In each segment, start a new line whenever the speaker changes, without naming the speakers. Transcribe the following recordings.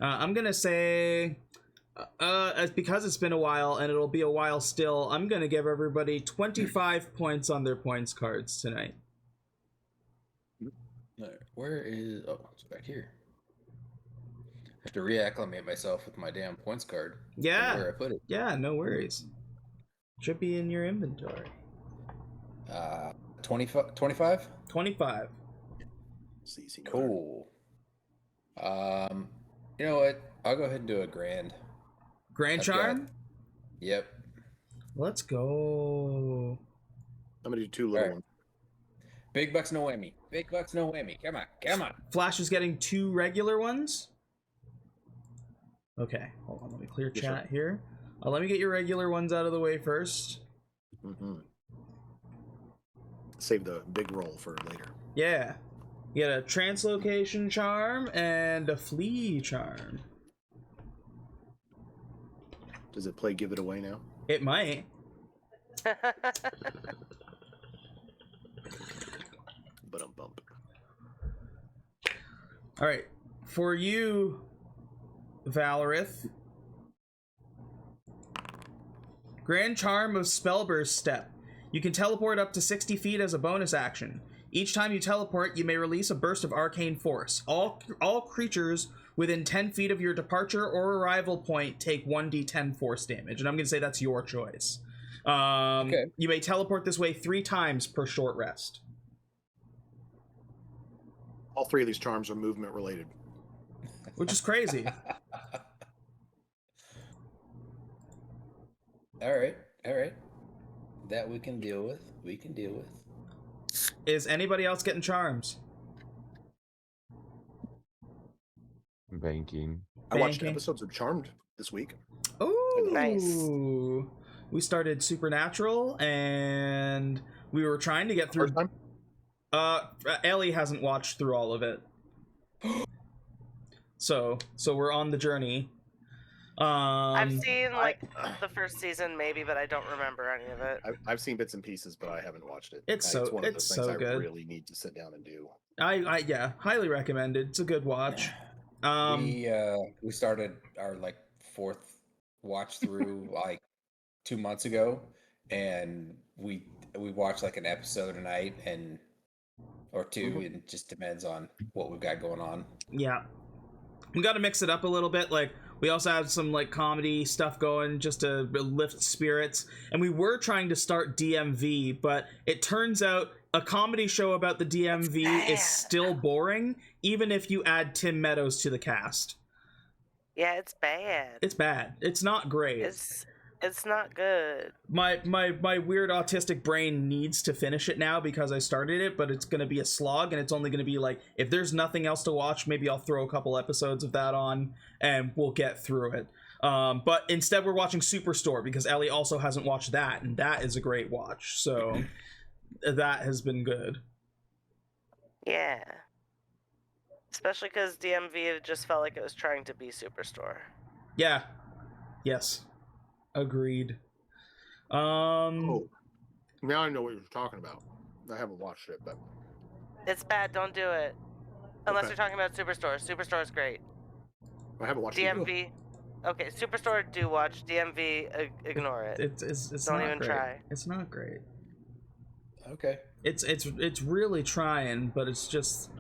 I'm gonna say, because it's been a while and it'll be a while still, I'm gonna give everybody 25 points on their points cards tonight.
Where is... Oh, it's back here. I have to reacclimate myself with my damn points card.
Yeah.
Where I put it.
Yeah, no worries. Should be in your inventory.
25?
25.
Cool. You know what? I'll go ahead and do a grand.
Grand Charm?
Yep.
Let's go.
I'm gonna do 2 little ones.
Big bucks, no whammy. Big bucks, no whammy. Come on, come on.
Flash is getting 2 regular ones. Okay, hold on. Let me clear chat here. Let me get your regular ones out of the way first.
Save the big roll for later.
Yeah. You get a Translocation Charm and a Flee Charm.
Does it play Give It Away now?
It might.
But I'm bump.
All right, for you, Valerith. Grand Charm of Spellburst Step. You can teleport up to 60 feet as a bonus action. Each time you teleport, you may release a burst of arcane force. All creatures within 10 feet of your departure or arrival point take 1d10 force damage, and I'm going to say that's your choice. Okay. You may teleport this way 3 times per short rest.
All 3 of these charms are movement related.
Which is crazy.
All right. That we can deal with.
Is anybody else getting charms?
Banking.
I watched episodes of Charmed this week.
Oh,
nice.
We started Supernatural, and we were trying to get through.
First time?
Ellie hasn't watched through all of it, so we're on the journey.
I've seen like the first season maybe, but I don't remember any of it.
I've seen bits and pieces, but I haven't watched it.
It's one of those things I
really need to sit down and do.
I highly recommend it. It's a good watch.
We started our like 4th watch through like 2 months ago, and we watch like an episode a night or 2, and it just depends on what we've got going on.
Yeah, we got to mix it up a little bit. Like, we also have some like comedy stuff going just to lift spirits, and we were trying to start DMV, but it turns out a comedy show about the DMV is still boring, even if you add Tim Meadows to the cast.
Yeah, it's bad.
It's bad. It's not great.
It's not good.
My weird autistic brain needs to finish it now because I started it, but it's going to be a slog, and it's only going to be like, if there's nothing else to watch, maybe I'll throw a couple episodes of that on and we'll get through it. But instead we're watching Superstore because Ellie also hasn't watched that, and that is a great watch. So that has been good.
Yeah. Especially because DMV just felt like it was trying to be Superstore.
Yeah. Yes. Agreed.
Oh, now I know what you're talking about. I haven't watched it, but
it's bad. Don't do it unless you're talking about Superstore. Superstore is great.
I haven't watched
DMV. Okay, Superstore do watch. DMV ignore it.
It's
don't
not
even
great.
try.
It's not great.
Okay.
It's really trying, but it's just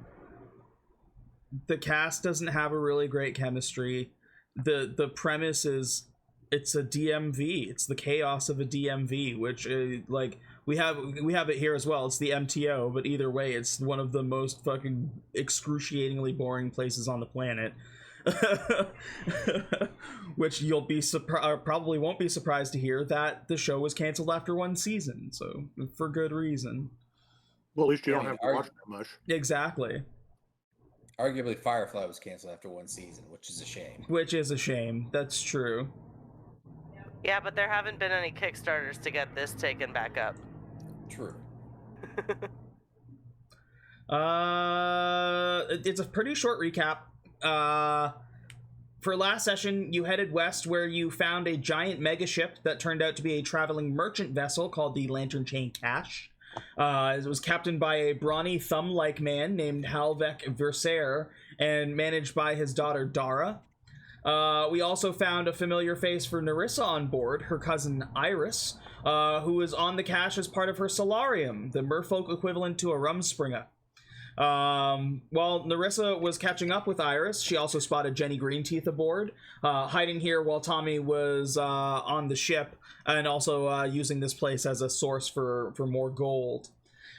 the cast doesn't have a really great chemistry. The premise is it's a DMV. It's the chaos of a DMV, which like we have it here as well. It's the MTO, but either way, it's one of the most fucking excruciatingly boring places on the planet. Which you'll be probably won't be surprised to hear that the show was canceled after 1 season, so for good reason.
Well, at least you don't have to watch that much.
Exactly.
Arguably, Firefly was canceled after 1 season, which is a shame.
Which is a shame. That's true.
Yeah, but there haven't been any Kickstarters to get this taken back up.
True.
It's a pretty short recap. For last session, you headed west where you found a giant megaship that turned out to be a traveling merchant vessel called the Lantern Chain Cache. It was captained by a brawny thumb-like man named Halvek Versaire and managed by his daughter Dara. We also found a familiar face for Nerissa on board, her cousin Iris, who is on the cache as part of her solarium, the merfolk equivalent to a rumspringer. While Nerissa was catching up with Iris, she also spotted Jenny Greenteeth aboard, hiding here while Tommy was on the ship, and also using this place as a source for more gold.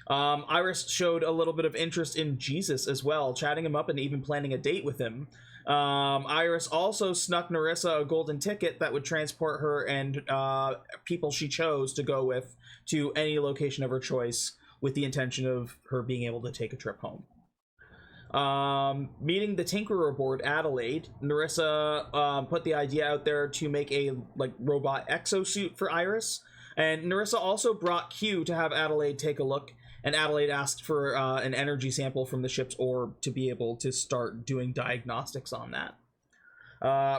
Iris showed a little bit of interest in Jesus as well, chatting him up and even planning a date with him. Iris also snuck Nerissa a golden ticket that would transport her and people she chose to go with to any location of her choice, with the intention of her being able to take a trip home. Meeting the Tinkerer aboard Adelaide, Nerissa put the idea out there to make a robot exosuit for Iris, and Nerissa also brought Q to have Adelaide take a look, and Adelaide asked for an energy sample from the ship's orb to be able to start doing diagnostics on that.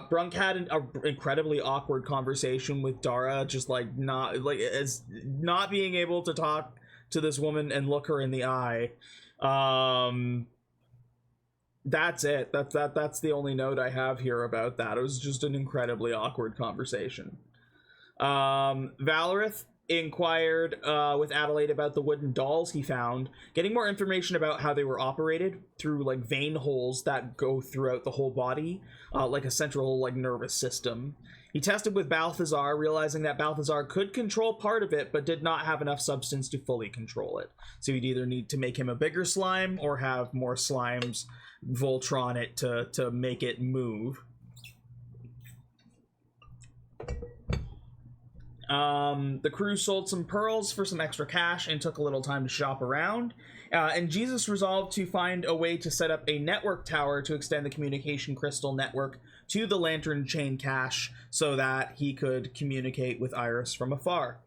Brunk had an incredibly awkward conversation with Dara, just not being able to talk to this woman and look her in the eye. That's it. That's the only note I have here about that. It was just an incredibly awkward conversation. Valerith inquired with Adelaide about the wooden dolls he found, getting more information about how they were operated through vein holes that go throughout the whole body, like a central nervous system. He tested with Balthazar, realizing that Balthazar could control part of it, but did not have enough substance to fully control it. So he'd either need to make him a bigger slime or have more slimes Voltron it to make it move. The crew sold some pearls for some extra cash and took a little time to shop around. And Jesus resolved to find a way to set up a network tower to extend the communication crystal network to the Lantern Chain cache so that he could communicate with Iris from afar.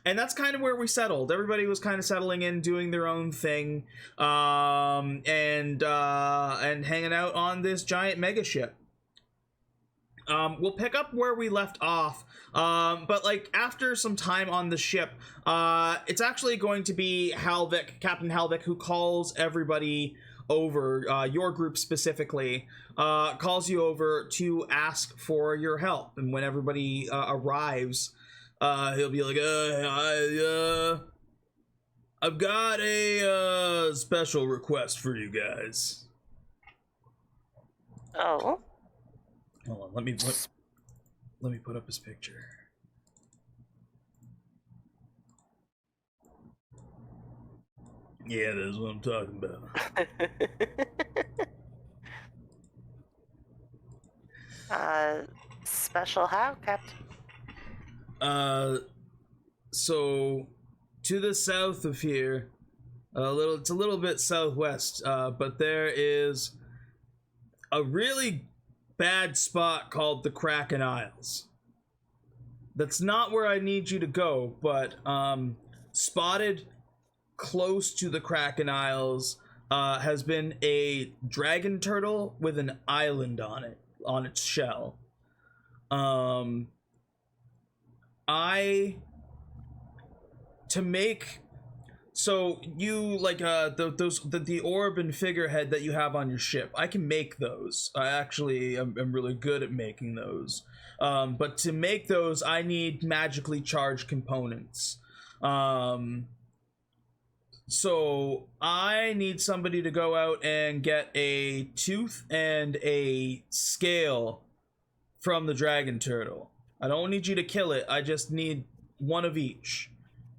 And that's kind of where we settled. Everybody was kind of settling in, doing their own thing, and hanging out on this giant mega ship. We'll pick up where we left off, but after some time on the ship, it's actually going to be Halvek, Captain Halvek, who calls everybody over, your group specifically, calls you over to ask for your help. And when everybody arrives, he'll be like, I've got a special request for you guys.
Oh.
Hold on, let me put up his picture. Yeah, that's what I'm talking about.
Special how, Captain?
So to the south of here, it's a little bit southwest, but there is a really bad spot called the Kraken Isles. That's not where I need you to go, but spotted close to the Kraken Isles has been a dragon turtle with an island on it, on its shell. So you the orb and figurehead that you have on your ship, I can make those. I actually am really good at making those. But to make those, I need magically charged components. So I need somebody to go out and get a tooth and a scale from the dragon turtle. I don't need you to kill it. I just need one of each.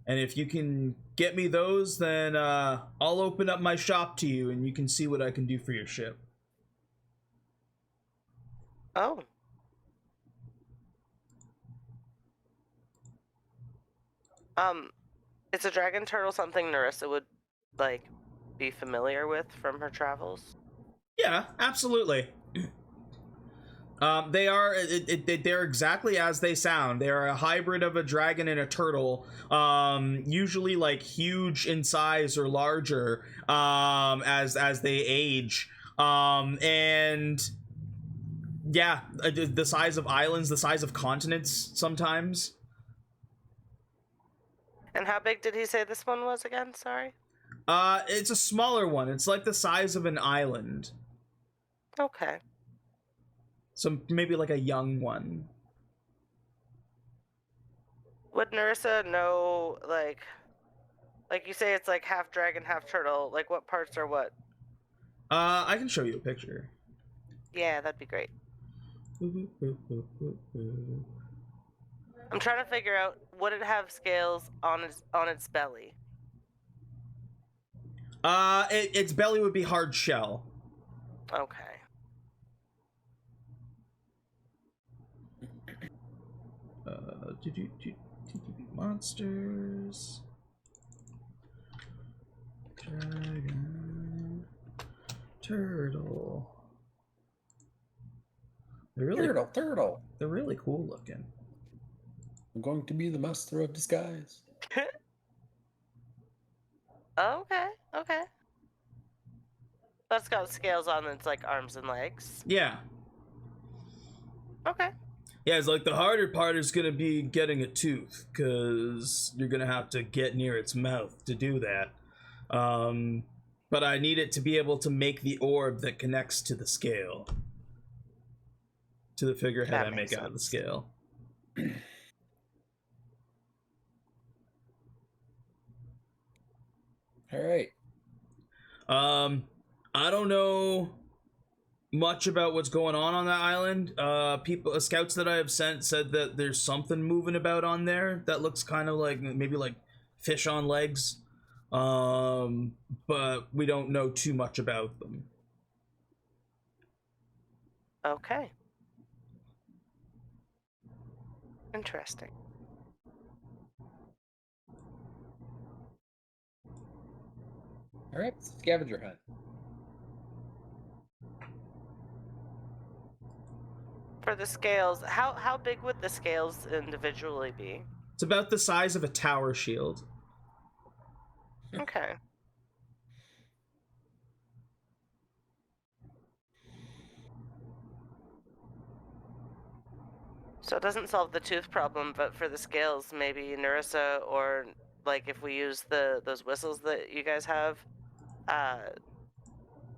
And if you can get me those, then I'll open up my shop to you and you can see what I can do for your ship.
Oh. Is a dragon turtle something Nerissa would, be familiar with from her travels?
Yeah, absolutely. They're exactly as they sound. They are a hybrid of a dragon and a turtle, usually huge in size or larger as they age, and yeah, the size of islands, the size of continents sometimes.
And how big did he say this one was again? Sorry.
It's a smaller one. It's like the size of an island.
Okay.
So maybe like a young one.
Would Nerissa know, like you say it's like half dragon, half turtle, like what parts are what?
I can show you a picture.
Yeah, that'd be great. I'm trying to figure out, would it have scales on its belly?
Its belly would be hard shell.
Okay.
Monsters. Dragon. Turtle. They're really
Turtle.
They're really cool looking.
I'm going to be the master of disguise.
Okay. That's got scales on its like arms and legs.
Yeah.
Okay.
Yeah, it's like the harder part is gonna be getting a tooth, because you're gonna have to get near its mouth to do that. But I need it to be able to make the orb that connects to the scale. To the figurehead
That
I make
makes
out of the
sense.
scale.
All right.
I don't know much about what's going on that island. Scouts that I have sent said that there's something moving about on there that looks kind of like maybe like fish on legs. But we don't know too much about them.
Okay. Interesting.
All right. Scavenger hunt.
For the scales, how big would the scales individually be?
It's about the size of a tower shield.
Okay. So it doesn't solve the tooth problem, but for the scales, maybe Nerissa, or like if we use those whistles that you guys have,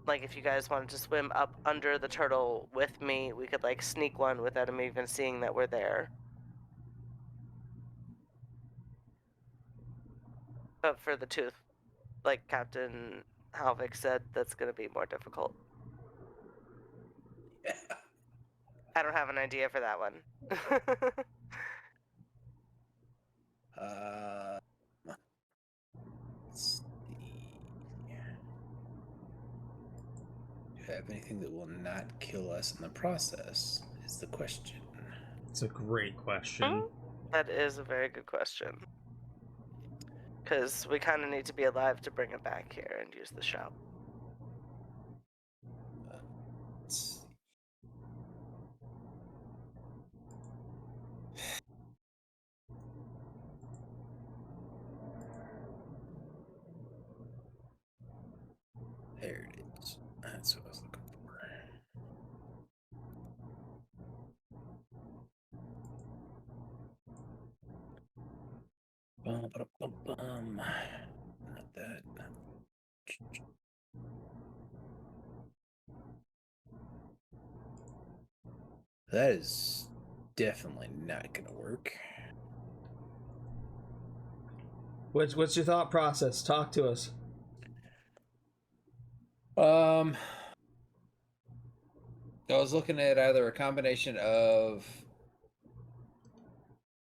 like if you guys wanted to swim up under the turtle with me, we could like sneak one without him even seeing that we're there. But for the tooth, like Captain Halvek said, that's going to be more difficult.
Yeah.
I don't have an idea for that one.
Let's see. Do you have anything that will not kill us in the process? Is the question.
It's a great question.
That is a very good question. Because we kind of need to be alive to bring it back here and use the shop.
Let's see. There it is. That's what I was looking for. Bum. Not that. That is definitely not gonna work.
What's your thought process? Talk to us.
I was looking at either a combination of,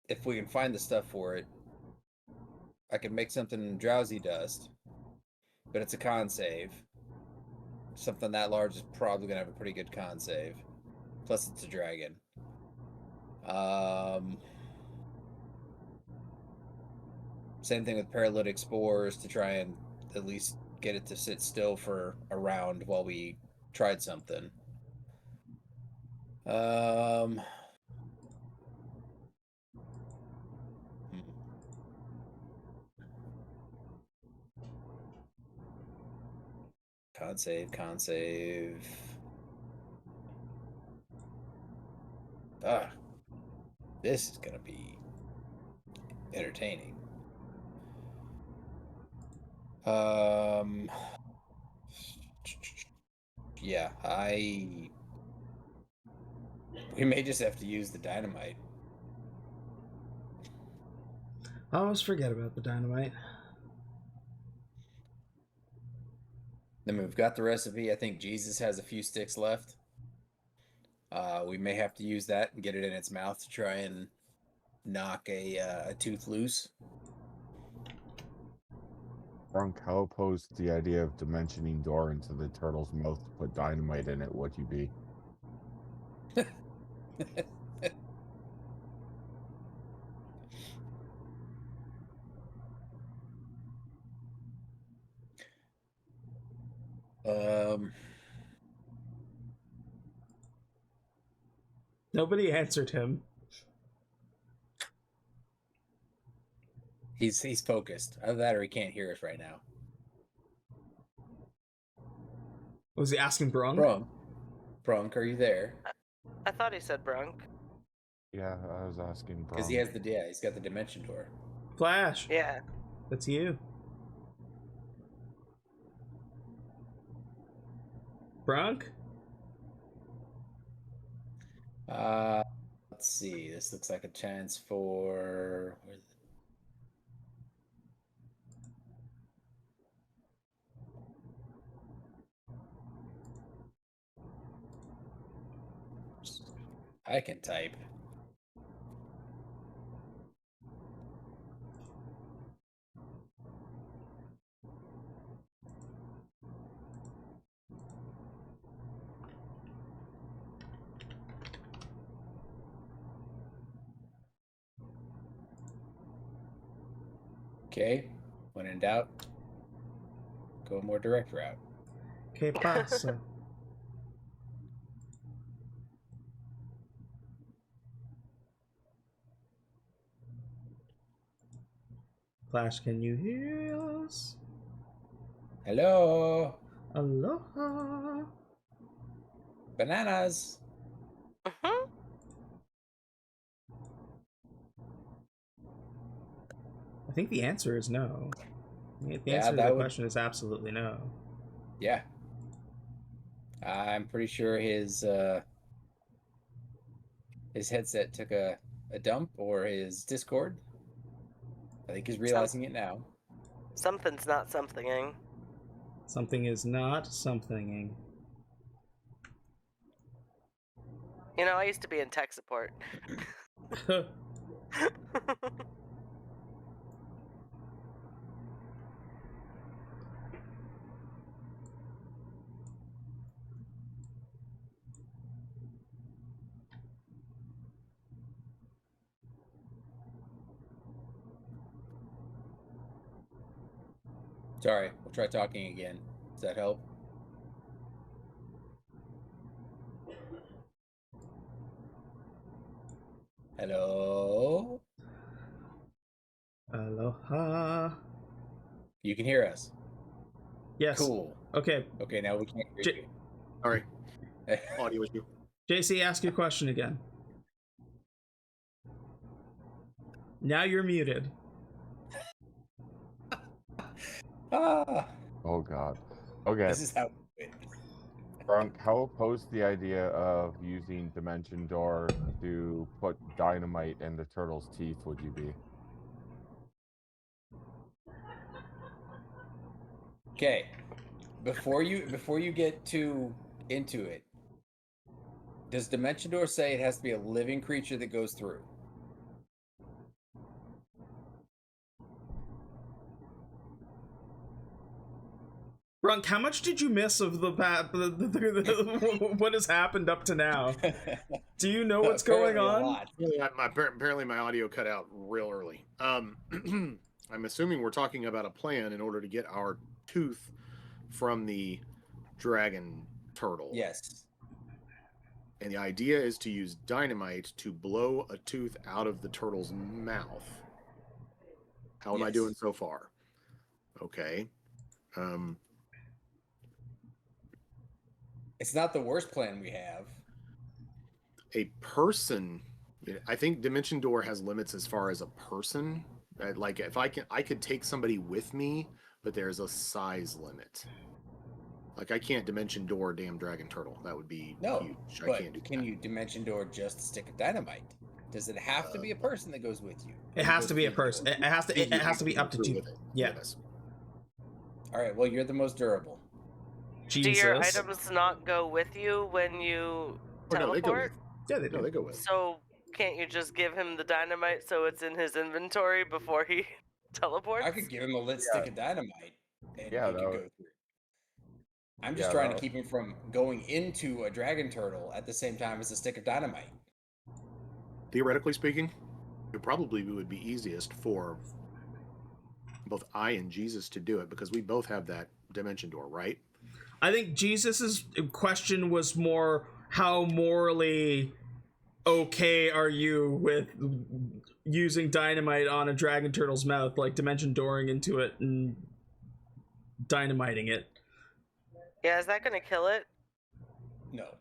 if we can find the stuff for it, I can make something drowsy dust, but it's a con save. Something that large is probably gonna have a pretty good con save. Plus, it's a dragon. Same thing with paralytic spores to try and at least get it to sit still for a round while we tried something. Con save. This is gonna be entertaining. Yeah, We may just have to use the dynamite.
I always forget about the dynamite.
Then we've got the recipe. I think Jesus has a few sticks left. We may have to use that and get it in its mouth to try and knock a tooth loose.
Brunk, how opposed to the idea of dimensioning door into the turtle's mouth to put dynamite in it would you be?
Nobody answered him.
He's focused. Either that or he can't hear us right now.
Was he asking Brunk?
Brunk, are you there?
I thought he said Brunk.
Yeah, I was asking Brunk.
Because he's got the dimension door.
Flash.
Yeah.
That's you. Brunk?
Let's see. This looks like a chance for. I can type. Okay, when in doubt, go a more direct route.
¿Qué pasa? Flash, can you hear us?
Hello,
Aloha.
bananas.
Mm-hmm.
I think the answer is no. The
Yeah,
answer to
that
the
would-
question is absolutely no.
Yeah, I'm pretty sure his headset took a dump, or his Discord. I think he's realizing it now.
Something's not somethinging.
Something is not somethinging.
You know, I used to be in tech support.
Sorry, we'll try talking again. Does that help? Hello?
Aloha.
You can hear us.
Yes.
Cool.
Okay.
Okay, now we can't hear you.
Sorry, audio issue.
JC, ask your question again. Now you're muted.
Ah,
Oh god. Okay,
this is how we win.
Brunk, how opposed to the idea of using dimension door to put dynamite in the turtle's teeth would you be?
Okay. Before you get too into it, does Dimension Door say it has to be a living creature that goes through?
Brunk, how much did you miss of the what has happened up to now? Do you know what's going
Apparently a
on?
lot.
Apparently, my audio cut out real early. I'm assuming we're talking about a plan in order to get our tooth from the dragon turtle.
Yes.
And the idea is to use dynamite to blow a tooth out of the turtle's mouth. How am I
Yes.
doing so far? Okay.
It's not the worst plan we have.
A person, I think Dimension Door has limits as far as a person. Like if I could take somebody with me, but there's a size limit. Like I can't dimension door a damn dragon turtle. That would be
No,
huge.
but
I can't do
can
that.
you dimension door just a stick of dynamite? Does it have to be a person that goes with you?
It has to be a person. It has to. It has to be up to
Through
2.
with it.
Yeah.
Yes.
All right. Well, you're the most durable.
Jesus.
Do your items not go with you when you
Oh, no, they go
teleport?
with.
Yeah, they do.
No, they go with.
So can't you just give him the dynamite so it's in his inventory before he teleports?
I could give him a lit stick of dynamite, and
Yeah,
he
that
could
would-
go through. I'm just
Yeah,
trying
that
to keep him from going into a dragon turtle at the same time as a stick of dynamite.
Theoretically speaking, it probably would be easiest for both I and Jesus to do it because we both have that dimension door, right?
I think Jesus's question was more how morally okay are you with using dynamite on a dragon turtle's mouth, like dimension dooring into it and dynamiting it.
Yeah, is that gonna kill it?
No.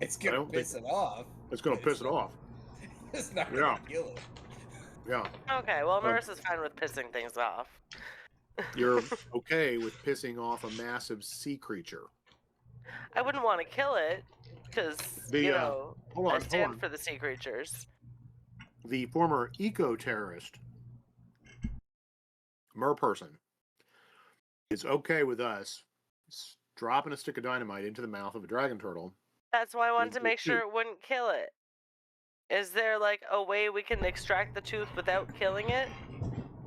It's gonna piss it off.
It's going to piss it off.
It's not
Yeah.
gonna kill it.
Yeah.
Okay, well, Nerissa's fine with pissing things off.
You're okay with pissing off a massive sea creature.
I wouldn't want to kill it, because,
The,
you know,
hold
I
on,
stand
hold on.
for the sea creatures.
The former eco-terrorist, Merperson, is okay with us dropping a stick of dynamite into the mouth of a dragon turtle.
That's why I wanted to
With
make
the
sure
tooth.
it wouldn't kill it. Is there, like, a way we can extract the tooth without killing it?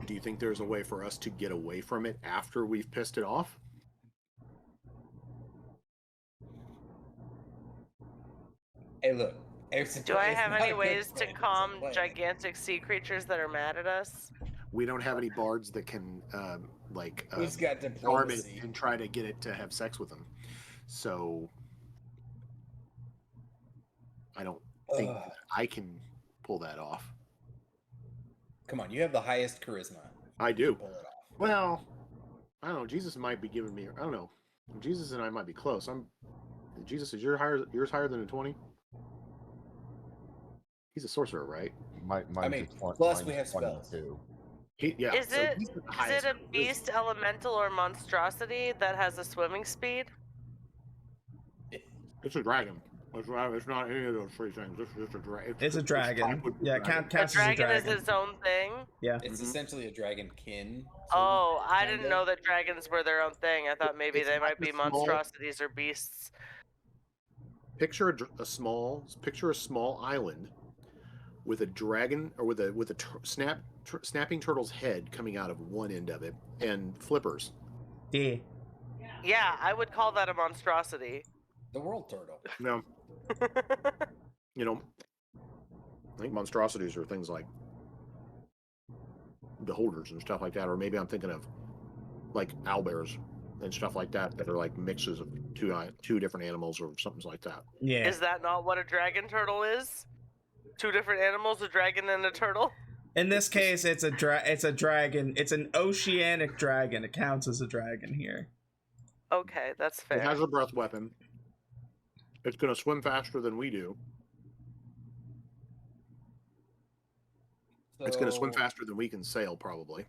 Do you think there's a way for us to get away from it after we've pissed it off?
Hey, look.
Do I have any ways to calm gigantic sea creatures that are mad at us?
We don't have any bards that can,
Who's got
arm it
diplomacy?
and try to get it to have sex with them. So I don't think
Ugh.
I can pull that off.
Come on, you have the highest charisma.
I do.
Pull it off.
Well, I don't know. Jesus might be giving me. I don't know. Jesus and I might be close. Jesus, is yours higher than a 20? He's a sorcerer, right?
Mine's
mean,
a 20,
plus we
mine's
have spells.
22.
Yeah.
Is
so
it
he's the
is
highest
it a
charisma.
beast, elemental, or monstrosity that has a swimming speed?
It's a dragon. It's not any of those three things. It's just a dragon.
It's a dragon. Yeah,
A
cast as a
dragon is
dragon.
its own thing?
Yeah.
It's essentially a dragon kin.
Oh, I didn't know that dragons were their own thing. I thought maybe
It's
they
like
might be
a small-
monstrosities or beasts.
Picture a small island with a dragon or with a snapping turtle's head coming out of one end of it and flippers.
Yeah.
Yeah, I would call that a monstrosity.
The world turtle.
Now, you know, I think monstrosities are things like beholders and stuff like that, or maybe I'm thinking of like owlbears and stuff like that that are like mixes of two different animals or something like that.
Yeah.
Is that not what a dragon turtle is? Two different animals, a dragon and a turtle?
In this case, it's a dragon. It's an oceanic dragon. It counts as a dragon here.
Okay, that's fair.
It has a breath weapon. It's going to swim faster than we do. It's going to swim
So,
faster than we can sail, probably.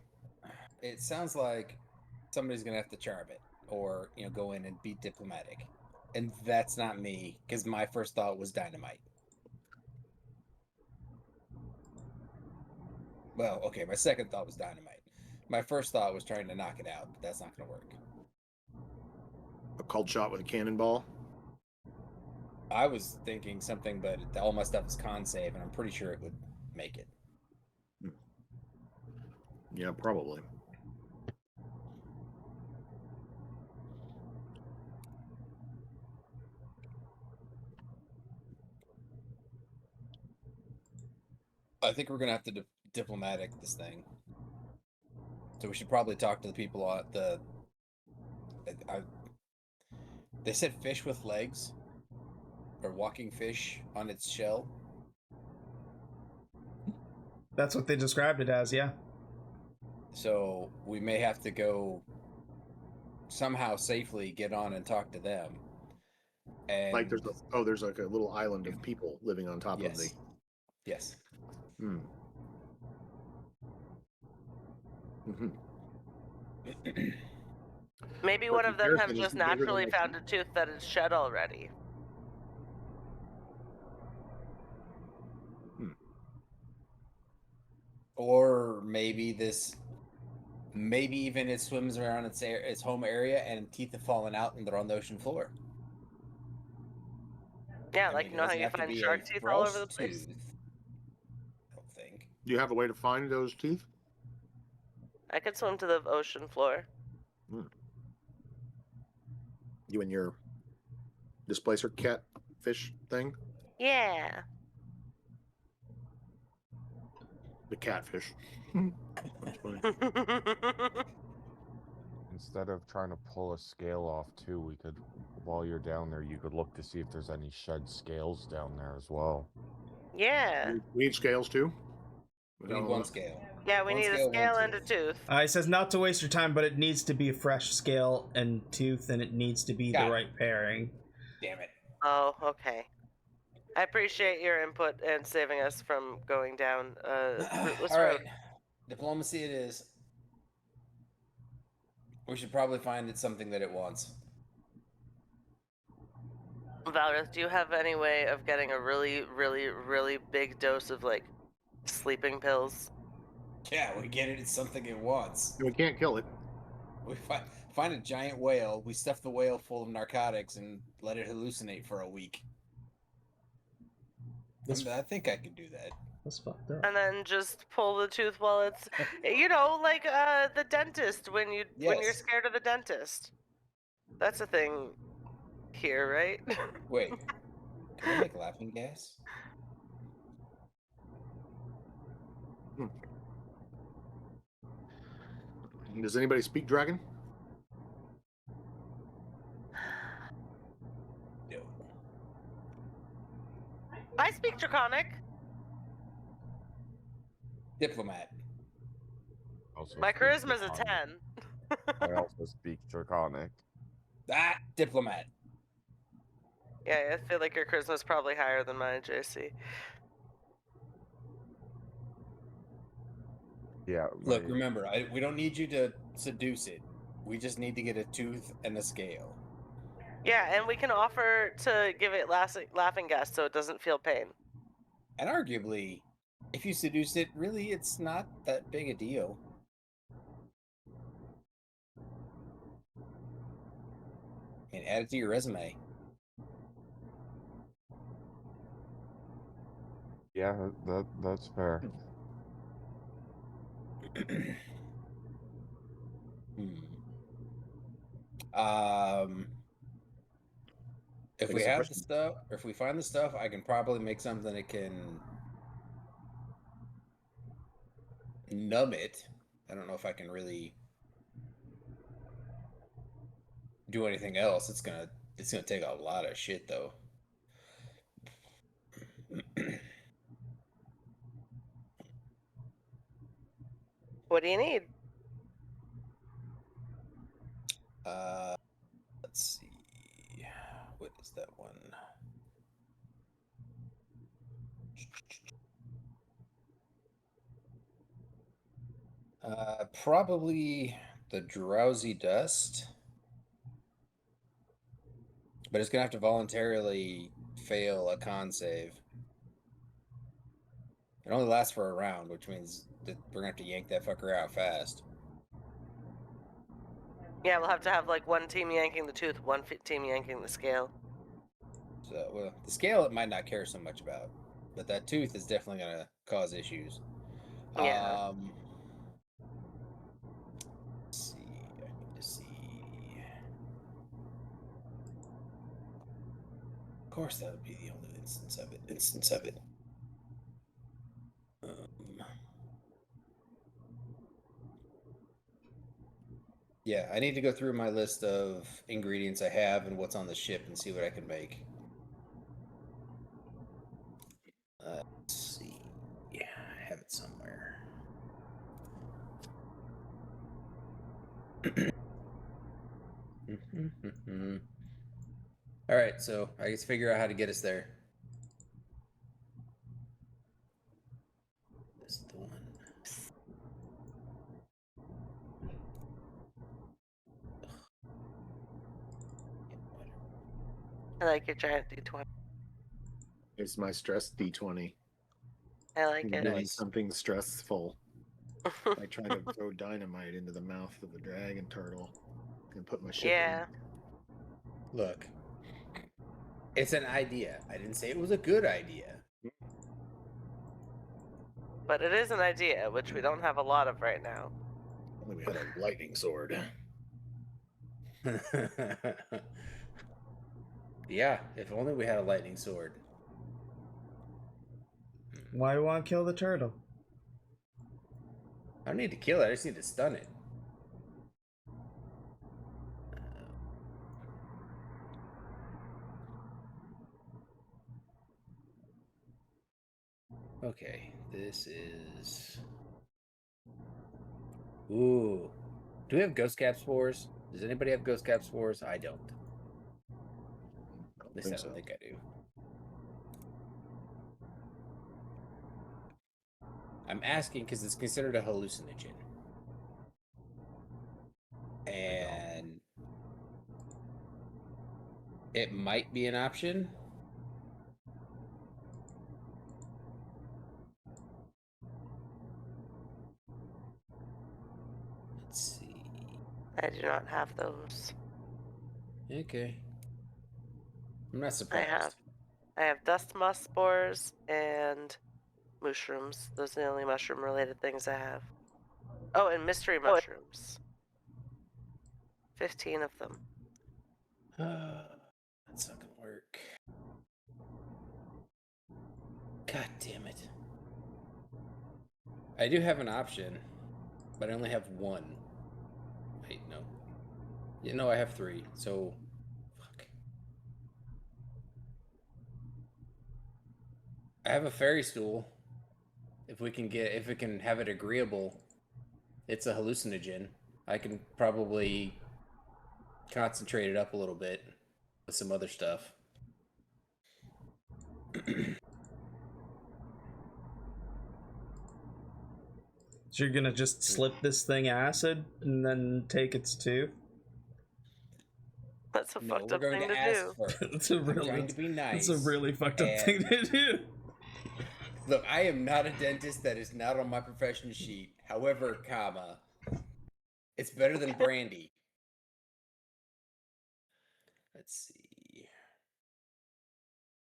It sounds like somebody's gonna have to charm it, or go in and be diplomatic, and that's not me because my first thought was dynamite. Well, okay, my second thought was dynamite. My first thought was trying to knock it out, but that's not gonna work.
A cold shot with a cannonball.
I was thinking something, but all my stuff is con save, and I'm pretty sure it would make it.
Yeah, probably.
I think we're gonna have to diplomatic this thing. So we should probably talk to the people at the. They said fish with legs, or walking fish on its shell.
That's what they described it as, yeah.
So we may have to go somehow safely get on and talk to them. And
Like there's like a little island of people living on top of the.
Yes.
Hmm.
Maybe
For
one of them have
comparison,
just
it's bigger than
naturally
my
found a tooth that is shed already.
Or maybe even it swims around its home area and teeth have fallen out and they're on the ocean floor.
Yeah,
I
like
mean,
you
it
know how
doesn't
you
have to
find
be
shark
a
teeth all over
fresh
the place?
tooth. I don't think.
Do you have a way to find those teeth?
I could swim to the ocean floor.
You and your displacer catfish thing?
Yeah.
The catfish. That's funny.
Instead of trying to pull a scale off too, we could, while you're down there, you could look to see if there's any shed scales down there as well.
Yeah.
We need scales too?
We need one scale.
Yeah, we
One
need a
scale,
scale
one
and a tooth.
It says not to waste your time, but it needs to be a fresh scale and tooth, and it needs to be
Got
the
it.
right pairing.
Damn it.
Oh, okay. I appreciate your input and saving us from going down a fruitless
All right.
road.
Diplomacy it is. We should probably find it something that it wants.
Valerith, do you have any way of getting a really, really, really big dose of, like, sleeping pills?
Yeah, we get it. It's something it wants.
We can't kill it.
We find a giant whale. We stuff the whale full of narcotics and let it hallucinate for a week. I think I could do that.
That's fucked up.
And then just pull the tooth while it's, like the dentist when you're
Yes.
scared of the dentist. That's a thing here, right?
Wait. Can I make laughing gas?
Does anybody speak dragon?
No.
I speak Draconic.
Diplomat.
Also
My
speak
charisma's a
Draconic.
10.
I also speak Draconic.
Diplomat.
Yeah, I feel like your charisma's probably higher than mine, JC.
Yeah.
Look, remember, we don't need you to seduce it. We just need to get a tooth and a scale.
Yeah, and we can offer to give it laughing gas so it doesn't feel pain.
And arguably, if you seduce it, really, it's not that big a deal. I mean, add it to your resume.
Yeah, that's fair.
If we have the stuff, or if we find the stuff, I can probably make something that can numb it. I don't know if I can really do anything else. It's gonna take a lot of shit though.
What do you need?
Let's see. What is that one? Probably the drowsy dust. But it's gonna have to voluntarily fail a con save. It only lasts for a round, which means that we're gonna have to yank that fucker out fast.
Yeah, we'll have to have like one team yanking the tooth, one team yanking the scale.
So, well, the scale it might not care so much about, but that tooth is definitely gonna cause issues.
Yeah.
Let's see. I need to see. Of course, that would be the only instance of it. Yeah, I need to go through my list of ingredients I have and what's on the ship and see what I can make. Let's see. Yeah, I have it somewhere. All right, so I guess figure out how to get us there. This is the one.
I like your giant D20.
It's my stress D20.
I like
I'm
it.
doing
Nice.
something stressful. I try to throw dynamite into the mouth of the dragon turtle and put my ship
Yeah.
Look, it's an idea. I didn't say it was a good idea.
But it is an idea, which we don't have a lot of right now.
Only we had a lightning sword.
Yeah, if only we had a lightning sword.
Why do you want to kill the turtle?
I don't need to kill it, I just need to stun it. Okay, this is... Ooh. Do we have ghost cap spores? Does anybody have ghost cap spores? I don't. At least I don't think I do. I'm asking because it's considered a hallucinogen. And it might be an option. Let's see.
I do not have those.
Okay. I'm not surprised.
I have dust moth spores and mushrooms. Those are the only mushroom-related things I have. Oh, and mystery mushrooms. 15 of them.
That's not gonna work. God damn it. I do have an option, but I only have one. Wait, no. Yeah, no, I have 3, so... Fuck. I have a fairy stool. If we can have it agreeable, it's a hallucinogen. I can probably concentrate it up a little bit with some other stuff.
So you're gonna just slip this thing acid and then take its tooth?
That's a
No,
fucked
we're
up
going
thing
to
to
ask
do.
for.
It's a
I'm
really,
trying to be nice.
it's a really fucked up
and-
thing to do.
Look, I am not a dentist. That is not on my profession sheet. However, comma, it's better than brandy. Let's see.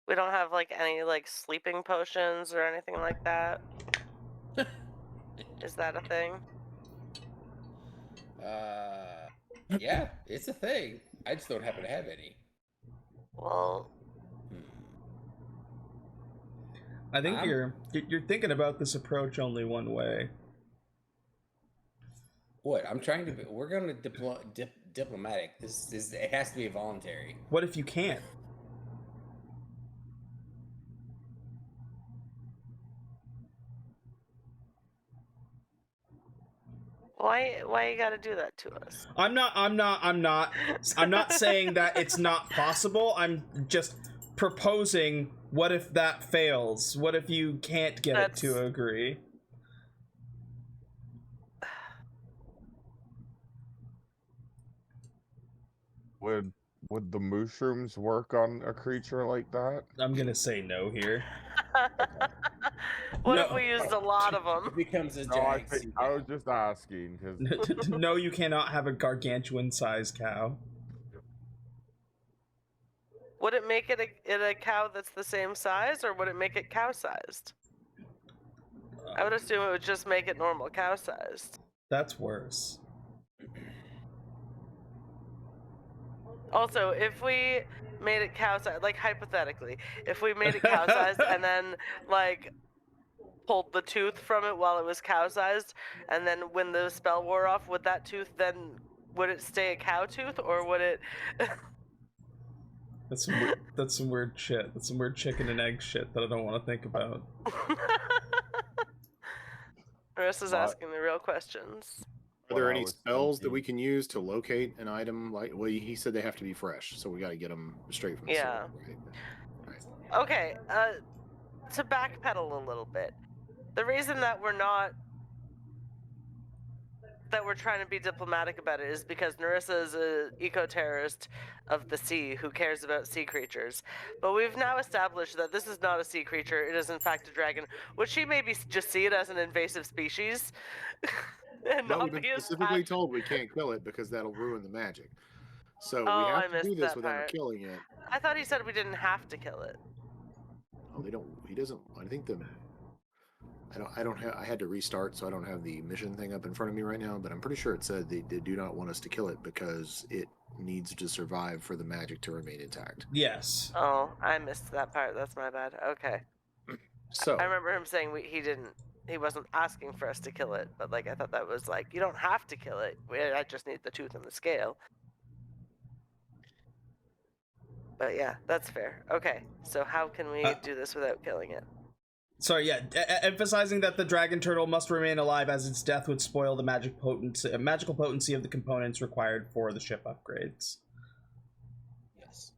We don't have like any like sleeping potions or anything like that. Is that a thing?
Yeah, it's a thing. I just don't happen to have any.
Well,
I think you're thinking about this approach only one way.
What? I'm trying to be. We're going to diplomatic. This is. It has to be voluntary.
What if you can't?
why you gotta do that to us?
I'm not saying that it's not possible. I'm just proposing, what if that fails? What if you can't get it to agree?
Would the mushrooms work on a creature like that?
I'm gonna say no here.
What
No.
if we used a lot of
It
them?
becomes a
No, I
giant.
think I was just asking because
No, you cannot have a gargantuan-sized cow.
Would it make it a cow that's the same size, or would it make it cow-sized? I would assume it would just make it normal cow-sized.
That's worse.
Also, if we made it cow-sized, like hypothetically, if we made it cow-sized and then like pulled the tooth from it while it was cow-sized, and then when the spell wore off, would that tooth then, would it stay a cow tooth, or would it...
That's some weird shit. That's some weird chicken and egg shit that I don't want to think about.
Nerissa's asking the real questions.
Are there
Well, I
any
was
spells that
thinking-
we can use to locate an item? Like, well, he said they have to be fresh, so we got to get them straight from the
Yeah.
store, right?
Okay, to backpedal a little bit. The reason that we're not that we're trying to be diplomatic about it is because Nerissa is a eco-terrorist of the sea who cares about sea creatures. But we've now established that this is not a sea creature. It is in fact a dragon. Would she maybe just see it as an invasive species? And
But
not
we've
be
been
as
specifically told we can't kill it because that'll ruin the magic. So we
Oh,
have
I
to do
missed
this
that
without
part.
killing it.
I thought he said we didn't have to kill it.
Oh, they don't. He doesn't. I think the. I don't have. I had to restart, so I don't have the mission thing up in front of me right now. But I'm pretty sure it said they do not want us to kill it because it needs to survive for the magic to remain intact.
Yes.
Oh, I missed that part. That's my bad. Okay.
So
I remember him saying he wasn't asking for us to kill it, but like I thought that was like, you don't have to kill it. I just need the tooth and the scale. But yeah, that's fair. Okay, so how can we do this without killing it?
Sorry, yeah, emphasizing that the dragon turtle must remain alive as its death would spoil the magical potency of the components required for the ship upgrades.
Yes.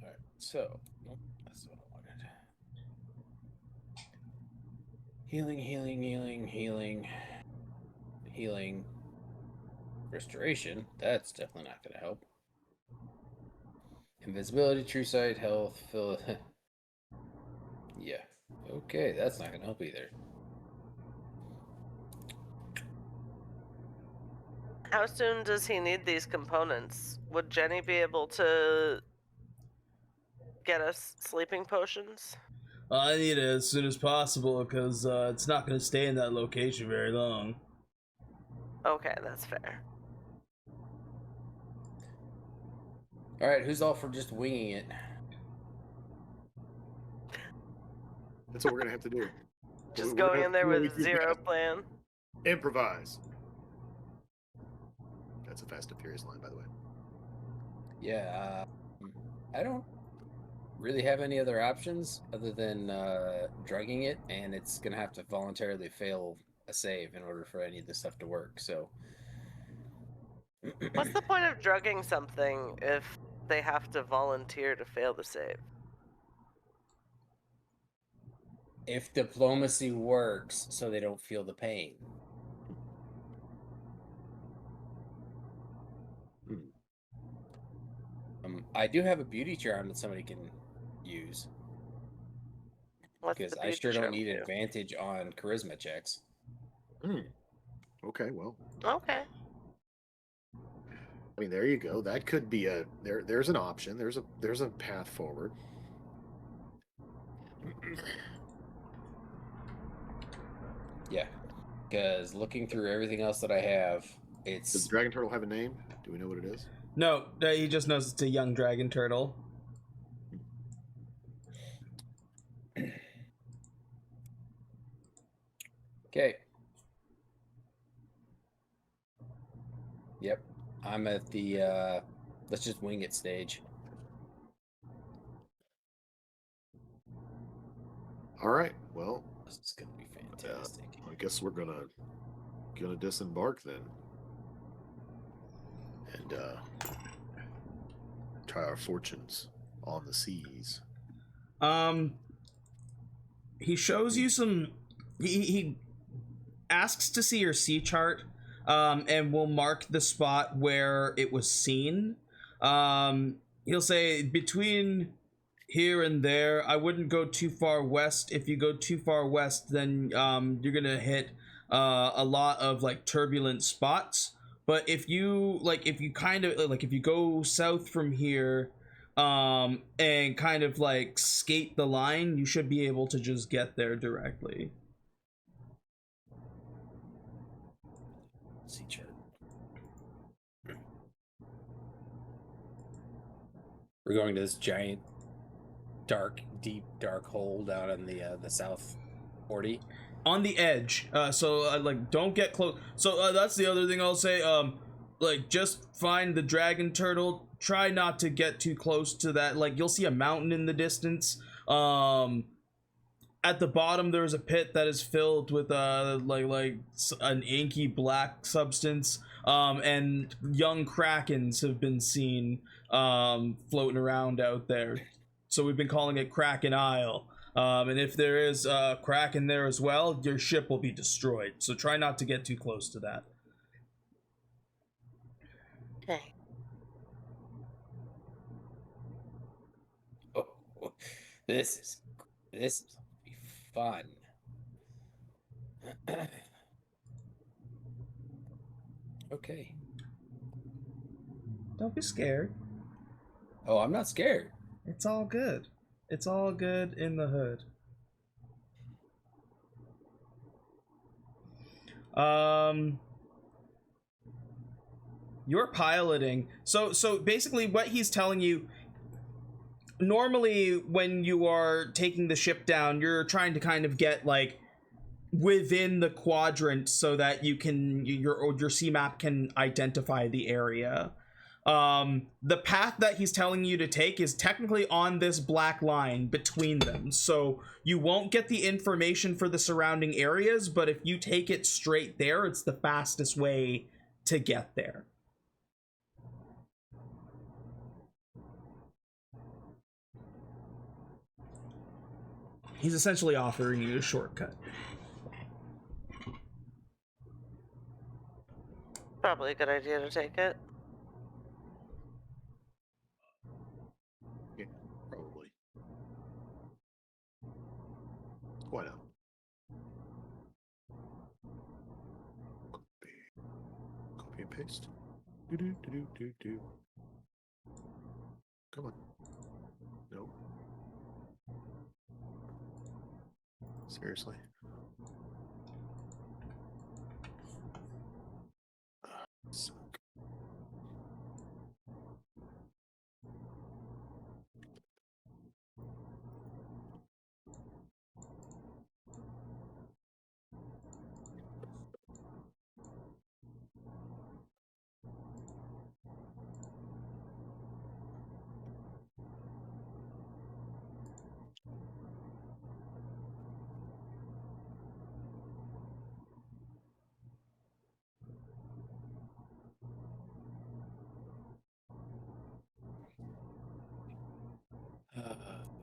All right. So, nope, that's what I wanted. Healing, healing, healing, healing, healing. Restoration. That's definitely not going to help. Invisibility, true sight, health, fill. Yeah. Okay, that's not going to help either.
How soon does he need these components? Would Jenny be able to get us sleeping potions?
I need it as soon as possible because it's not going to stay in that location very long.
Okay, that's fair.
All right, who's all for just winging it?
that's what we're gonna have to do.
Just
We're
going
gonna
in there
do what we
with
do
zero
best.
plan.
Improvise. That's a Fast and Furious line, by the way.
Yeah, I don't really have any other options other than drugging it, and it's gonna have to voluntarily fail a save in order for any of this stuff to work. So,
What's the point of drugging something if they have to volunteer to fail the save?
if diplomacy works, so they don't feel the pain. I do have a beauty charm that somebody can use.
What's
Because
the
I
beauty
sure don't
charm
need
do?
advantage on charisma checks.
Okay, well,
Okay.
I mean, there you go. That could be there's an option. There's a path forward.
Yeah. Because looking through everything else that I have,
Does
it's
the dragon turtle have a name? Do we know what it is?
No, he just knows it's a young dragon turtle.
okay. Yep. I'm at the let's just wing it stage.
All right. Well,
This is gonna be fantastic.
I guess we're gonna disembark then, and try our fortunes on the seas.
He shows you some. He asks to see your sea chart, and will mark the spot where it was seen. He'll say between here and there, I wouldn't go too far west. If you go too far west, then you're gonna hit a lot of like turbulent spots. But if you kind of like if you go south from here, and kind of like skate the line, you should be able to just get there directly.
Sea chart. We're going to this giant, deep, dark hole down in the South 40.
On the edge, so like don't get close. So that's the other thing I'll say. Like just find the dragon turtle. Try not to get too close to that. Like you'll see a mountain in the distance. At the bottom there's a pit that is filled with like an inky black substance. And young krakens have been seen floating around out there. So we've been calling it Kraken Isle. And if there is a crack in there as well, your ship will be destroyed. So try not to get too close to that.
Okay.
Oh, this is be fun. Okay.
Don't be scared.
Oh, I'm not scared.
It's all good. It's all good in the hood. You're piloting. So basically what he's telling you, normally when you are taking the ship down, you're trying to kind of get like within the quadrant so that you can your C map can identify the area. The path that he's telling you to take is technically on this black line between them, so you won't get the information for the surrounding areas, but if you take it straight there, it's the fastest way to get there. He's essentially offering you a shortcut.
Probably a good idea to take it.
Yeah, probably. Why not? Copy and paste. Do. Come on. Nope. Seriously. Suck.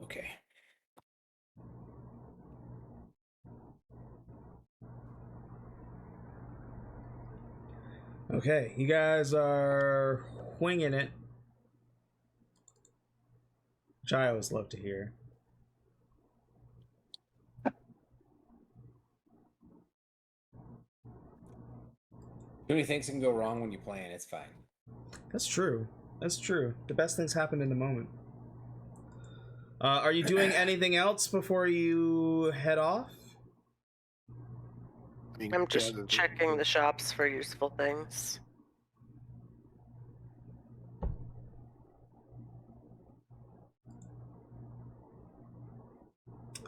Okay.
Okay, you guys are winging it, which I always love to hear.
Too many things can go wrong when you plan. It's fine.
That's true. That's true. The best things happen in the moment. Are you doing anything else before you head off?
I mean,
I'm just checking the shops for useful things.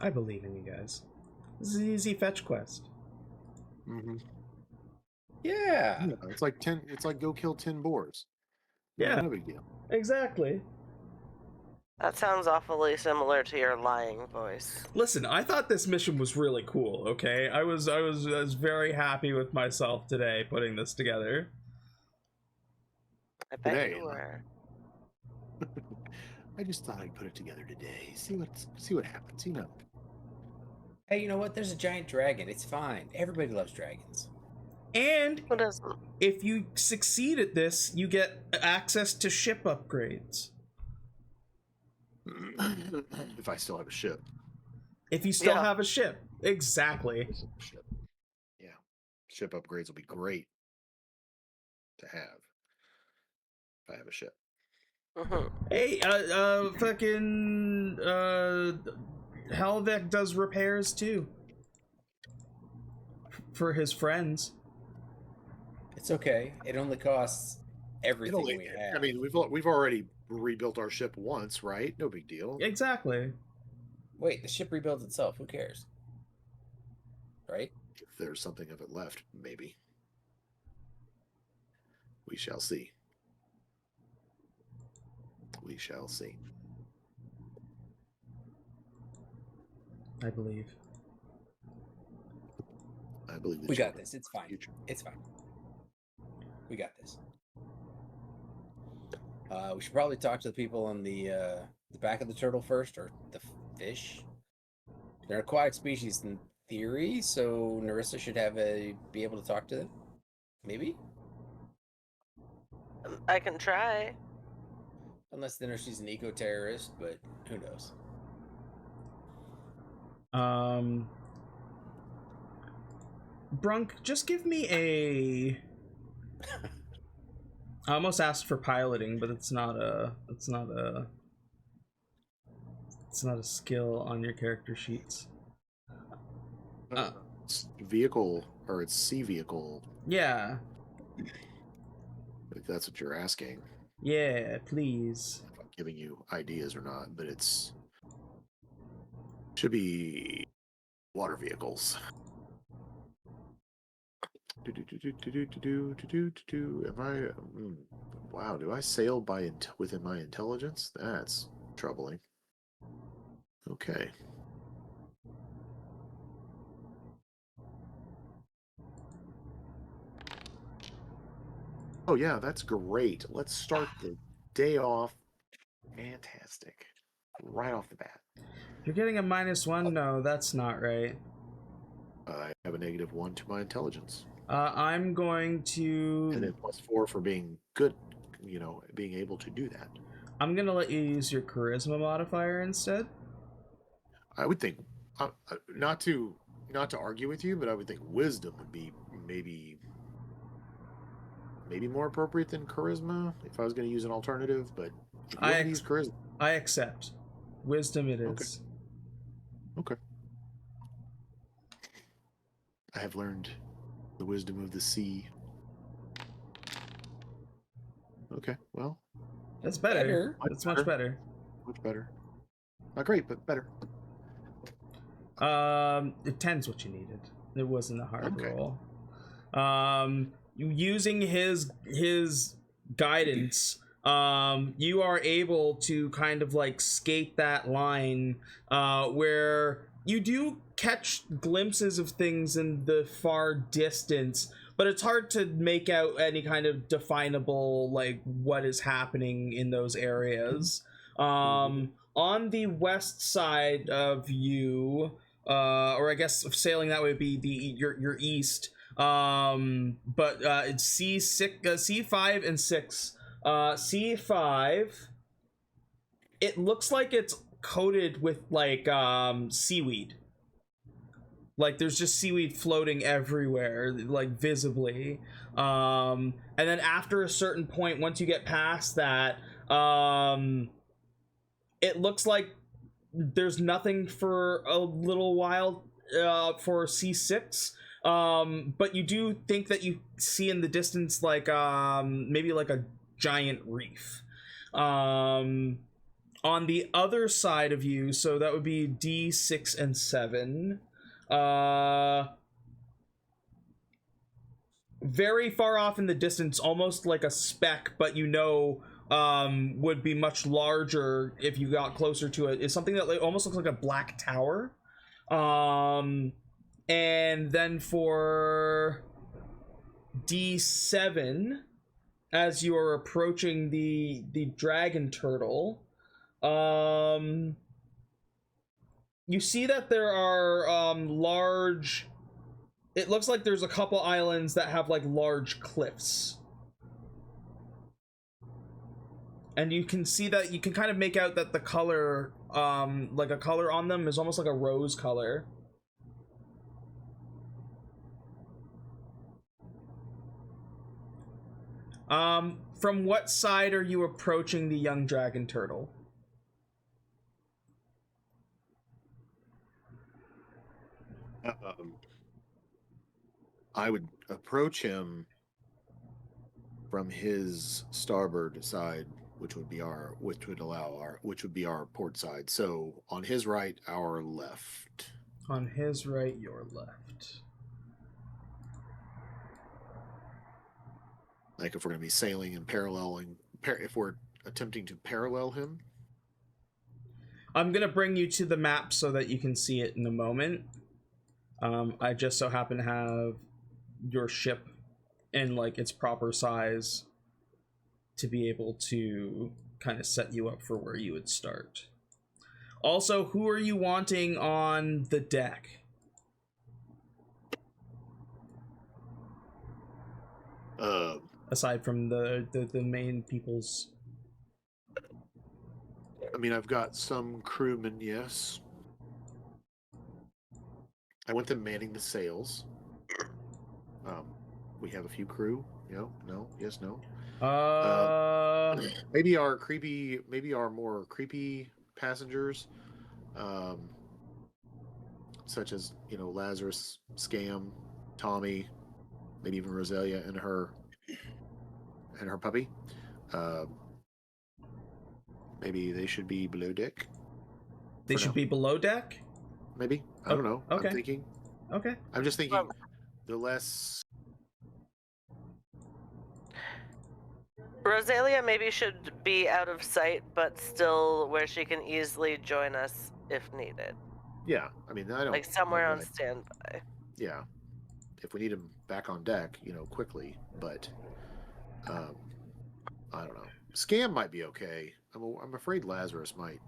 I believe in you guys. This is an easy fetch quest.
Mm-hmm.
Yeah.
It's like 10. It's like go kill 10 boars.
Yeah.
No big deal.
Exactly.
That sounds awfully similar to your lying voice.
Listen, I thought this mission was really cool. Okay, I was very happy with myself today putting this together.
I bet
Today,
you were.
I just thought I'd put it together today. See what happens. You know.
Hey, you know what? There's a giant dragon. It's fine. Everybody loves dragons.
And
Who doesn't?
if you succeed at this, you get access to ship upgrades.
If I still have a ship.
If you still
Yeah.
have a ship. Exactly.
Ship. Yeah. Ship upgrades will be great to have. If I have a ship.
Mm-hmm.
Hey, fucking, Halvek does repairs too. For his friends.
It's okay. It only costs everything we have.
I mean, we've already rebuilt our ship once, right? No big deal.
Exactly.
Wait, the ship rebuilds itself. Who cares? Right?
If there's something of it left, maybe. We shall see. We shall see.
I believe.
I believe that
We
you
got
are
this. It's
our
fine.
future.
It's fine. We got this. We should probably talk to the people on the back of the turtle first, or the fish. They're aquatic species in theory, so Nerissa should be able to talk to them. Maybe?
I can try.
Unless then she's an eco-terrorist, but who knows?
Brunk, just give me a. I almost asked for piloting, but it's not a skill on your character sheets.
It's vehicle, or it's sea vehicle.
Yeah.
If that's what you're asking.
Yeah, please.
If I'm giving you ideas or not, but should be water vehicles. Am I? Wow, do I sail within my intelligence? That's troubling. Okay. Oh yeah, that's great. Let's start the day off. Fantastic. Right off the bat.
You're getting a -1? No, that's not right.
I have a -1 to my intelligence.
I'm going to...
And then +4 for being good, being able to do that.
I'm going to let you use your charisma modifier instead.
I would think, not to argue with you, but I would think wisdom would be maybe more appropriate than charisma if I was going to use an alternative, but if you use charisma.
I accept. Wisdom it is.
Okay. I have learned the wisdom of the sea. Okay, well.
That's better. That's much better.
Much better. Not great, but better.
10's what you needed. It wasn't a hard roll. Using his guidance, you are able to kind of like skate that line where you do catch glimpses of things in the far distance, but it's hard to make out any kind of definable like what is happening in those areas. On the west side of you, or I guess sailing that way would be your east. But it's C5 and 6. C5, it looks like it's coated with like seaweed. Like there's just seaweed floating everywhere, like visibly. And then after a certain point, once you get past that, it looks like there's nothing for a little while for C6. But you do think that you see in the distance like maybe like a giant reef. On the other side of you, so that would be D6 and 7. Very far off in the distance, almost like a speck, but would be much larger if you got closer to it, is something that almost looks like a black tower. And then for D7, as you are approaching the dragon turtle, you see that there are large... It looks like there's a couple islands that have like large cliffs. And you can see that you can kind of make out that the color, like a color on them is almost like a rose color. From what side are you approaching the young dragon turtle?
I would approach him from his starboard side, which would be our port side. So on his right, our left.
On his right, your left.
Like if we're going to be sailing and paralleling, if we're attempting to parallel him.
I'm going to bring you to the map so that you can see it in a moment. I just so happen to have your ship in like its proper size to be able to kind of set you up for where you would start. Also, who are you wanting on the deck? Aside from the main peoples.
I mean, I've got some crewmen, yes. I want them manning the sails. We have a few crew. No, yes, no. Maybe our more creepy passengers, such as Lazarus, Scam, Tommy, maybe even Roselia and her puppy. Maybe they should be below deck.
They should be below deck?
Maybe. I don't know.
Okay.
I'm thinking.
Okay.
I'm just thinking the less...
Roselia maybe should be out of sight, but still where she can easily join us if needed.
Yeah. I mean, I don't...
Like somewhere on standby.
Yeah. If we need him back on deck, quickly. But, I don't know. Scam might be okay. I'm afraid Lazarus might.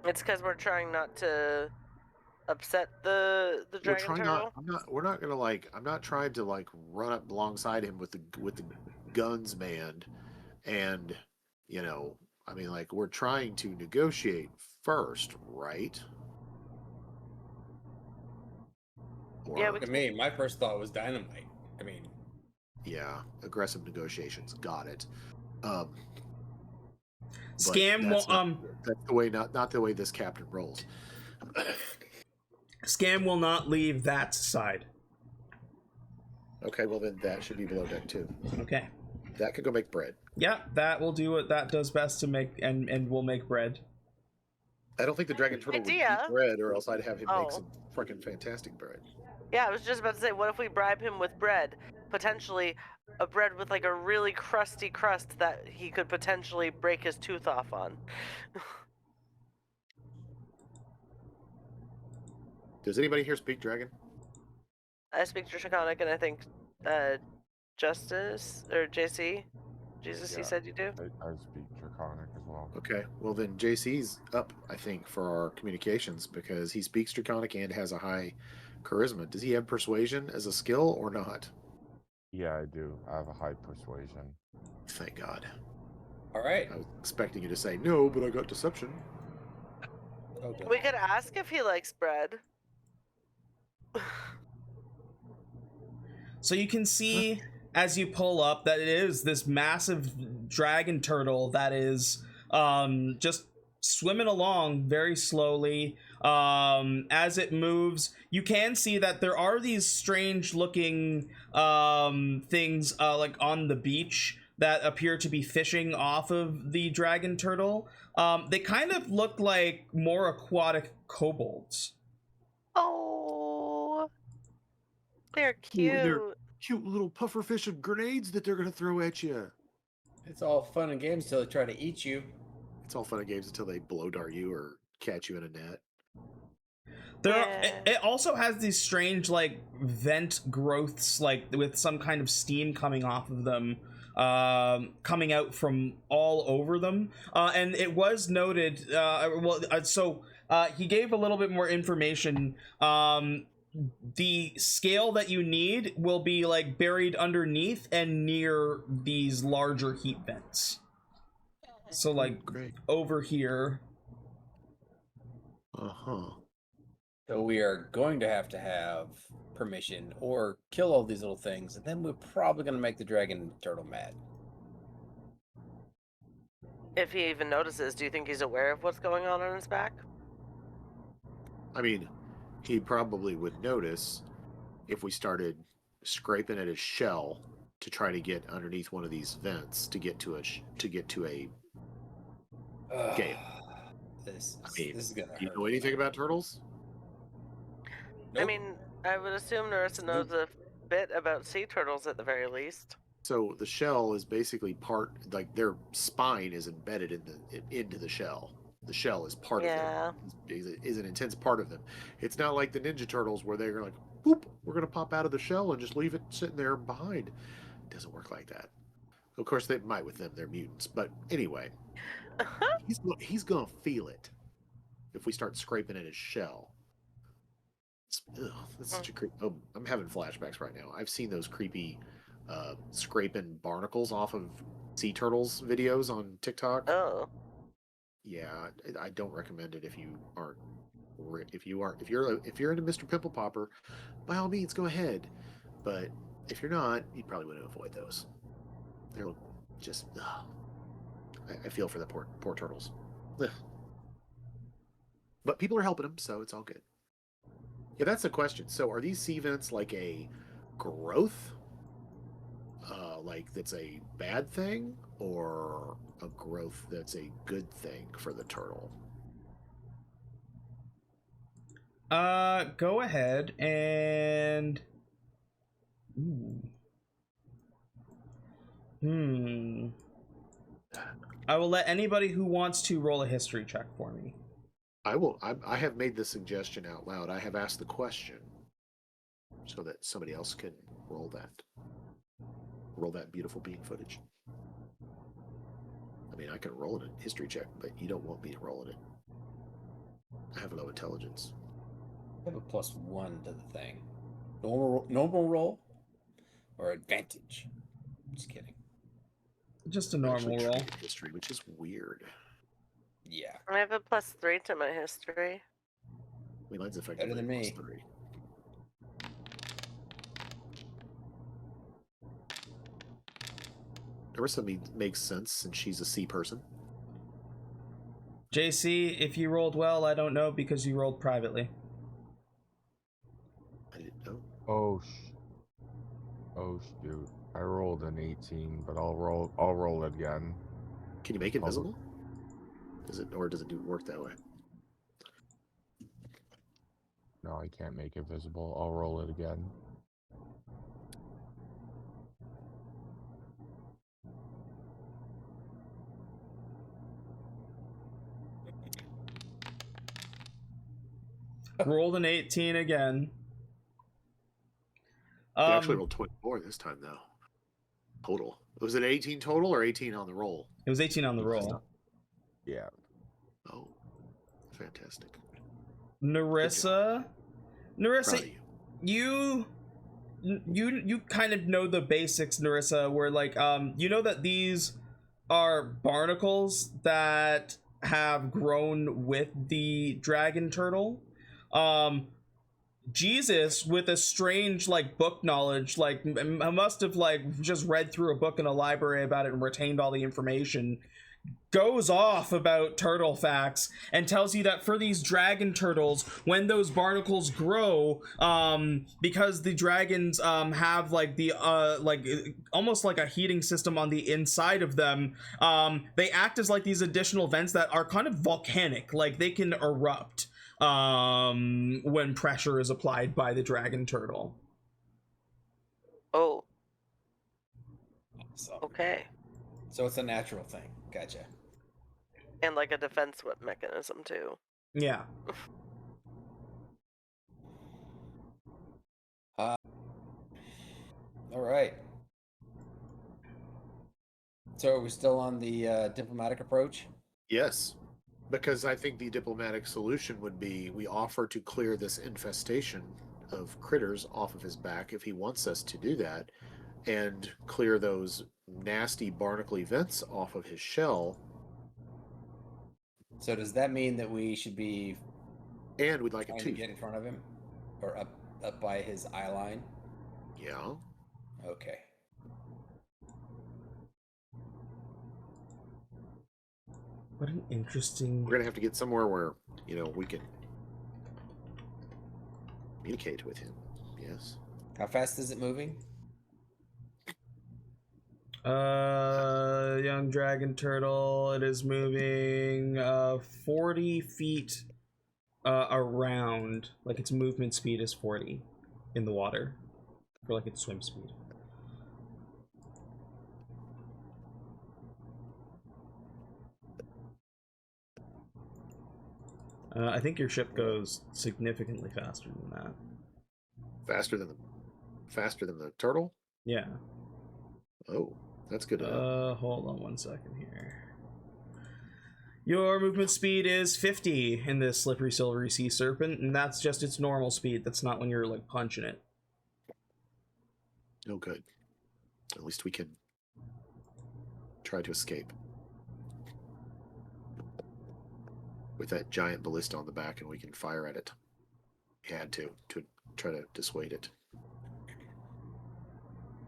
It's because we're trying not to upset the dragon turtle.
I'm not trying to run up alongside him with the guns manned, and we're trying to negotiate first, right?
Yeah,
Look at me. My first thought was dynamite. I mean,
yeah, aggressive negotiations. Got it.
Scam will
that's the way not the way this captain rolls.
Scam will not leave that side.
Okay, well then that should be below deck too.
Okay.
That could go make bread.
Yeah, that will do what that does best to make and will make bread.
I don't think the dragon turtle would eat bread, or else I'd have him make some freaking fantastic bread.
Yeah, I was just about to say, what if we bribe him with bread? Potentially a bread with a really crusty crust that he could potentially break his tooth off on.
Does anybody here speak dragon?
I speak Draconic, and I think Justice or JC. Jesus,
Yeah,
you said you do?
I speak Draconic as well.
Okay, well then JC's up, I think, for our communications because he speaks Draconic and has a high charisma. Does he have persuasion as a skill or not?
Yeah, I do. I have a high persuasion.
Thank God.
all right.
I was expecting you to say no, but I got deception.
Okay.
We could ask if he likes bread.
So you can see as you pull up that it is this massive dragon turtle that is just swimming along very slowly. As it moves, you can see that there are these strange looking things on the beach that appear to be fishing off of the dragon turtle. They kind of look like more aquatic kobolds.
Oh, they're cute.
They're cute little pufferfish of grenades that they're going to throw at you.
It's all fun and games till they try to eat you.
It's all fun and games until they blow dart you or catch you in a net.
It also has these strange vent growths with some kind of steam coming off of them, coming out from all over them. And it was noted, he gave a little bit more information. The scale that you need will be buried underneath and near these larger heat vents. So
Great.
over here.
So we are going to have permission or kill all these little things, and then we're probably going to make the dragon turtle mad.
If he even notices, do you think he's aware of what's going on his back?
I mean, he probably would notice if we started scraping at his shell to try to get underneath one of these vents to get to a game.
This is gonna hurt.
Do you know anything about turtles?
Nope.
I mean, I would assume Nerissa knows a bit about sea turtles at the very least.
So the shell is basically their spine is embedded into the shell. The shell is part of them. Is an intense part of them. It's not like the Ninja Turtles where they're like, boop, we're going to pop out of the shell and just leave it sitting there behind. It doesn't work like that. Of course, they might with them. They're mutants. But anyway, he's going to feel it. if we start scraping at his shell. That's such a creep. Oh, I'm having flashbacks right now. I've seen those creepy scraping barnacles off of sea turtles videos on TikTok.
Oh.
Yeah, I don't recommend it if you aren't. If you're into Mr. Pimple Popper, by all means go ahead. But if you're not, you probably want to avoid those. They're just. I feel for the poor turtles. Ugh. But people are helping them, so it's all good. Yeah, that's the question. So are these sea vents like a growth? Like that's a bad thing, or a growth that's a good thing for the turtle?
Go ahead and... I will let anybody who wants to roll a history check for me.
I will. I have made the suggestion out loud. I have asked the question so that somebody else can roll that beautiful bean footage. I mean, I can roll it a history check, but you don't want me to roll it. I have low intelligence.
I have a +1 to the thing. Normal roll or advantage? Just kidding.
Just a normal roll.
History, which is weird.
Yeah.
I have a +3 to my history.
I mean, mine's effectively
Better than me.
+3. Nerissa makes sense since she's a sea person.
JC, if you rolled well, I don't know because you rolled privately.
I didn't know.
Oh shoot! I rolled an 18, but I'll roll it again.
Can you make it visible? Does it work that way?
No, I can't make it visible. I'll roll it again.
Rolled an 18 again.
You actually rolled 24 this time, though. Total. Was it 18 total or 18 on the roll?
It was 18 on the roll.
Yeah.
Oh, fantastic.
Nerissa,
You.
you kind of know the basics, Nerissa, where like you know that these are barnacles that have grown with the dragon turtle. Jesus, with a strange like book knowledge, like I must have like just read through a book in a library about it and retained all the information, goes off about turtle facts and tells you that for these dragon turtles, when those barnacles grow, because the dragons have like the like almost like a heating system on the inside of them, they act as like these additional vents that are kind of volcanic, like they can erupt when pressure is applied by the dragon turtle.
Oh.
Awesome.
Okay.
So it's a natural thing. Gotcha.
And like a defense mechanism too.
Yeah.
All right. So are we still on the diplomatic approach?
Yes, because I think the diplomatic solution would be we offer to clear this infestation of critters off of his back if he wants us to do that, and clear those nasty barnacle vents off of his shell.
So does that mean that we should be
And we'd like
trying
a
to
tooth.
get in front of him? Or up by his eye line?
Yeah.
Okay.
What an interesting...
We're going to have to get somewhere where, we can communicate with him. Yes.
How fast is it moving?
Young dragon turtle, it is moving 40 feet around, like its movement speed is 40 in the water for like its swim speed. I think your ship goes significantly faster than that.
Faster than the turtle?
Yeah.
Oh, that's good enough.
Hold on one second here. Your movement speed is 50 in this slippery silvery sea serpent, and that's just its normal speed. That's not when you're like punching it.
No good. At least we can try to escape with that giant ballista on the back, and we can fire at it. We had to try to dissuade it.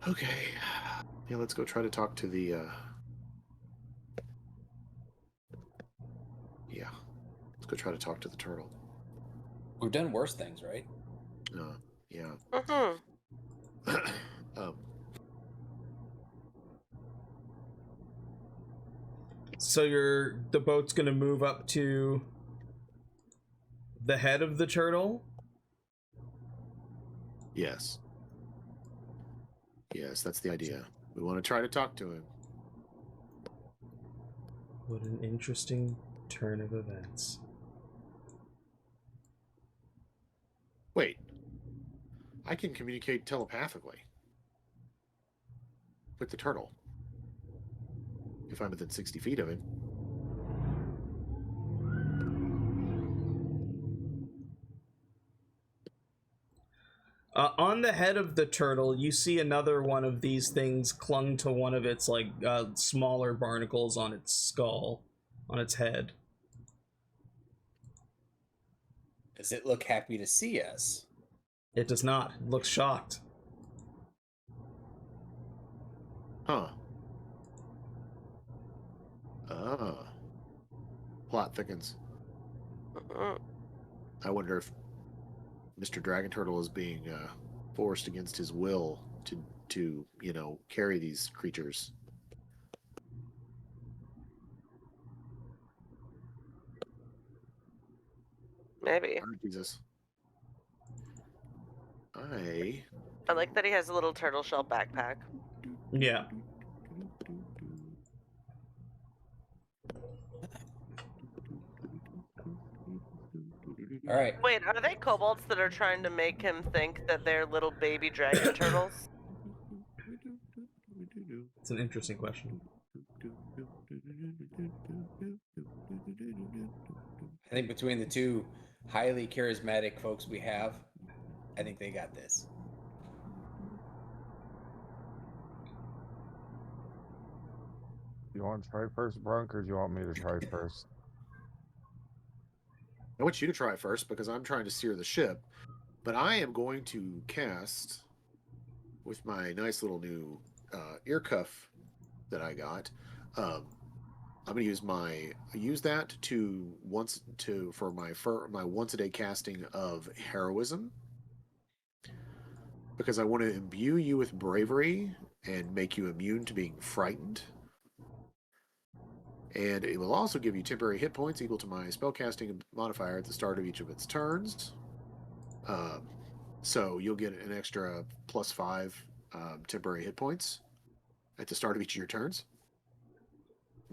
Okay. Yeah, let's go try to talk to the yeah. Let's go try to talk to the turtle.
We've done worse things, right?
Yeah.
So the boat's gonna move up to the head of the turtle?
Yes. Yes, that's the idea. We want to try to talk to him.
What an interesting turn of events.
Wait. I can communicate telepathically with the turtle if I'm within 60 feet of him.
On the head of the turtle, you see another one of these things clung to one of its like smaller barnacles on its skull, on its head.
Does it look happy to see us?
It does not. It looks shocked.
Huh. Plot thickens. I wonder if Mr. Dragon Turtle is being forced against his will to carry these creatures.
Maybe.
Oh, Jesus.
I like that he has a little turtle shell backpack.
Yeah.
All right.
Wait, are they kobolds that are trying to make him think that they're little baby dragon turtles?
It's an interesting question.
I think between the two highly charismatic folks we have, I think they got this.
You want to try first, Brunk, or do you want me to try first?
I want you to try first because I'm trying to steer the ship, but I am going to cast with my nice little new ear cuff that I got. I'm going to use that for my once a day casting of heroism, because I want to imbue you with bravery and make you immune to being frightened. And it will also give you temporary hit points equal to my spellcasting modifier at the start of each of its turns. So you'll get an extra +5 temporary hit points at the start of each of your turns,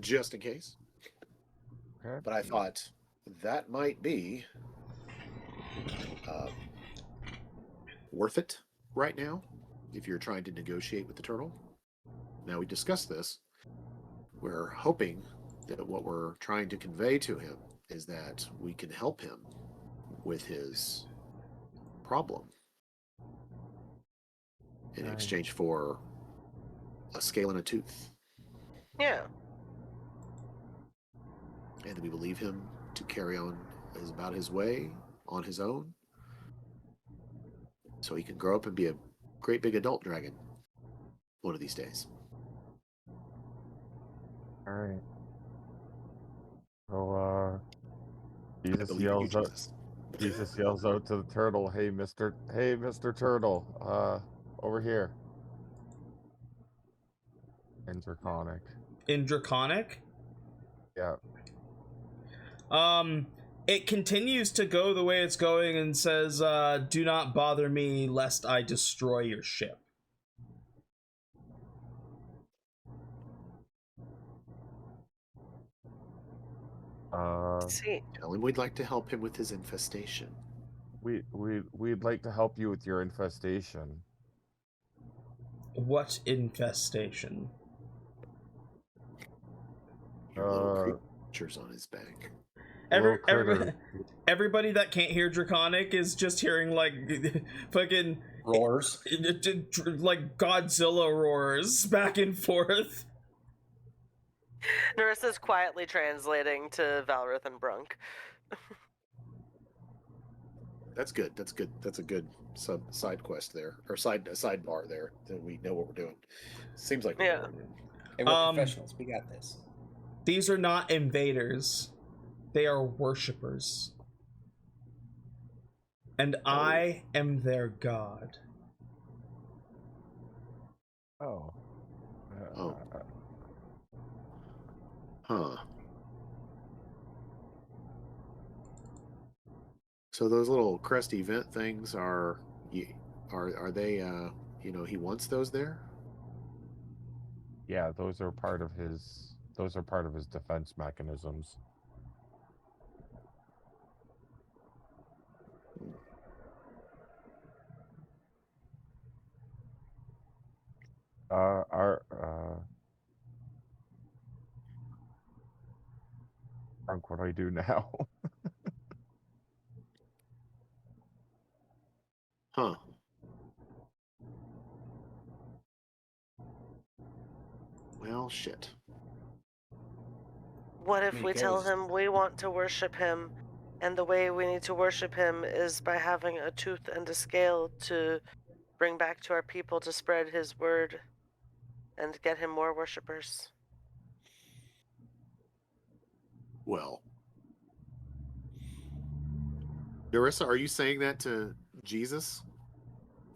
just in case.
Okay.
But I thought that might be worth it right now if you're trying to negotiate with the turtle. Now we discussed this. We're hoping that what we're trying to convey to him is that we can help him with his problem in exchange for a scale and a tooth.
Yeah.
And we will leave him to carry on about his way on his own, so he can grow up and be a great big adult dragon one of these days.
All right. So, Jesus yells out to the turtle, "Hey, Mr. Turtle, over here." In Draconic.
In Draconic?
Yeah.
It continues to go the way it's going and says, "Do not bother me, lest I destroy your ship."
See.
Tell him we'd like to help him with his infestation.
We'd like to help you with your infestation.
What infestation?
Pictures on his back.
Little critter.
Everybody that can't hear Draconic is just hearing like fucking
Roars.
like Godzilla roars back and forth.
Nerissa's quietly translating to Valerith and Brunk.
That's good. That's good. That's a good side quest there, or sidebar there. That we know what we're doing. Seems like
Yeah.
Hey, we're professionals. We got this.
These are not invaders. They are worshippers. And I am their god.
Oh.
Oh. Huh. So those little cresty vent things are they he wants those there?
Yeah, those are part of his defense mechanisms. Brunk, what do I do now?
Huh. Well, shit.
What if we tell
Because-
him we want to worship him, and the way we need to worship him is by having a tooth and a scale to bring back to our people to spread his word and get him more worshippers?
Well. Nerissa, are you saying that to Jesus?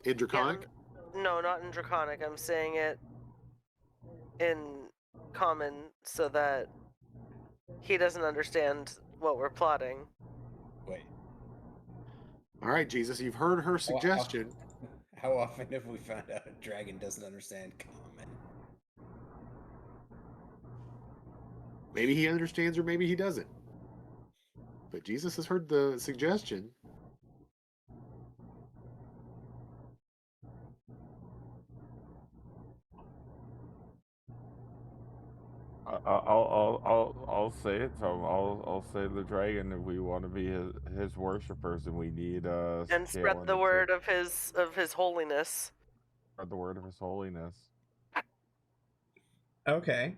In Draconic?
Yeah, no, not in Draconic. I'm saying it in common so that he doesn't understand what we're plotting.
Wait.
All right, Jesus, you've heard her suggestion.
How often have we found out a dragon doesn't understand common?
Maybe he understands or maybe he doesn't. But Jesus has heard the suggestion.
I'll say it. So I'll say the dragon if we want to be his worshippers, and we need
And spread the word of his holiness.
Spread the word of his holiness.
Okay.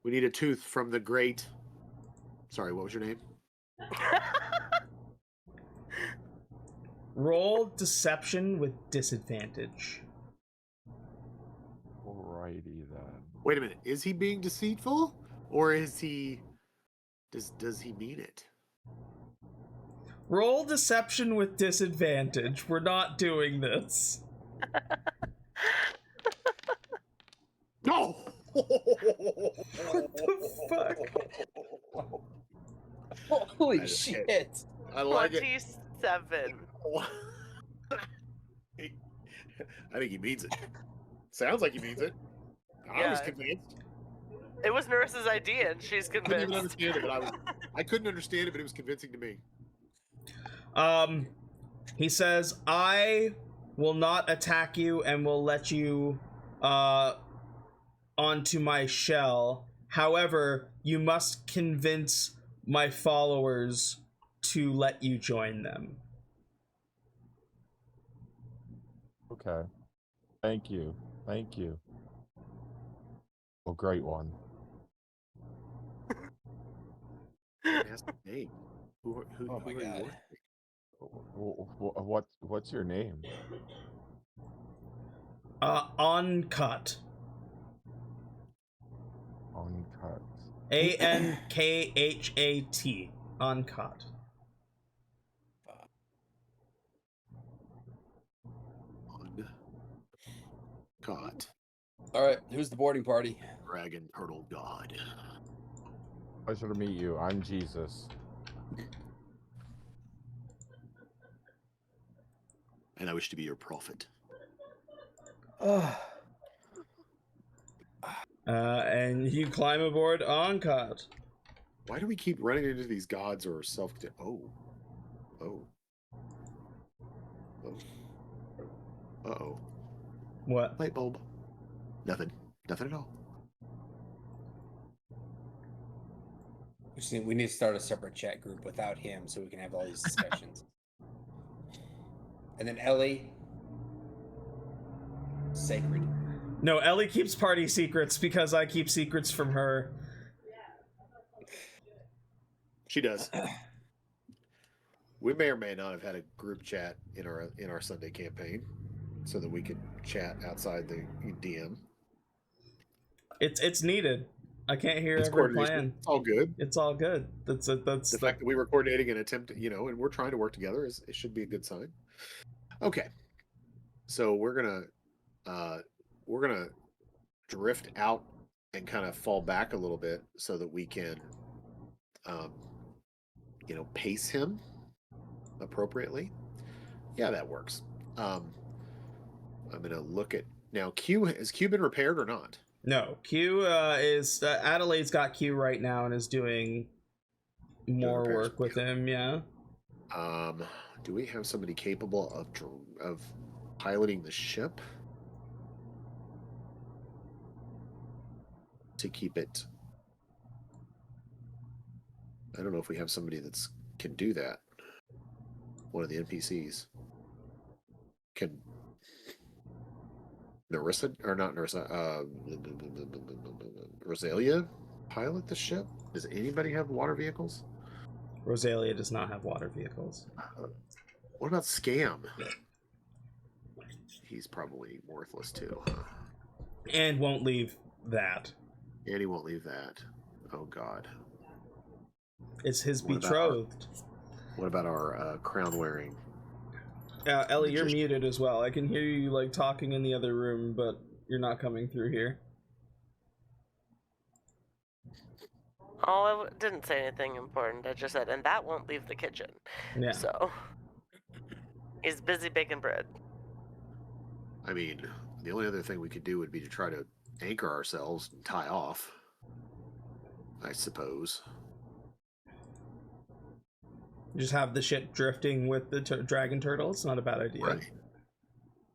We need a tooth from the great. Sorry, what was your name?
Roll deception with disadvantage.
Alrighty then.
Wait a minute. Is he being deceitful, or is he? Does he mean it?
Roll deception with disadvantage. We're not doing this.
No.
What the fuck?
Holy
That is
shit!
I like it.
27.
I think he means it. Sounds like he means it. I was
Yeah.
convinced.
It was Nerissa's idea, and she's
I couldn't even
convinced.
understand it, but I couldn't understand it, but it was convincing to me.
He says, I will not attack you and will let you onto my shell. However, you must convince my followers to let you join them.
Okay. Thank you. Thank you. Well, great one.
Ask the name. Who
Oh my
are you
God.
working?
What's your name?
Uncut.
Uncut.
Ankhat. Uncut.
Caught.
All right, who's the boarding party?
Dragon Turtle God.
Pleasure to meet you. I'm Jesus.
And I wish to be your prophet.
And you climb aboard Uncut.
Why do we keep running into these gods or self? Oh. Uh-oh.
What?
Light bulb. Nothing. Nothing at all.
We need to start a separate chat group without him so we can have all these discussions. And then Ellie, sacred.
No, Ellie keeps party secrets because I keep secrets from her.
She does. We may or may not have had a group chat in our Sunday campaign, so that we could chat outside the DM.
It's needed. I can't hear every
coordination.
plan.
It's all good.
It's all good. That's
The fact that we were coordinating and attempt, and we're trying to work together it should be a good sign. Okay, so we're gonna drift out and kind of fall back a little bit so that we can, pace him appropriately. Yeah, that works. I'm gonna look at now. Has Q been repaired or not?
No, Q is Adelaide's got Q right now and is doing more work with him. Yeah.
Do we have somebody capable of piloting the ship to keep it? I don't know if we have somebody that's can do that. One of the NPCs can. Nerissa, or not Nerissa, Rosalia pilot the ship? Does anybody have water vehicles?
Rosalia does not have water vehicles.
What about Scam? He's probably worthless too, huh?
And won't leave that.
And he won't leave that. Oh God.
It's his betrothed.
What about our crown wearing?
Ellie, you're muted as well. I can hear you like talking in the other room, but you're not coming through here.
Oh, I didn't say anything important. I just said, and that won't leave the kitchen.
Yeah.
So he's busy baking bread.
I mean, the only other thing we could do would be to try to anchor ourselves and tie off, I suppose.
Just have the ship drifting with the dragon turtle. It's not a bad idea.
Right.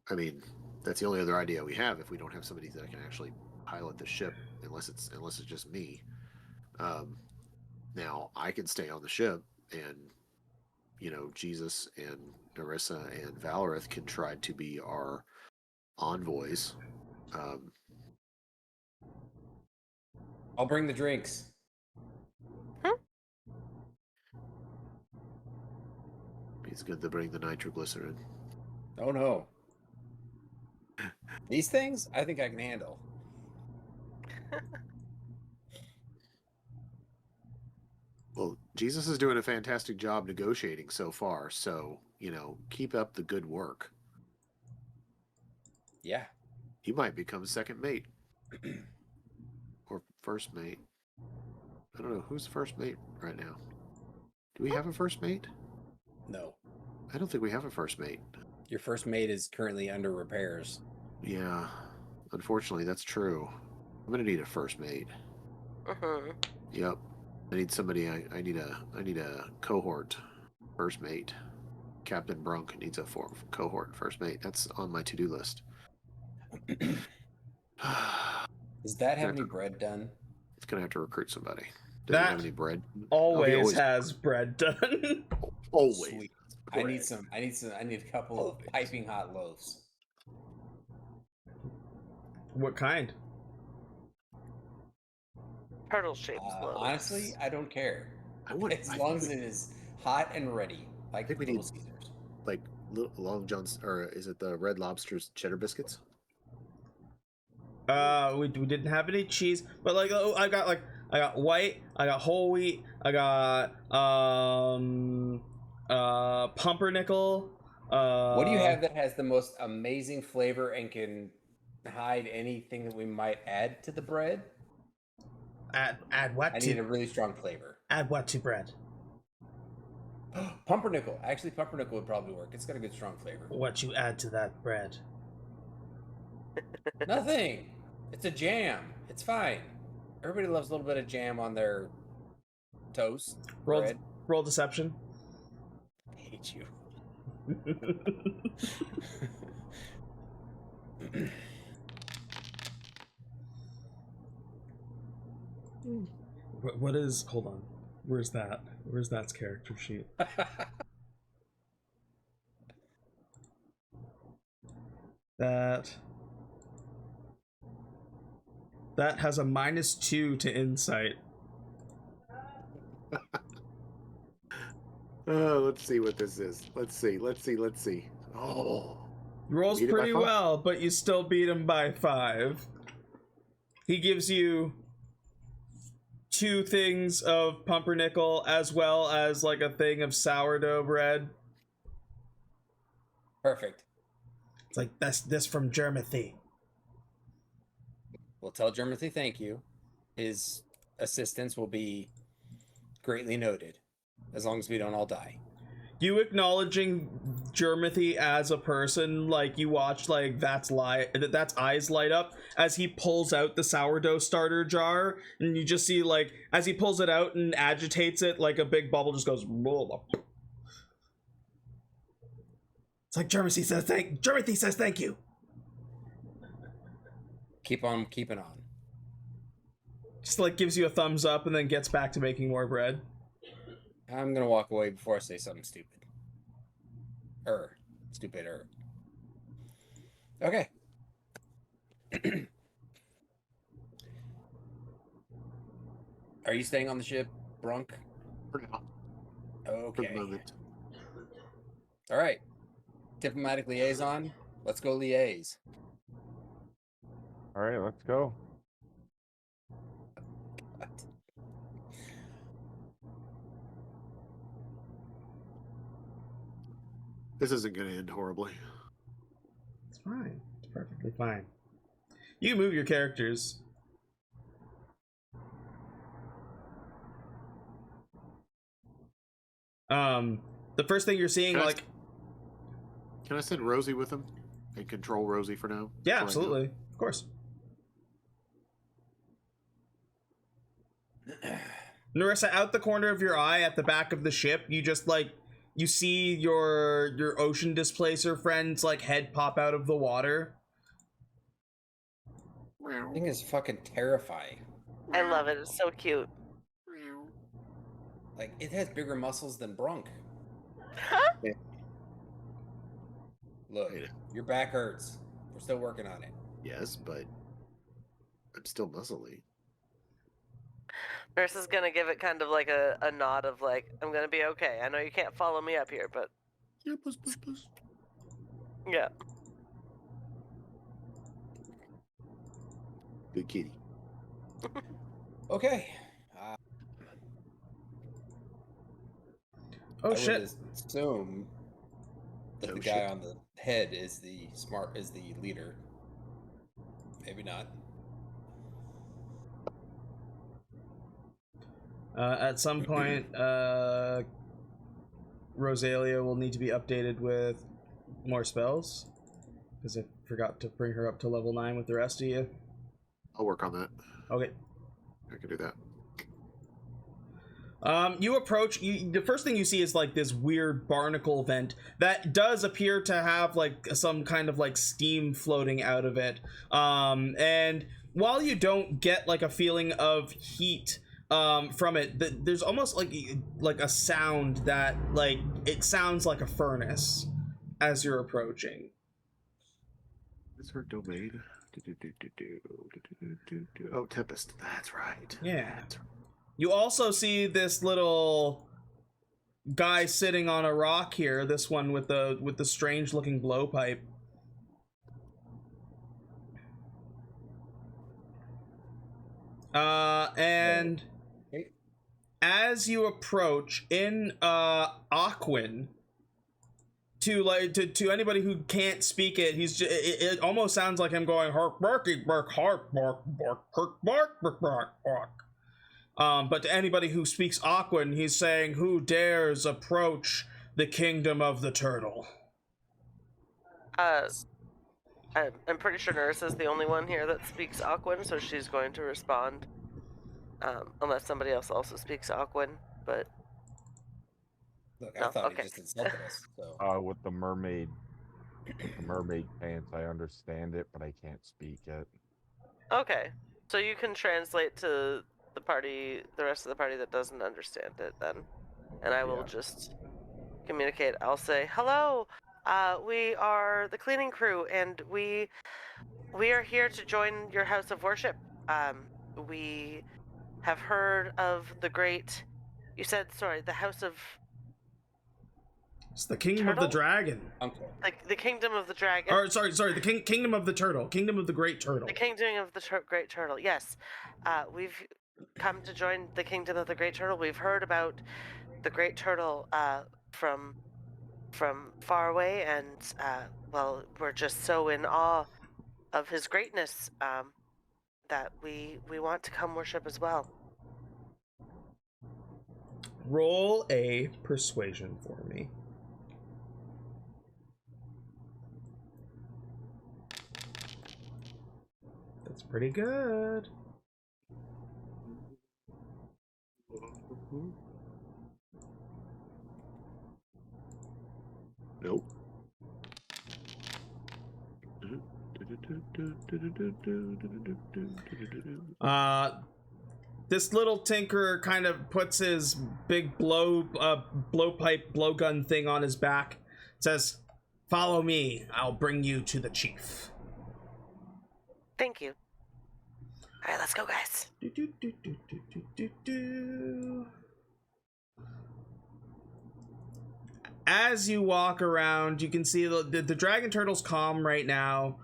I mean, that's the only other idea we have if we don't have somebody that can actually pilot the ship, unless it's just me. Now I can stay on the ship, and Jesus and Nerissa and Valerith can try to be our envoys.
I'll bring the drinks.
It's good to bring the nitroglycerin.
Oh no. These things, I think I can handle.
Well, Jesus is doing a fantastic job negotiating so far, so, keep up the good work.
Yeah.
He might become second mate. Or first mate. I don't know. Who's first mate right now? Do we have a first mate?
No.
I don't think we have a first mate.
Your first mate is currently under repairs.
Yeah. Unfortunately, that's true. I'm going to need a first mate. Yep. I need somebody. I need a cohort first mate. Captain Brunk needs a cohort first mate. That's on my to-do list.
Does that have any bread done?
It's gonna have to recruit somebody. Does it have any bread?
Always has bread done.
Always.
Sweet. I need a couple of piping hot loaves.
What kind?
Turtle-shaped loaves.
Honestly, I don't care. As long as it is hot and ready. Like
I think we
Little
need
Caesars.
like Long John's, or is it the Red Lobster's cheddar biscuits?
We didn't have any cheese, but like I got white, I got whole wheat, I got pumpernickel.
What do you have that has the most amazing flavor and can hide anything that we might add to the bread?
Add what?
I need a really strong flavor.
Add what to bread?
Pumpernickel. Actually, pumpernickel would probably work. It's got a good strong flavor.
What you add to that bread?
Nothing. It's a jam. It's fine. Everybody loves a little bit of jam on their toast.
Roll deception.
I hate you.
What is? Hold on. Where's that? Where's that's character sheet? That has a -2 to insight.
Let's see what this is. Let's see. Oh.
Rolls
Beat it by
pretty
5.
well, but you still beat him by 5. He gives you 2 things of pumpernickel as well as like a thing of sourdough bread.
Perfect.
It's like, that's this from Germany.
We'll tell Germany thank you. His assistance will be greatly noted, as long as we don't all die.
You acknowledging Germany as a person, like you watch like that's eyes light up as he pulls out the sourdough starter jar, and you just see like as he pulls it out and agitates it, like a big bubble just goes. It's like Germany says thank you.
Keep on keeping on.
Just like gives you a thumbs up and then gets back to making more bread.
I'm gonna walk away before I say something stupid. Stupider. Okay. Are you staying on the ship, Brunk?
For now. For
Okay.
the moment.
All right. Diplomatic liaison. Let's go liaise.
All right, let's go.
This isn't going to end horribly.
It's fine. It's perfectly fine. You move your characters. The first thing you're seeing,
Can I-
like,
Can I send Rosie with him and control Rosie for now?
yeah,
For right
absolutely, of course. Nerissa, out the corner of your eye at the back of the ship, you just like you see your ocean displacer friend's like head pop out of the water.
now?
Thing is fucking terrifying.
I love it. It's so cute.
Like, it has bigger muscles than Brunk. Look,
Yeah.
your back hurts. We're still working on it.
Yes, but I'm still muscly.
Nurse is gonna give it kind of like a nod of like, I'm gonna be okay. I know you can't follow me up here, but
Yeah, puss.
yeah.
Good kitty.
Okay.
Oh
I
shit!
would assume that
Oh,
the guy
shit.
on the head is the leader. Maybe not.
At some point, Rosalia will need to be updated with more spells because I forgot to bring her up to level 9 with the rest of you.
I'll work on that.
Okay.
I can do that.
You approach. The first thing you see is like this weird barnacle vent that does appear to have like some kind of like steam floating out of it. And while you don't get like a feeling of heat from it, there's almost like a sound that like it sounds like a furnace as you're approaching.
Is her domain? Oh, Tempest. That's right.
Yeah.
That's right.
You also see this little guy sitting on a rock here. This one with the strange looking blowpipe. And as you approach in Aquan, to anybody who can't speak it, it almost sounds like him going hark barky bark hark bark bark bark bark bark bark. But to anybody who speaks Aquan, he's saying, "Who dares approach the kingdom of the turtle?"
I'm pretty sure Nerissa is the only one here that speaks Aquan, so she's going to respond. Unless somebody else also speaks Aquan, but
Look, I
No,
thought
okay.
he just insulted us. So
With the mermaid pants, I understand it, but I can't speak it.
okay. So you can translate to the rest of the party that doesn't understand it then. And I will
Yeah.
just communicate. I'll say, hello, we are the cleaning crew, and we are here to join your house of worship. We have heard of the great, you said, sorry, the house of
It's the Kingdom of
Turtle?
the Dragon.
Okay.
the kingdom of the dragon.
Or sorry, the Kingdom of the Turtle. Kingdom of the Great Turtle.
The kingdom of the great turtle. Yes, we've come to join the kingdom of the great turtle. We've heard about the great turtle from far away, and well, we're just so in awe of his greatness that we want to come worship as well.
Roll a persuasion for me. That's pretty good.
Nope.
This little tinker kind of puts his big blowgun thing on his back. Says, "Follow me. I'll bring you to the chief."
Thank you. All right, let's go, guys.
As you walk around, you can see the dragon turtle's calm right now.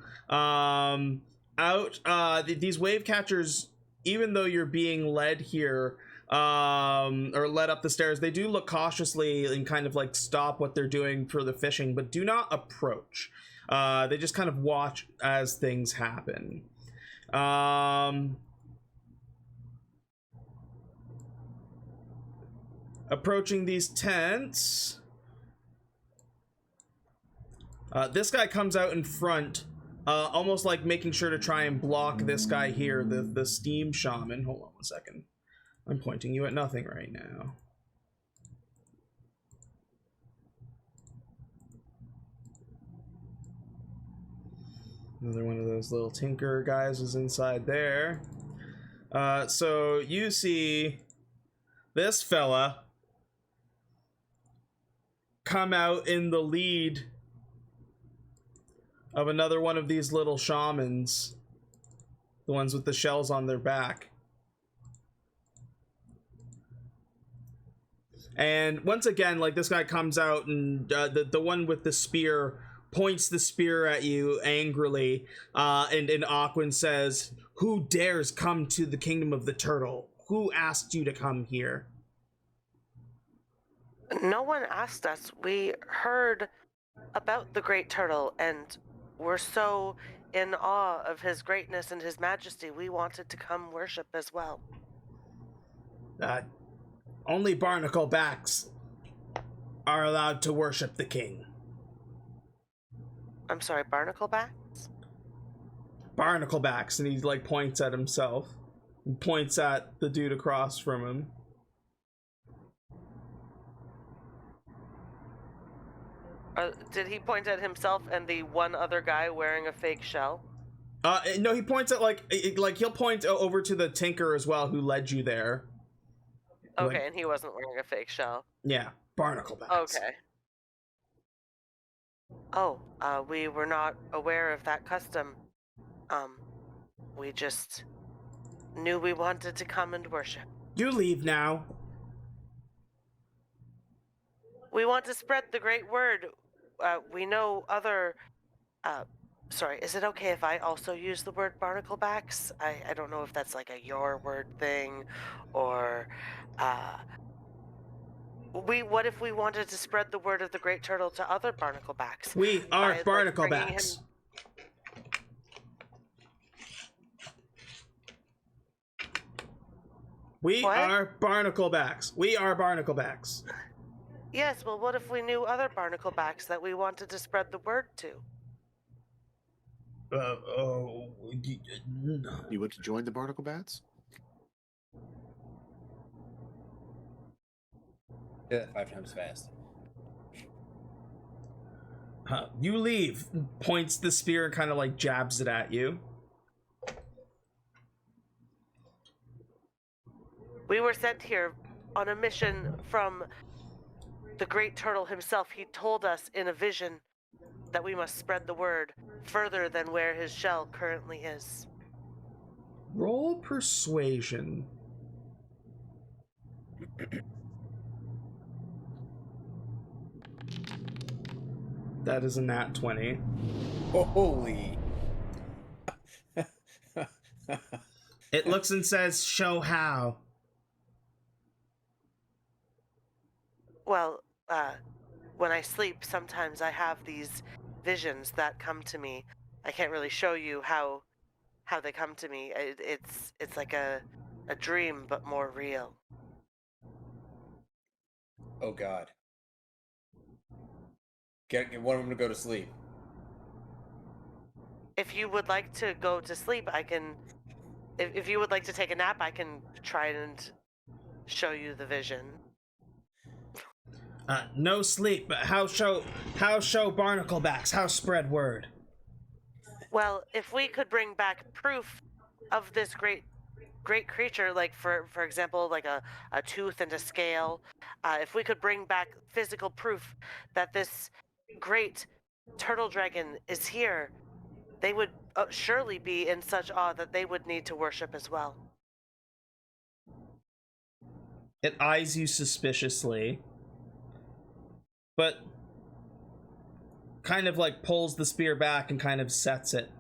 These wave catchers, even though you're being led here, or led up the stairs, they do look cautiously and kind of like stop what they're doing for the fishing, but do not approach. They just kind of watch as things happen. Approaching these tents, this guy comes out in front, almost like making sure to try and block this guy here, the steam shaman. Hold on one second. I'm pointing you at nothing right now. Another one of those little tinker guys is inside there. So you see this fella come out in the lead of another one of these little shamans, the ones with the shells on their back. And once again, like, this guy comes out, and the one with the spear points the spear at you angrily, and Aquin says, "Who dares come to the kingdom of the turtle? Who asked you to come here?"
No one asked us. We heard about the great turtle, and we're so in awe of his greatness and his majesty. We wanted to come worship as well.
Only barnacle backs are allowed to worship the king.
I'm sorry, barnaclebacks?
Barnaclebacks, and he like points at himself and points at the dude across from him.
Did he point at himself and the one other guy wearing a fake shell?
No, he points at like he'll point over to the tinker as well, who led you there.
Okay,
Like,
and he wasn't wearing a fake shell.
yeah, barnaclebacks.
Okay. Oh, we were not aware of that custom. We just knew we wanted to come and worship.
You leave now.
We want to spread the great word. We know other... sorry, is it okay if I also use the word barnaclebacks? I don't know if that's like a your word thing, or... what if we wanted to spread the word of the great turtle to other barnaclebacks?
We are
by, like,
barnaclebacks. We
What?
are barnaclebacks. We are barnaclebacks.
Yes, well, what if we knew other barnaclebacks that we wanted to spread the word to?
You want to join the barnacle bats?
Yeah, 5 times fast.
You leave. Points the spear and kind of like jabs it at you.
sent here on a mission from the great turtle himself. He told us in a vision that we must spread the word further than where his shell currently is.
Roll persuasion. That is a nat 20.
Holy.
It looks and says, show how.
Well, when I sleep, sometimes I have these visions that come to me. I can't really show you how they come to me. It's like a dream, but more real.
Oh God. Get one of them to go to sleep.
If you would like to go to sleep, I can. If you would like to take a nap, I can try and show you the vision.
No sleep, but how show barnaclebacks, how spread word.
Well, if we could bring back proof of this great creature, like for example, like a tooth and a scale, if we could bring back physical proof that this great turtle dragon is here, they would surely be in such awe that they would need to worship as well.
It eyes you suspiciously, but kind of like pulls the spear back and kind of sets it.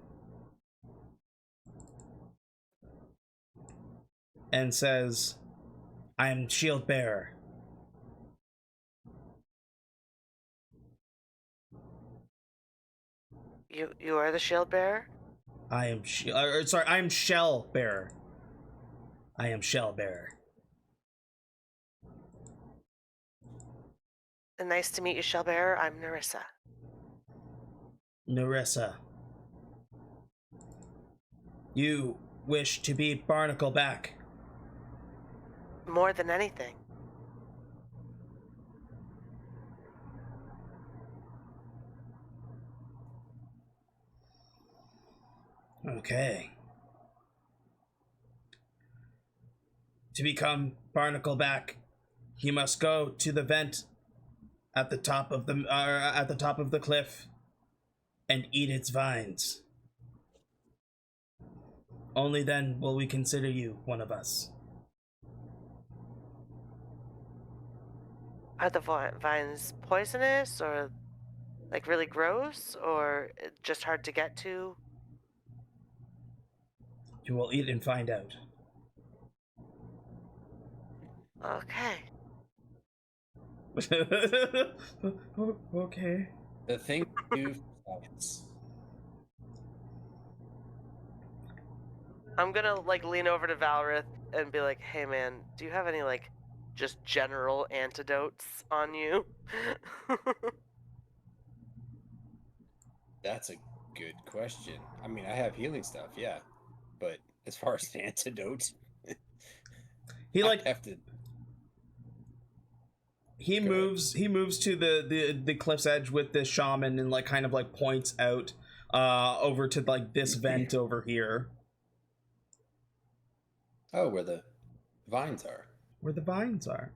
And says, I'm shield bearer.
You are the shield bearer?
I am shell bearer. I am shell bearer.
And nice to meet you, shell bearer. I'm Nerissa.
Nerissa. You wish to be barnacleback.
More than anything.
Okay. To become barnacleback, you must go to the vent at the top of the cliff and eat its vines. Only then will we consider you one of us.
Are the vines poisonous or like really gross or just hard to get to?
You will eat and find out.
Okay.
Okay.
The thing to do for science.
I'm gonna like lean over to Valerith and be like, hey man, do you have any like just general antidotes on you?
That's a good question. I mean, I have healing stuff, yeah. But as far as antidotes,
He like
I have to.
he
Go
moves to the cliff's edge with this shaman and like kind of like points out over to like this vent over here.
Oh, where the vines are.
Where the vines are.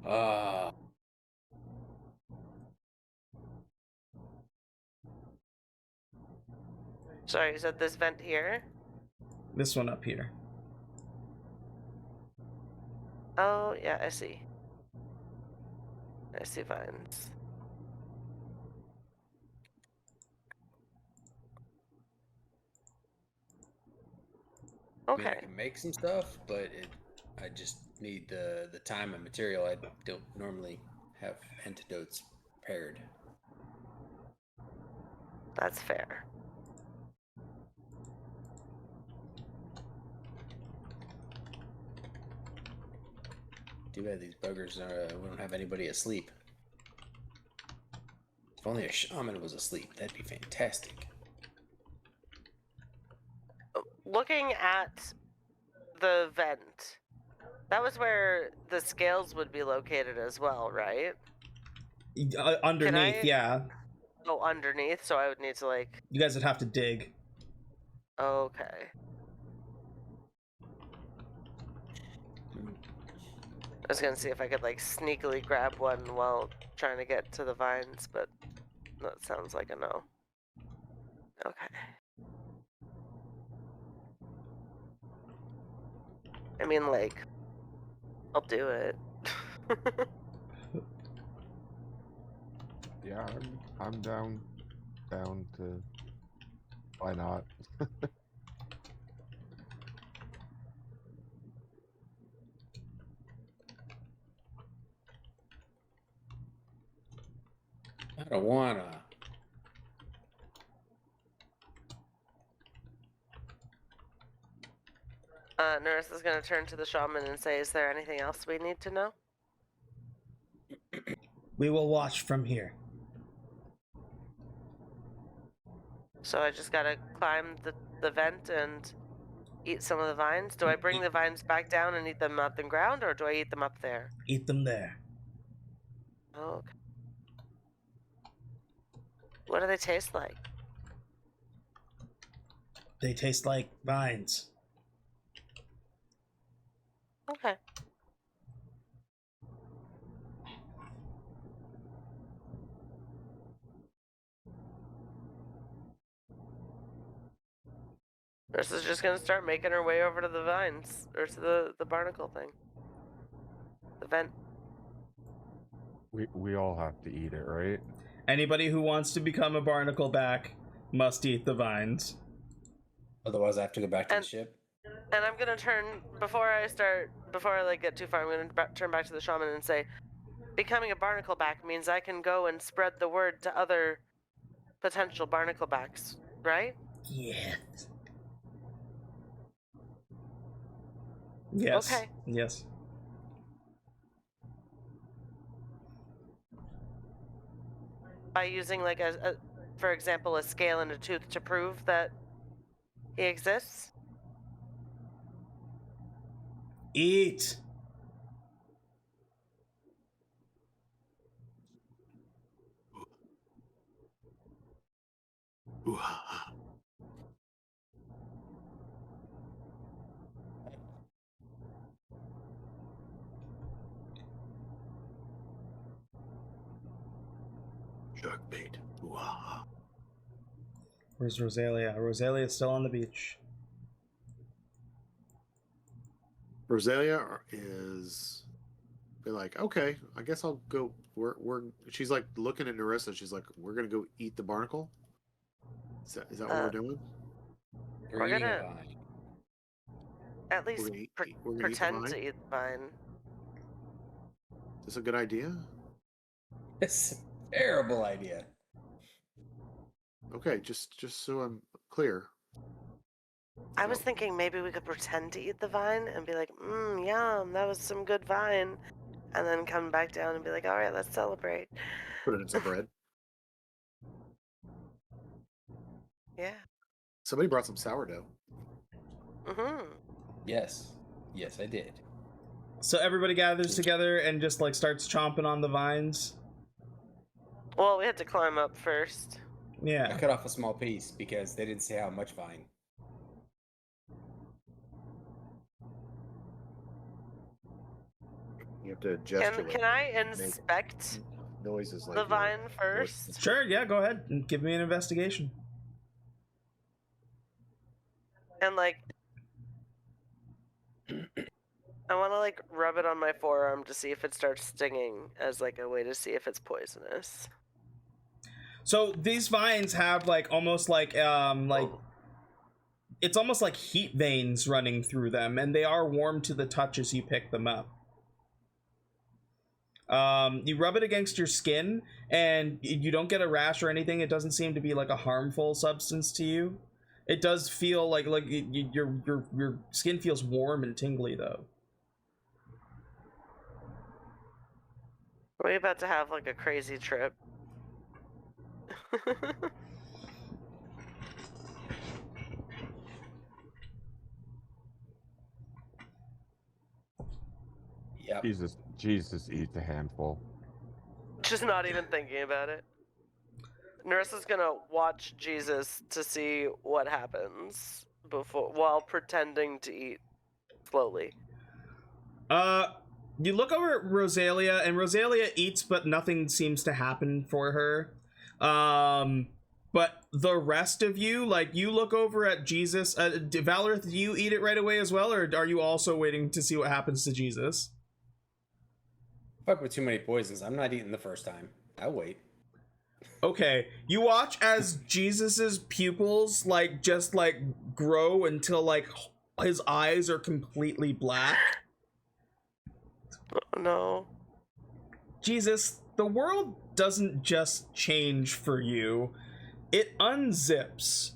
Ah.
Sorry, you said this vent here?
This one up here.
Oh, yeah, I see. I see vines.
I mean, I
Okay.
can make some stuff, but I just need the time and material. I don't normally have antidotes prepared.
That's fair.
Too bad these buggers we don't have anybody asleep. If only a shaman was asleep, that'd be fantastic.
Looking at the vent, that was where the scales would be located as well, right?
Underneath, yeah.
Oh, underneath, so I would need to like...
You guys would have to dig.
Okay. I was gonna see if I could like sneakily grab one while trying to get to the vines, but that sounds like a no. Okay. I mean, like, I'll do it.
Yeah, I'm down to. Why not?
I don't wanna.
Nerissa's gonna turn to the shaman and say, "Is there anything else we need to know?"
We will watch from here.
So I just gotta climb the vent and eat some of the vines. Do I bring the vines back down and eat them up the ground, or do I eat them up there?
Eat them there.
Oh, okay. What do they taste like?
They taste like vines.
Okay. Nerissa's just gonna start making her way over to the vines, or to the barnacle thing. The vent.
We all have to eat it, right?
Anybody who wants to become a barnacle back must eat the vines.
Otherwise, I have to go back to the ship.
And I'm gonna turn before I like get too far. I'm gonna turn back to the shaman and say, becoming a barnacle back means I can go and spread the word to other potential barnacle backs, right?
Yes. Yes.
Okay.
Yes.
By using like for example, a scale and a tooth to prove that he exists.
Eat.
Shark bait.
Where's Rosalia? Rosalia's still on the beach.
Rosalia is be like, okay, I guess I'll go. She's like looking at Nerissa. She's like, we're gonna go eat the barnacle. Is that what we're doing?
We're
eating
gonna
a vine.
at least
we're gonna eat the
pretend
vine?
to eat the vine.
Is this a good idea?
It's a terrible idea.
Okay, just so I'm clear.
I was thinking maybe we could pretend to eat the vine and be like, yum, that was some good vine. And then come back down and be like, all right, let's celebrate.
Put it in some bread.
Yeah.
Somebody brought some sourdough.
Mm-hmm.
Yes, I did.
So everybody gathers together and just like starts chomping on the vines.
Well, we had to climb up first.
I
Yeah.
cut off a small piece because they didn't say how much vine.
You have to gesture.
Can I inspect
noises like
the vine first?
Sure, yeah, go ahead and give me an investigation.
And like, I want to like rub it on my forearm to see if it starts stinging as like a way to see if it's poisonous.
So these vines have like almost like it's almost like heat veins running through them, and they are warm to the touch as you pick them up. You rub it against your skin and you don't get a rash or anything. It doesn't seem to be like a harmful substance to you. It does feel like your skin feels warm and tingly though.
Are we about to have like a crazy trip?
Yep.
Jesus eats a handful.
Just not even thinking about it. Nerissa's gonna watch Jesus to see what happens while pretending to eat slowly.
You look over at Rosalia, and Rosalia eats, but nothing seems to happen for her. But the rest of you, like, you look over at Jesus. Valerith, do you eat it right away as well, or are you also waiting to see what happens to Jesus?
Fuck with too many poisons. I'm not eating the first time. I'll wait.
Okay, you watch as Jesus's pupils, like, just, like, grow until, like, his eyes are completely black.
Oh, no.
Jesus, the world doesn't just change for you, it unzips.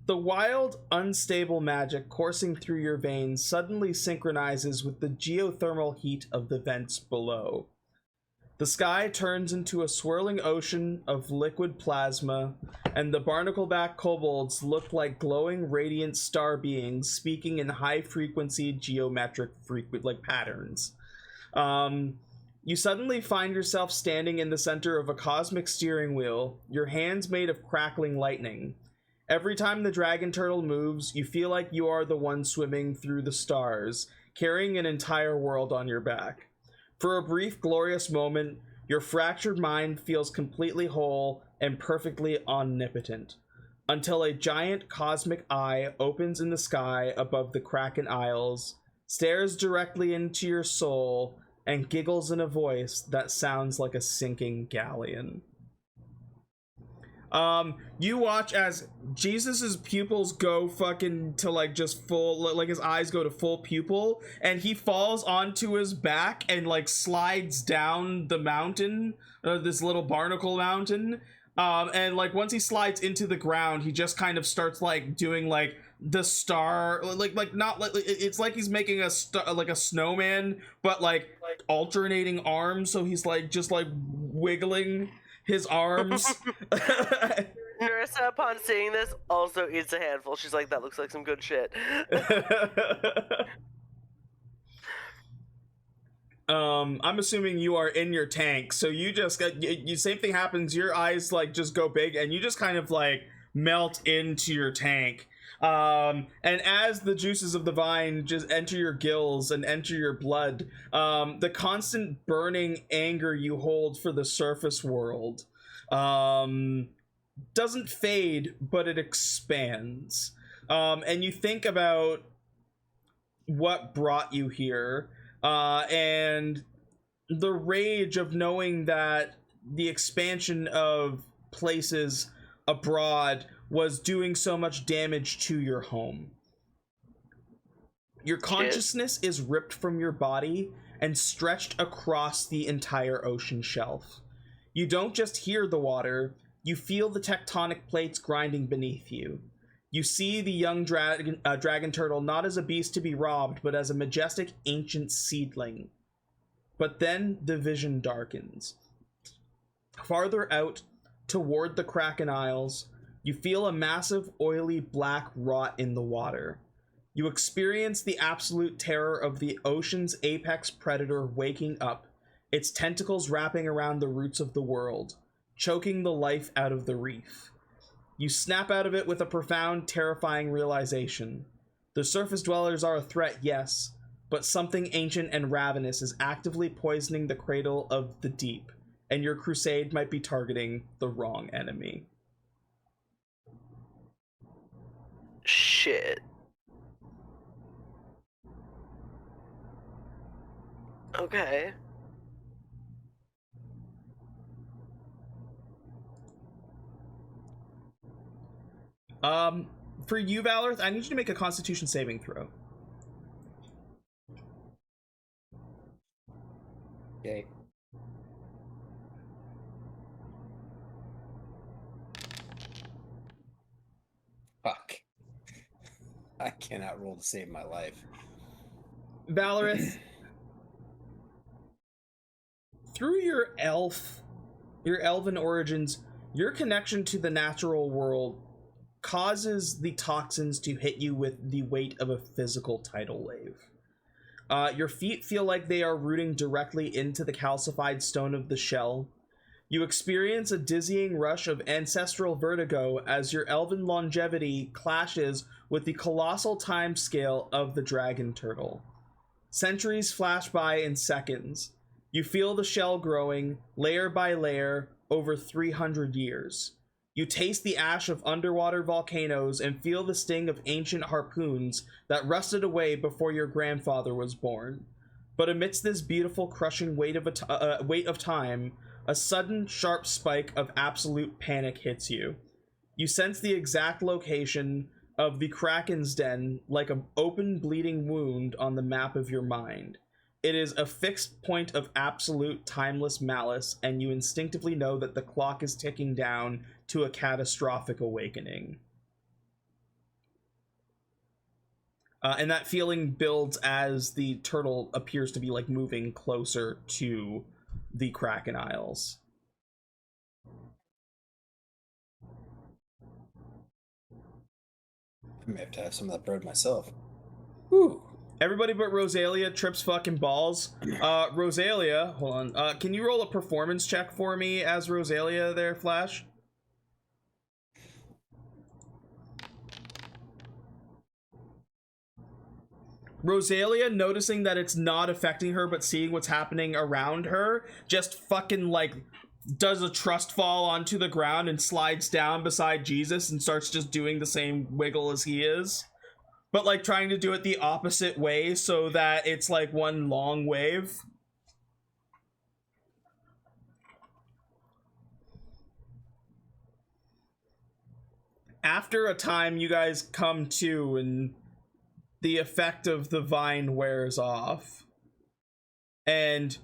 The wild, unstable magic coursing through your veins suddenly synchronizes with the geothermal heat of the vents below. The sky turns into a swirling ocean of liquid plasma, and the barnacle-back kobolds look like glowing, radiant star beings speaking in high-frequency geometric patterns. You suddenly find yourself standing in the center of a cosmic steering wheel, your hands made of crackling lightning. Every time the dragon turtle moves, you feel like you are the one swimming through the stars, carrying an entire world on your back. For a brief, glorious moment, your fractured mind feels completely whole and perfectly omnipotent, until a giant cosmic eye opens in the sky above the Kraken Isles, stares directly into your soul, and giggles in a voice that sounds like a sinking galleon. You watch as Jesus's pupils go fucking to, like, just full, like, his eyes go to full pupil, and he falls onto his back and, like, slides down the mountain, this little barnacle mountain. And, like, once he slides into the ground, he just kind of starts, like, doing, like, the star, like not like, it's like he's making a like a snowman, but like alternating arms, so he's like just like wiggling his arms.
Nerissa, upon seeing this, also eats a handful. She's like, that looks like some good shit.
I'm assuming you are in your tank, so you just you same thing happens, your eyes like just go big and you just kind of like melt into your tank. And as the juices of the vine just enter your gills and enter your blood, the constant burning anger you hold for the surface world doesn't fade, but it expands. And you think about what brought you here, and the rage of knowing that the expansion of places abroad was doing so much damage to your home. Your consciousness is ripped from your body and stretched across the entire ocean shelf. You don't just hear the water, you feel the tectonic plates grinding beneath you. You see the young dragon turtle not as a beast to be robbed, but as a majestic ancient seedling. But then the vision darkens. Farther out, toward the Kraken Isles, you feel a massive, oily black rot in the water. You experience the absolute terror of the ocean's apex predator waking up, its tentacles wrapping around the roots of the world, choking the life out of the reef. You snap out of it with a profound, terrifying realization. The surface dwellers are a threat, yes, but something ancient and ravenous is actively poisoning the cradle of the deep, and your crusade might be targeting the wrong enemy.
Shit. Okay.
For you, Valerith, I need you to make a Constitution saving throw.
Okay. Fuck. I cannot roll to save my life.
Valerith, through your elven origins, your connection to the natural world causes the toxins to hit you with the weight of a physical tidal wave. Your feet feel like they are rooting directly into the calcified stone of the shell. You experience a dizzying rush of ancestral vertigo as your elven longevity clashes with the colossal time scale of the dragon turtle. Centuries flash by in seconds. You feel the shell growing, layer by layer, over 300 years. You taste the ash of underwater volcanoes and feel the sting of ancient harpoons that rusted away before your grandfather was born. But amidst this beautiful, crushing weight of time, a sudden, sharp spike of absolute panic hits you. You sense the exact location of the Kraken's den like an open, bleeding wound on the map of your mind. It is a fixed point of absolute, timeless malice, and you instinctively know that the clock is ticking down to a catastrophic awakening. And that feeling builds as the turtle appears to be like moving closer to the Kraken Isles.
I may have to have some of that bread myself. Whew.
Everybody but Rosalia trips fucking balls. Rosalia, hold on. Can you roll a performance check for me as Rosalia there, Flash? Rosalia, noticing that it's not affecting her, but seeing what's happening around her, just fucking like does a trust fall onto the ground and slides down beside Jesus and starts just doing the same wiggle as he is. But like trying to do it the opposite way so that it's like one long wave. After a time, you guys come to and the effect of the vine wears off. And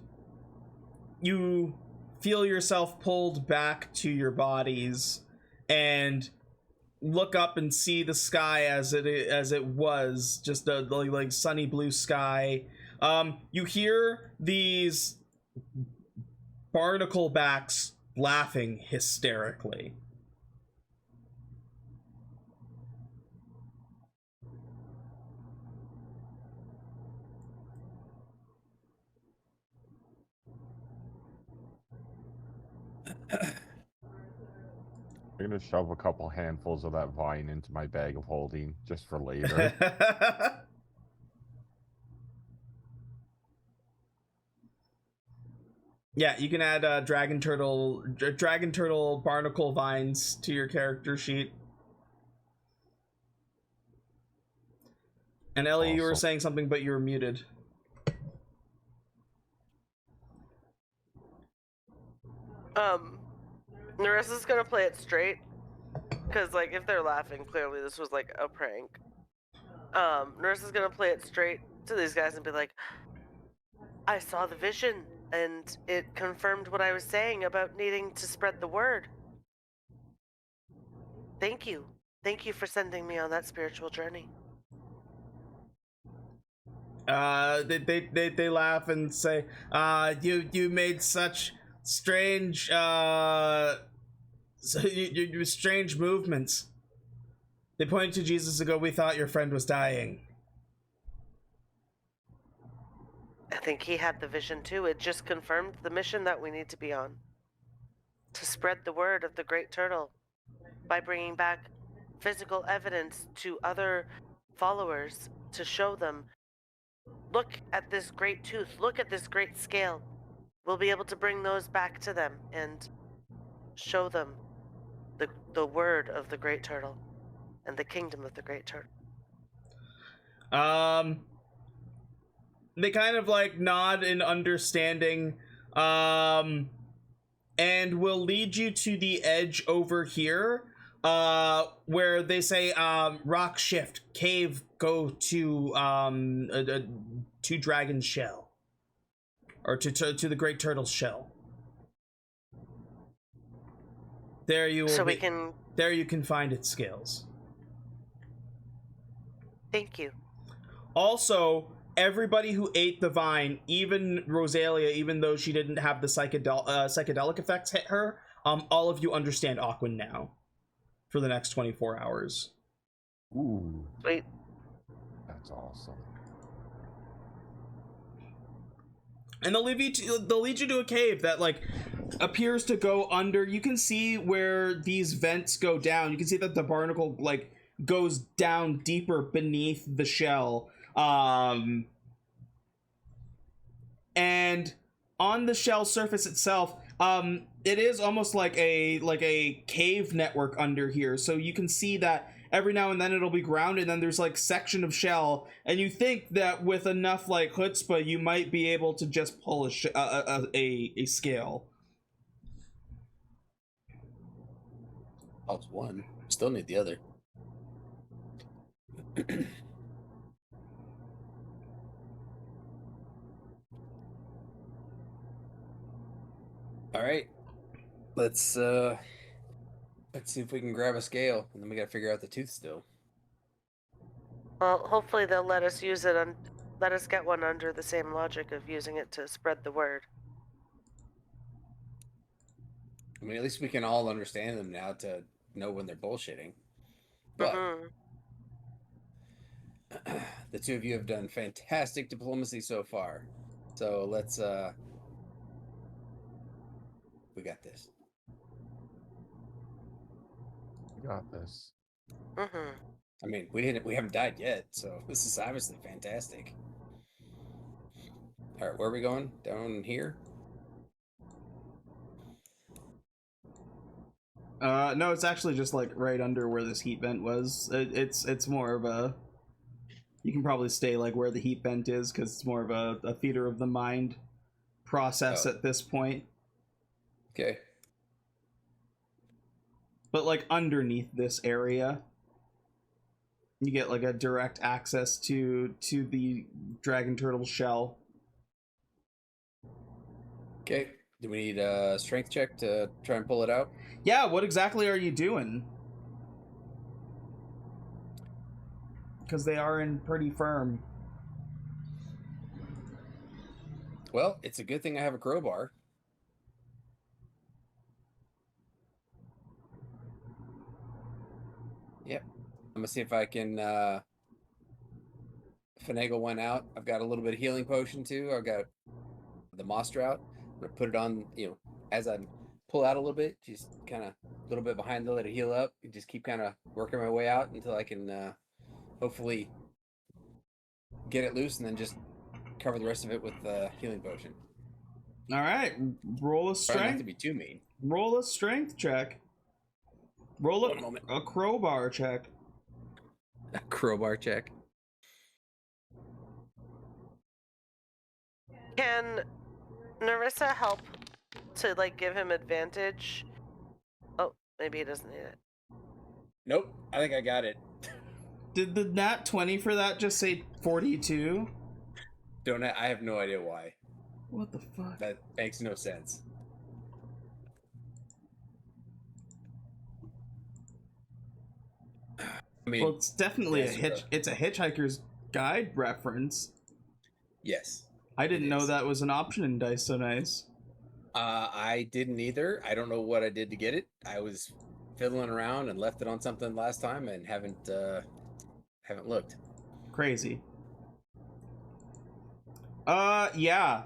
you feel yourself pulled back to your bodies and look up and see the sky as it was, just a like sunny blue sky. You hear these barnacle backs laughing hysterically.
I'm gonna shove a couple handfuls of that vine into my bag of holding just for later.
Yeah, you can add dragon turtle barnacle vines to your character sheet. And Ellie, you were
Awesome.
saying something, but you were muted.
Nerissa's gonna play it straight, because like if they're laughing, clearly this was like a prank. Nerissa's gonna play it straight to these guys and be like, I saw the vision and it confirmed what I was saying about needing to spread the word. Thank you for sending me on that spiritual journey.
They laugh and say, you made such strange strange movements. They pointed to Jesus and go, we thought your friend was dying.
I think he had the vision too. It just confirmed the mission that we need to be on. To spread the word of the Great Turtle by bringing back physical evidence to other followers to show them, look at this great tooth, look at this great scale. We'll be able to bring those back to them and show them the word of the Great Turtle and the kingdom of the Great Turtle.
They kind of like nod in understanding, and will lead you to the edge over here, where they say, rock shift, cave, go to Dragon's Shell, or to the Great Turtle's shell. There you will
So
there you can find its scales.
Thank you.
Also, everybody who ate the vine, even Rosalia, even though she didn't have the psychedelic effects hit her, all of you understand Aquan now for the next 24 hours.
Ooh,
Wait.
that's awesome.
And they'll lead you to a cave that like appears to go under. You can see where these vents go down. You can see that the barnacle like goes down deeper beneath the shell. And on the shell surface itself, it is almost like a cave network under here. So you can see that every now and then it'll be grounded, and then there's like section of shell, and you think that with enough like chutzpah you might be able to just pull a scale.
Helps one. Still need the other. All right. Let's see if we can grab a scale, and then we gotta figure out the tooth still.
Well, hopefully they'll let us use it and let us get one under the same logic of using it to spread the word.
I mean, at least we can all understand them now to know when they're bullshitting. But the two of you have done fantastic diplomacy so far. So let's we got this.
We got this.
I mean, we haven't died yet, so this is obviously fantastic. All right, where are we going? Down here?
No, it's actually just like right under where this heat vent was. It's more of a, you can probably stay like where the heat vent is because it's more of a theater of the mind process at this point.
Okay.
But like underneath this area, you get like a direct access to the dragon turtle shell.
Okay. Do we need a strength check to try and pull it out?
Yeah, what exactly are you doing? Because they are in pretty firm.
Well, it's a good thing I have a crowbar. Yep. I'm gonna see if I can finagle one out. I've got a little bit of healing potion too. I've got the moss drought. I'm gonna put it on, as I pull out a little bit, just kind of a little bit behind to let it heal up, and just keep kind of working my way out until I can hopefully get it loose, and then just cover the rest of it with the healing potion.
All right, roll a
Try not
strength.
to be too mean.
Roll a strength check. Roll
One moment.
a crowbar check.
A crowbar check.
Can Nerissa help to like give him advantage? Oh, maybe he doesn't need it.
Nope, I think I got it.
Did the nat 20 for that just say 42?
I have no idea why.
What the fuck?
That makes no sense. I mean,
Well, it's definitely
yes,
it's a Hitchhiker's Guide reference.
yes.
I didn't know
is.
that was an option in Dice So Nice.
I didn't either. I don't know what I did to get it. I was fiddling around and left it on something last time and haven't looked.
Crazy. Yeah.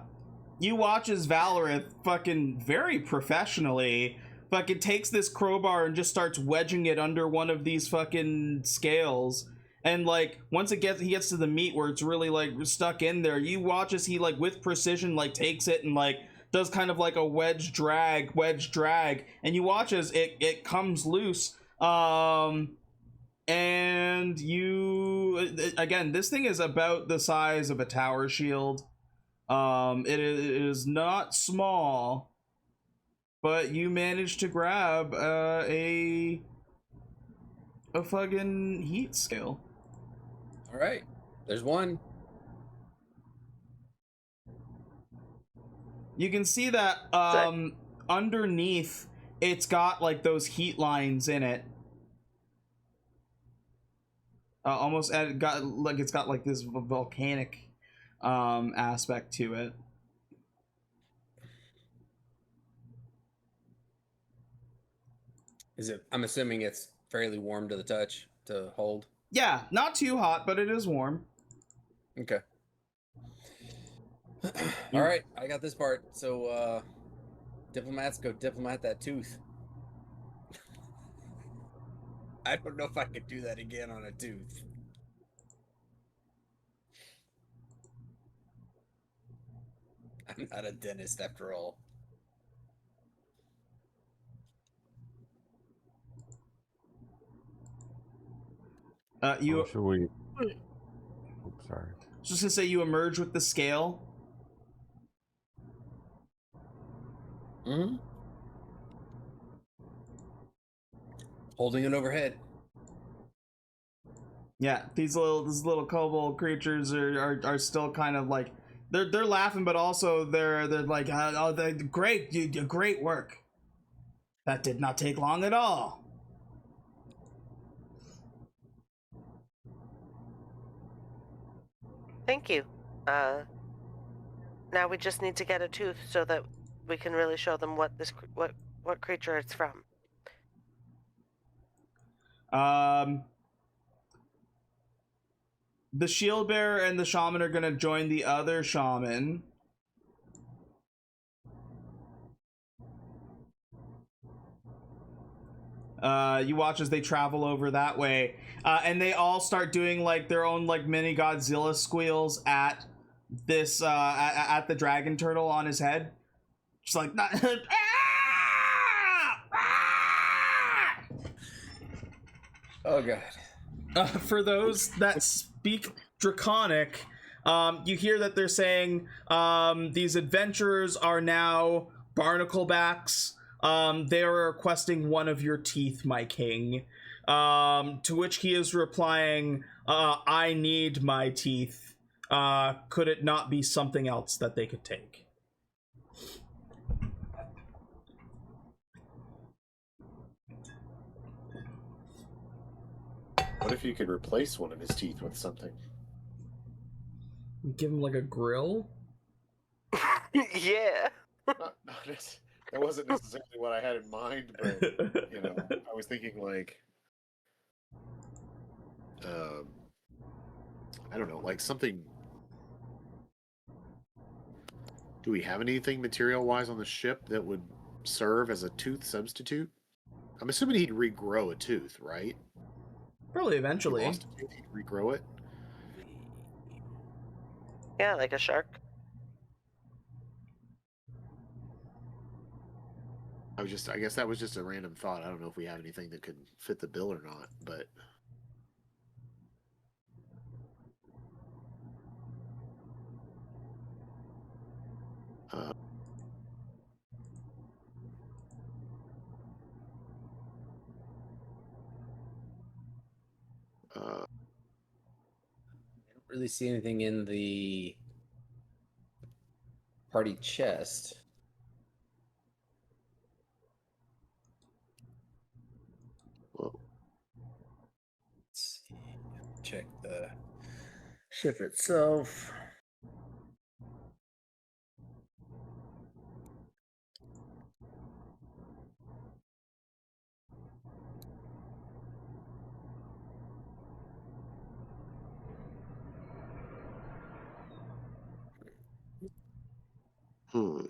You watch as Valerith fucking very professionally fucking takes this crowbar and just starts wedging it under one of these fucking scales. And like once he gets to the meat where it's really like stuck in there, you watch as he like with precision like takes it and like does kind of like a wedge drag, and you watch as it comes loose. And you again, this thing is about the size of a tower shield. It is not small, but you managed to grab a fucking heat scale.
All right, there's one.
You can see that underneath it's got like those heat lines in it. Almost it's got like this volcanic aspect to it.
Is it? I'm assuming it's fairly warm to the touch to hold.
Yeah, not too hot, but it is warm.
Okay. All right, I got this part. So Diplomats go diplomat that tooth. I don't know if I could do that again on a tooth. I'm not a dentist after all.
You
Should we? Oops, sorry.
just to say you emerge with the scale.
Mm-hmm. Holding it overhead.
Yeah, these little kobold creatures are still kind of like they're laughing, but also they're like, oh, great, great work. That did not take long at all.
Thank you. Now we just need to get a tooth so that we can really show them what what creature it's from.
The shield bearer and the shaman are gonna join the other shaman. You watch as they travel over that way, and they all start doing like their own like mini Godzilla squeals at this at the dragon turtle on his head, just like
Oh god.
For those that speak Draconic, you hear that they're saying these adventurers are now barnaclebacks. They are requesting one of your teeth, my king. To which he is replying, I need my teeth. Could it not be something else that they could take?
What if you could replace one of his teeth with something?
Give him like a grill?
Yeah.
That wasn't necessarily what I had in mind, but you know, I was thinking like, I don't know, like something. Do we have anything material-wise on the ship that would serve as a tooth substitute? I'm assuming he'd regrow a tooth, right?
Probably
If he
eventually.
lost a tooth, he'd regrow it.
Yeah, like a shark.
I guess that was just a random thought. I don't know if we have anything that could fit the bill or not, but
I don't really see anything in the party chest.
well,
Let's see. Check the ship itself.
hmm.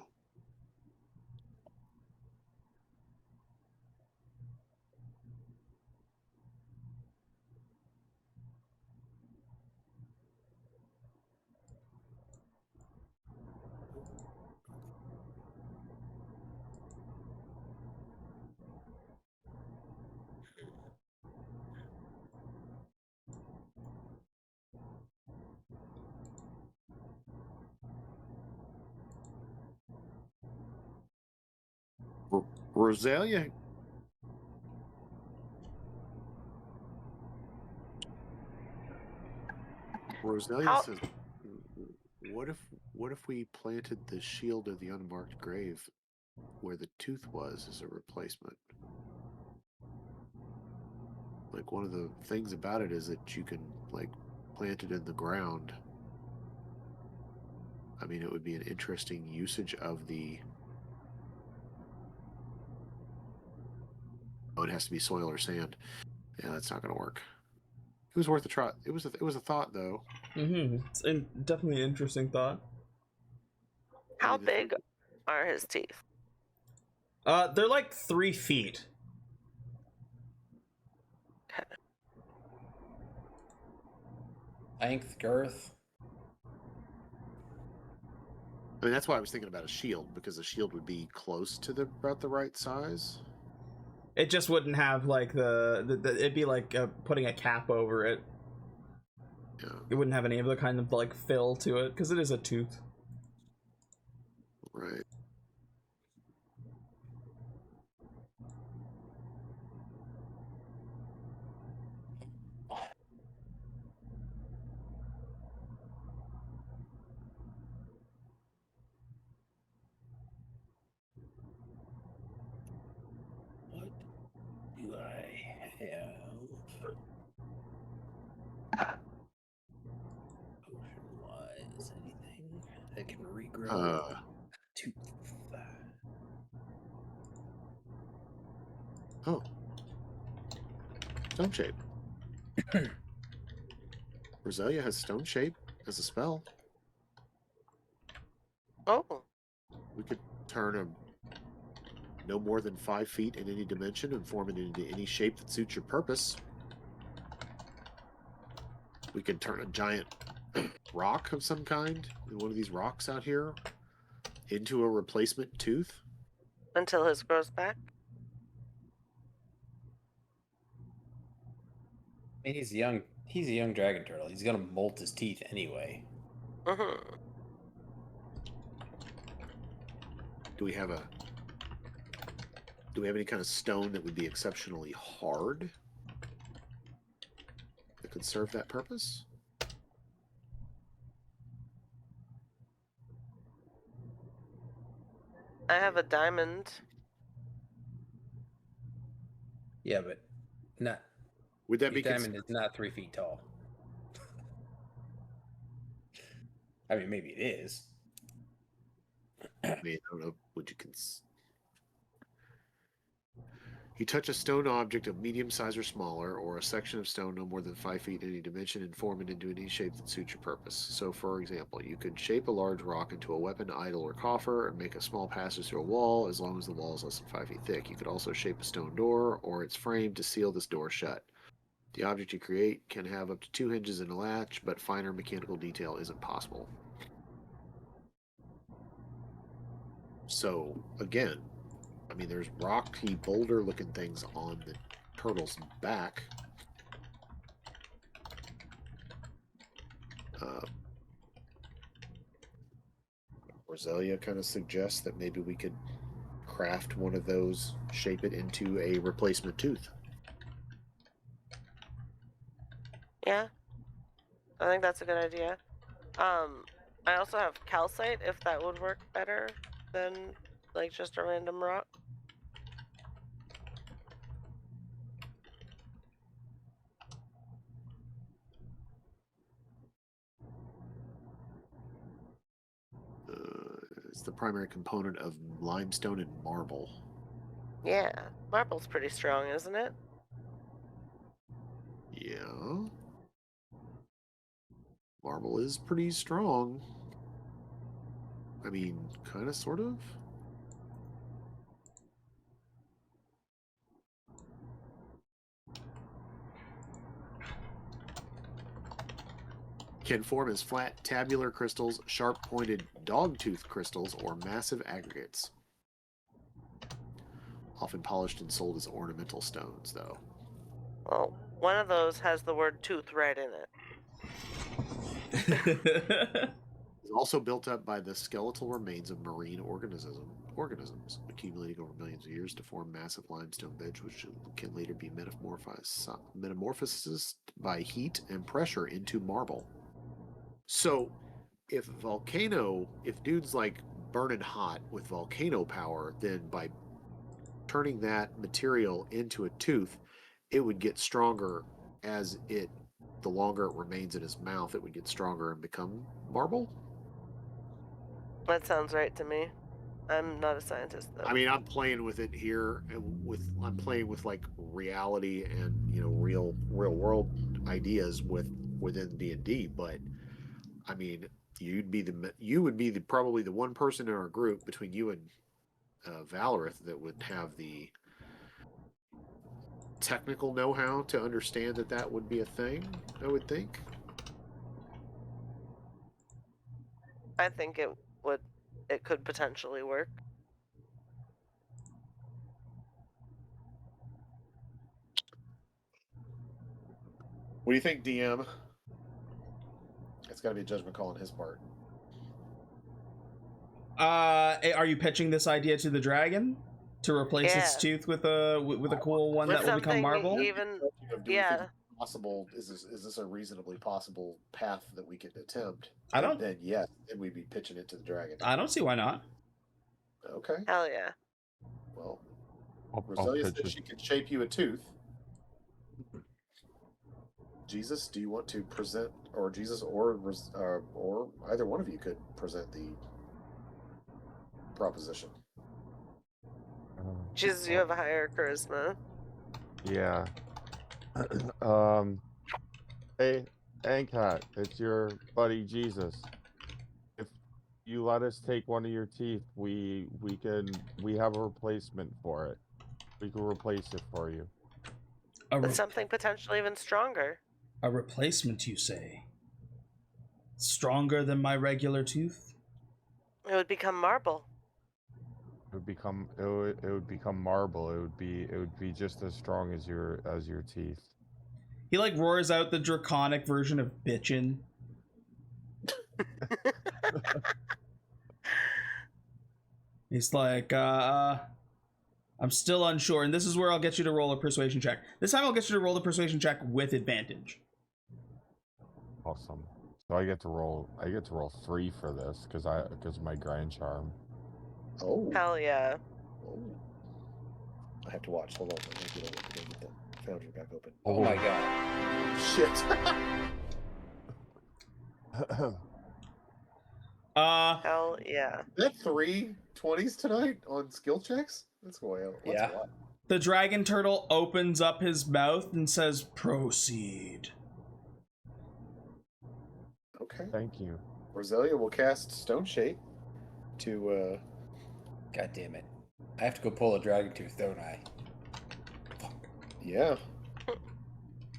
Rosalia. Rosalia
How-
says, what if we planted the shield of the unmarked grave where the tooth was as a replacement? Like, one of the things about it is that you can like plant it in the ground. I mean, it would be an interesting usage of the. Oh, it has to be soil or sand. Yeah, that's not going to work. It was worth a try. It was a thought, though.
It's definitely an interesting thought.
How big are his teeth?
They're like 3 feet.
Length, girth.
I mean, that's why I was thinking about a shield, because a shield would be close to about the right size.
It just wouldn't have like the it'd be like putting a cap over it.
Yeah.
It wouldn't have any of the kind of like fill to it because it is a tooth.
Right.
What do I have? Potion-wise, anything that can regrow tooth?
Oh. Stone Shape. Roselia has Stone Shape as a spell.
Oh.
We could turn a no more than 5 feet in any dimension and form it into any shape that suits your purpose. We could turn a giant rock of some kind, one of these rocks out here, into a replacement tooth.
Until his grows back.
I mean, he's a young dragon turtle. He's gonna molt his teeth anyway.
Mm-hmm.
Do we have any kind of stone that would be exceptionally hard that could serve that purpose?
I have a diamond.
Yeah, but not.
Would that be
Diamond is not 3 feet tall. I mean, maybe it is.
I mean, I don't know. Would you You touch a stone object of medium size or smaller, or a section of stone no more than 5 feet in any dimension, and form it into any shape that suits your purpose. So, for example, you could shape a large rock into a weapon, idol, or coffer, and make a small passage through a wall, as long as the wall is less than 5 feet thick. You could also shape a stone door, or its frame, to seal this door shut. The object you create can have up to 2 hinges and a latch, but finer mechanical detail isn't possible. So, again, I mean, there's rocky, boulder-looking things on the turtle's back. Roselia kind of suggests that maybe we could craft one of those, shape it into a replacement tooth.
Yeah. I think that's a good idea. I also have calcite, if that would work better than like just a random rock.
It's the primary component of limestone and marble.
Yeah, marble's pretty strong, isn't it?
Yeah. Marble is pretty strong. I mean, kind of, sort of. Can form as flat tabular crystals, sharp-pointed dogtooth crystals, or massive aggregates. Often polished and sold as ornamental stones, though.
Well, one of those has the word tooth right in it.
It's also built up by the skeletal remains of marine organisms, accumulating over millions of years to form massive limestone beds, which can later be metamorphosed by heat and pressure into marble. So, if dude's like burning hot with volcano power, then by turning that material into a tooth, it would get stronger the longer it remains in his mouth, it would get stronger and become marble.
That sounds right to me. I'm not a scientist, though.
I mean, I'm playing with it here. I'm playing with like reality and real world ideas within D&D. But I mean, you would be probably the one person in our group between you and Valerith that would have the technical know-how to understand that would be a thing, I would think.
I think it could potentially work.
What do you think, DM? It's got to be a judgment call on his part.
Are you pitching this idea to the dragon to replace its
Yeah.
tooth with a cool one
With
that will become
something
marble?
even-
Do we
Yeah.
think it's possible? Is this a reasonably possible path that we could attempt?
I
And
don't-
then yes, then we'd be pitching it to the dragon.
I don't see why not.
Okay.
Hell yeah.
Well,
I'll
Rosalia
pitch
said
it.
she could shape you a tooth. Jesus, do you want to present, or Jesus, or either one of you could present the proposition?
Jesus, you have a higher charisma.
Yeah. Hey, Ancat, it's your buddy Jesus. If you let us take one of your teeth, we have a replacement for it. We can replace it for you.
With something potentially even stronger.
A replacement, you say? Stronger than my regular tooth?
It would become marble.
It would become marble. It would be just as strong as your teeth.
He like roars out the draconic version of bitchin'. He's like, I'm still unsure, and this is where I'll get you to roll a persuasion check. This time I'll get you to roll the persuasion check with advantage.
Awesome. So I get to roll 3 for this because of my grind charm.
Oh.
Hell yeah.
Oh. I have to watch. Hold on. I need to get the foundry back open.
Oh my god.
Shit.
Hell yeah.
That 3 20s tonight on skill checks? That's wild. That's
Yeah.
wild.
The dragon turtle opens up his mouth and says, "Proceed."
Okay.
Thank you.
Rosalia will cast Stone Shape to
God damn it. I have to go pull a dragon tooth, don't I?
yeah.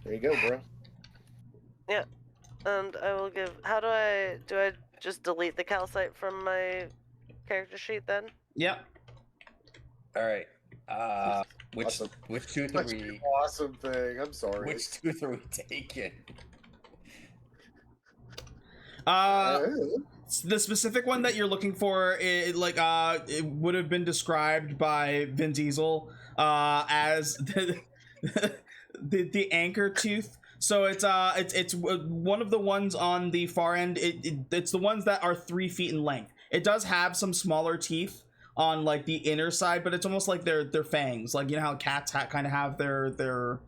There you go, bro.
Yeah. And I will give. How do I just delete the calcite from my character sheet then?
Yep.
Alright. Which
Awesome.
which tooth are
That's an
we
awesome thing. I'm sorry.
which tooth are we taking?
The specific one that you're looking for, it would have been described by Vin Diesel as the anchor tooth. So it's one of the ones on the far end. It's the ones that are 3 feet in length. It does have some smaller teeth on like the inner side, but it's almost like their fangs. Like, you know how cats kind of have their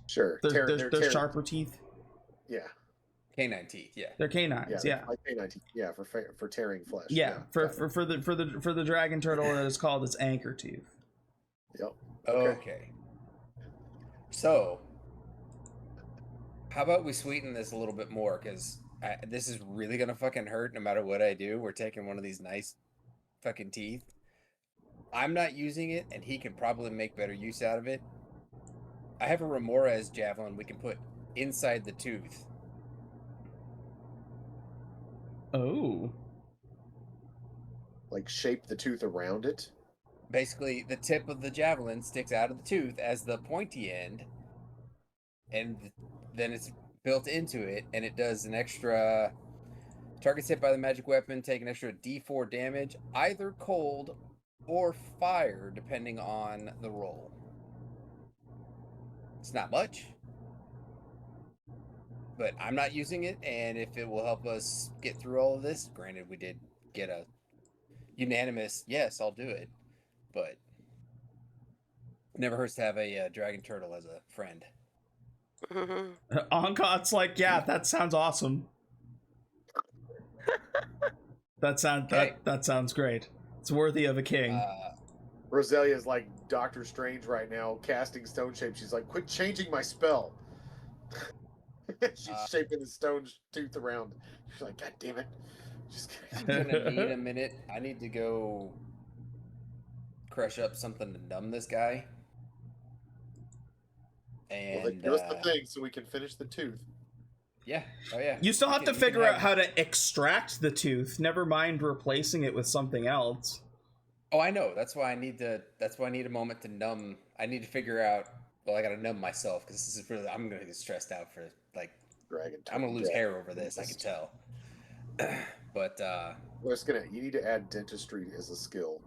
Sure.
their sharper teeth.
Yeah.
Canine teeth, yeah.
They're canines. Yeah.
Like canine teeth. Yeah, for tearing flesh.
Yeah, for
got it.
the dragon turtle that is called its anchor tooth.
Yep.
Okay. So, how about we sweeten this a little bit more? Because this is really going to fucking hurt no matter what I do. We're taking one of these nice fucking teeth. I'm not using it, and he can probably make better use out of it. I have a Remorez javelin we can put inside the tooth.
Oh.
Like shape the tooth around it.
Basically, the tip of the javelin sticks out of the tooth as the pointy end, and then it's built into it, and it does an extra. Targets hit by the magic weapon take an extra D4 damage, either cold or fire, depending on the roll. It's not much, but I'm not using it, and if it will help us get through all of this, granted we did get a unanimous yes, I'll do it, but never hurts to have a dragon turtle as a friend.
Onkot's like, yeah, that sounds awesome. that sounds great. It's worthy of a king.
Rosalia's like Doctor Strange right now, casting Stone Shape. She's like, quit changing my spell. She's shaping the stone tooth around. She's like, God damn it. Just
I'm gonna need a minute. I need to go crush up something to numb this guy. And
Well, then give us the thing so we can finish the tooth.
yeah, oh yeah.
You still have to
You can
figure out how to extract the tooth. Never mind replacing it with something else.
Oh, I know. That's why I need to. That's why I need a moment to numb. I need to figure out. Well, I gotta numb myself because this is really. I'm gonna get stressed out for like.
Dragon.
I'm gonna lose hair over this. I can tell. But
We're just gonna. You need to add dentistry as a skill.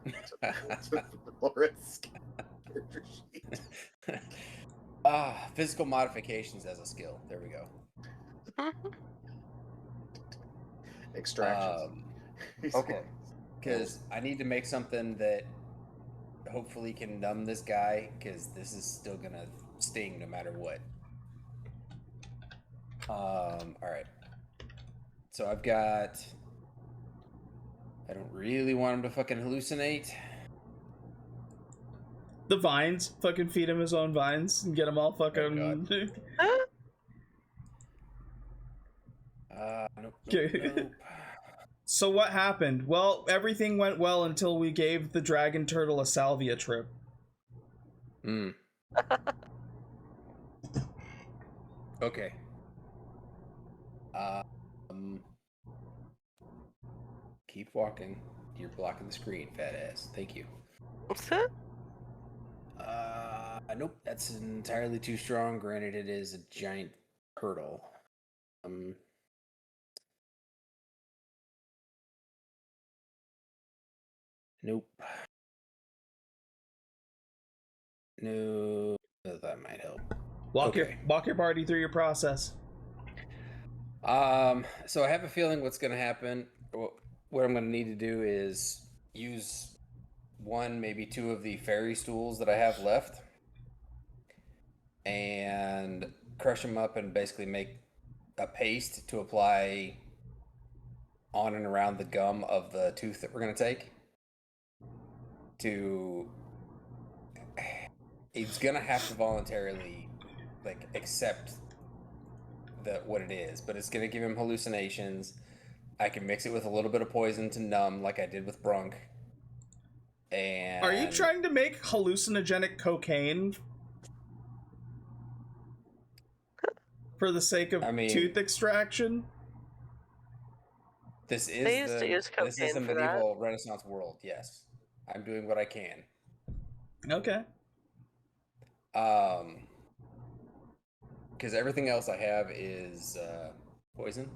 To Valerith's character sheet.
physical modifications as a skill. There we go.
Extractions.
Okay. Because I need to make something that hopefully can numb this guy, because this is still gonna sting no matter what. Alright. So I've got... I don't really want him to fucking hallucinate.
The vines. Fucking feed him his own vines and get him all fucking...
Nope.
So what happened? Well, everything went well until we gave the dragon turtle a salvia trip.
Okay. Keep walking. You're blocking the screen, fat ass. Thank you. Nope, that's entirely too strong. Granted, it is a giant turtle. Nope. No, that might help.
Walk your party through your process.
So I have a feeling what's going to happen. What I'm going to need to do is use one, maybe two of the fairy stools that I have left, and crush them up and basically make a paste to apply on and around the gum of the tooth that we're going to take. He's gonna have to voluntarily like accept what it is, but it's gonna give him hallucinations. I can mix it with a little bit of poison to numb, like I did with Brunk. And
are you trying to make hallucinogenic cocaine for the sake of tooth extraction?
This is a medieval Renaissance world. Yes, I'm doing what I can.
Okay.
Because everything else I have is poison.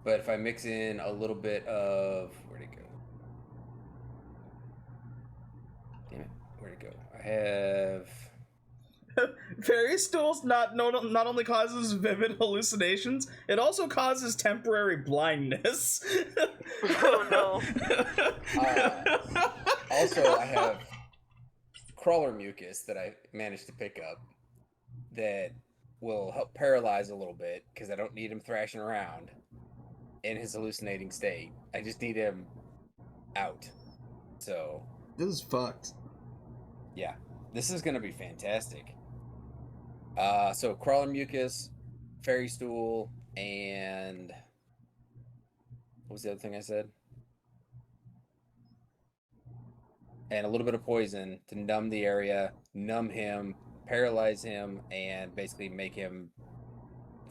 But if I mix in a little bit of... Where'd it go? Damn it. Where'd it go? I have...
Fairy stools not only causes vivid hallucinations, it also causes temporary blindness.
Oh no.
Also, I have crawler mucus that I managed to pick up that will help paralyze a little bit, because I don't need him thrashing around in his hallucinating state. I just need him out. So
this is fucked.
Yeah, this is gonna be fantastic. So crawler mucus, fairy stool, and what was the other thing I said? And a little bit of poison to numb the area, numb him, paralyze him, and basically make him,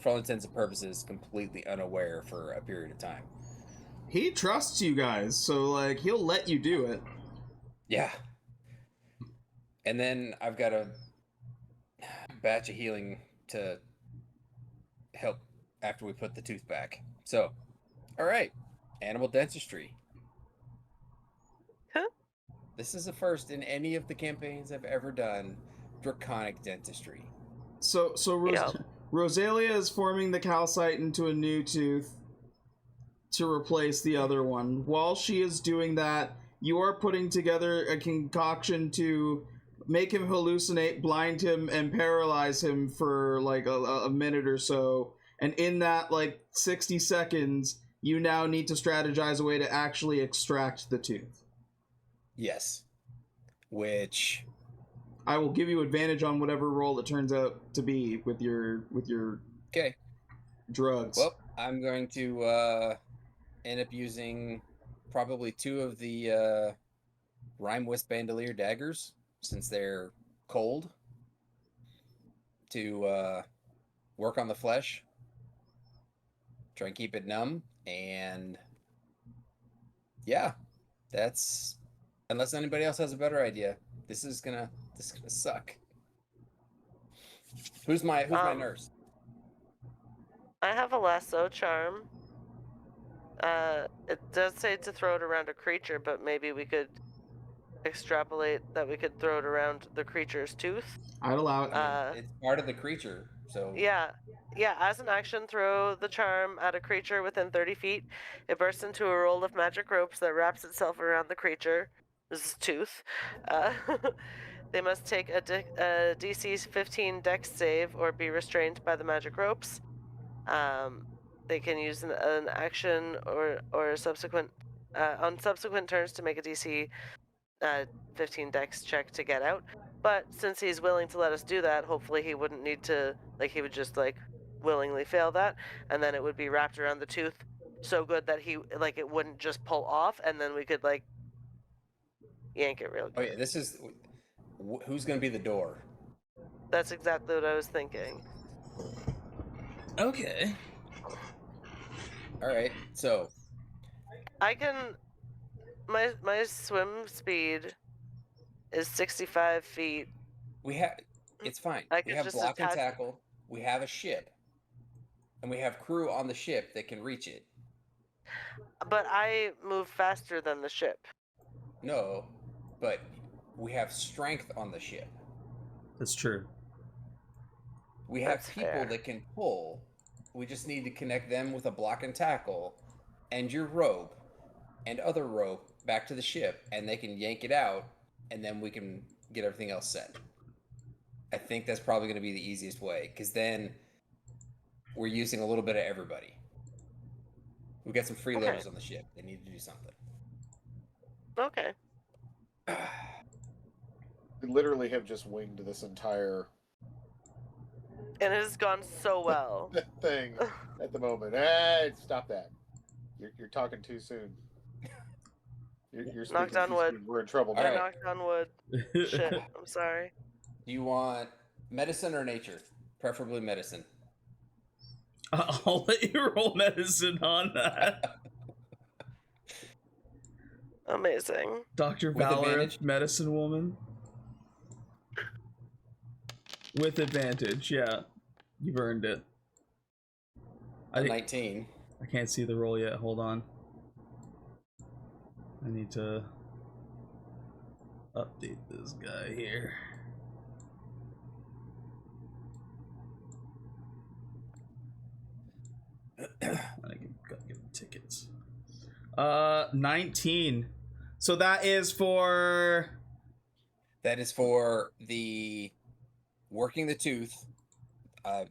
for all intents and purposes, completely unaware for a period of time.
He trusts you guys, so like he'll let you do it.
Yeah. And then I've got a batch of healing to help after we put the tooth back. So, all right, animal dentistry.
Huh?
This is a first in any of the campaigns I've ever done. Draconic dentistry.
So Rosalia is forming the calcite into a new tooth to replace the other one. While she is doing that, you are putting together a concoction to make him hallucinate, blind him, and paralyze him for like a minute or so. And in that like 60 seconds, you now need to strategize a way to actually extract the tooth.
Yes. Which
I will give you advantage on whatever roll it turns out to be with your
okay
drugs.
Well, I'm going to end up using probably two of the
Rhyme Wisp Bandolier daggers, since they're cold, to work on the flesh. Try and keep it numb, and yeah, that's unless anybody else has a better idea. This is gonna suck. Who's my nurse?
I have a lasso charm. It does say to throw it around a creature, but maybe we could extrapolate that we could throw it around the creature's tooth.
I'd allow it.
It's part of the creature, so
Yeah. As an action, throw the charm at a creature within 30 feet. It bursts into a roll of magic ropes that wraps itself around the creature. This is tooth. They must take a DC 15 Dex save or be restrained by the magic ropes. They can use an action or subsequent on subsequent turns to make a DC 15 Dex check to get out. But since he's willing to let us do that, hopefully he wouldn't need to, like, he would just, like, willingly fail that, and then it would be wrapped around the tooth so good that he, like, it wouldn't just pull off, and then we could, like, yank it real good.
Oh yeah, this is who's gonna be the door?
That's exactly what I was thinking.
Okay.
All right, so
I can, my swim speed is 65 feet.
it's fine.
I
We
could
have
just
block and
attach-
tackle. We have a ship, and we have crew on the ship that can reach it.
But I move faster than the ship.
No, but we have strength on the ship.
That's true.
We have
That's
people
fair.
that can pull. We just need to connect them with a block and tackle and your rope and other rope back to the ship, and they can yank it out, and then we can get everything else set. I think that's probably going to be the easiest way, because then we're using a little bit of everybody. We've got some freeloaders on the ship. They need to do something.
Okay.
We literally have just winged this entire
And it has gone so well.
thing at the moment. Stop that. You're talking too soon. You're speaking
Knocked on
too
wood.
soon. We're in trouble
All
now.
I
right.
knocked on wood. Shit, I'm sorry.
Do you want medicine or nature? Preferably medicine.
I'll let you roll medicine on that.
Amazing.
Dr.
With
Valerith,
advantage?
medicine woman. With advantage, yeah. You've earned it.
A 19.
I can't see the roll yet. Hold on. I need to update this guy here. I gotta give him tickets. 19. So that is for
That is for the working the tooth,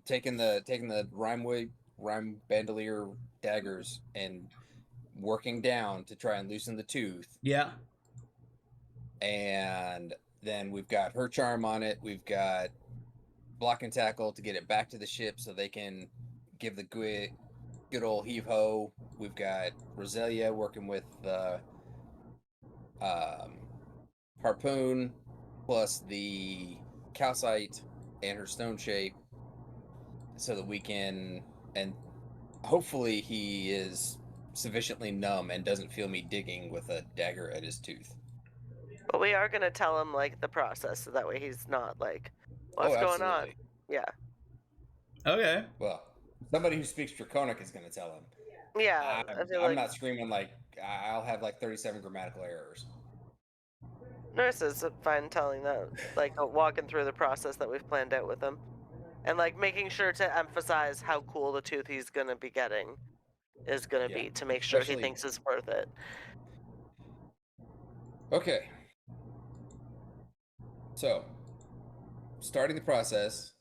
taking the rhyme bandolier daggers and working down to try and loosen the tooth.
yeah.
And then we've got her charm on it. We've got block and tackle to get it back to the ship so they can give the good old heave ho. We've got Roselia working with the harpoon plus the calcite and her stone shape so that we can, and hopefully he is sufficiently numb and doesn't feel me digging with a dagger at his tooth.
But we are gonna tell him like the process so that way he's not like, what's going on?
Absolutely.
Yeah.
Okay.
Well, somebody who speaks Draconic is going to tell him.
Yeah. I feel
I'm
like
not screaming like I'll have like 37 grammatical errors.
Nerissa's fine telling that, like walking through the process that we've planned out with him. And like making sure to emphasize how cool the tooth he's gonna be getting is gonna be to make sure he
Especially-
thinks it's worth it.
Okay. So, starting the process.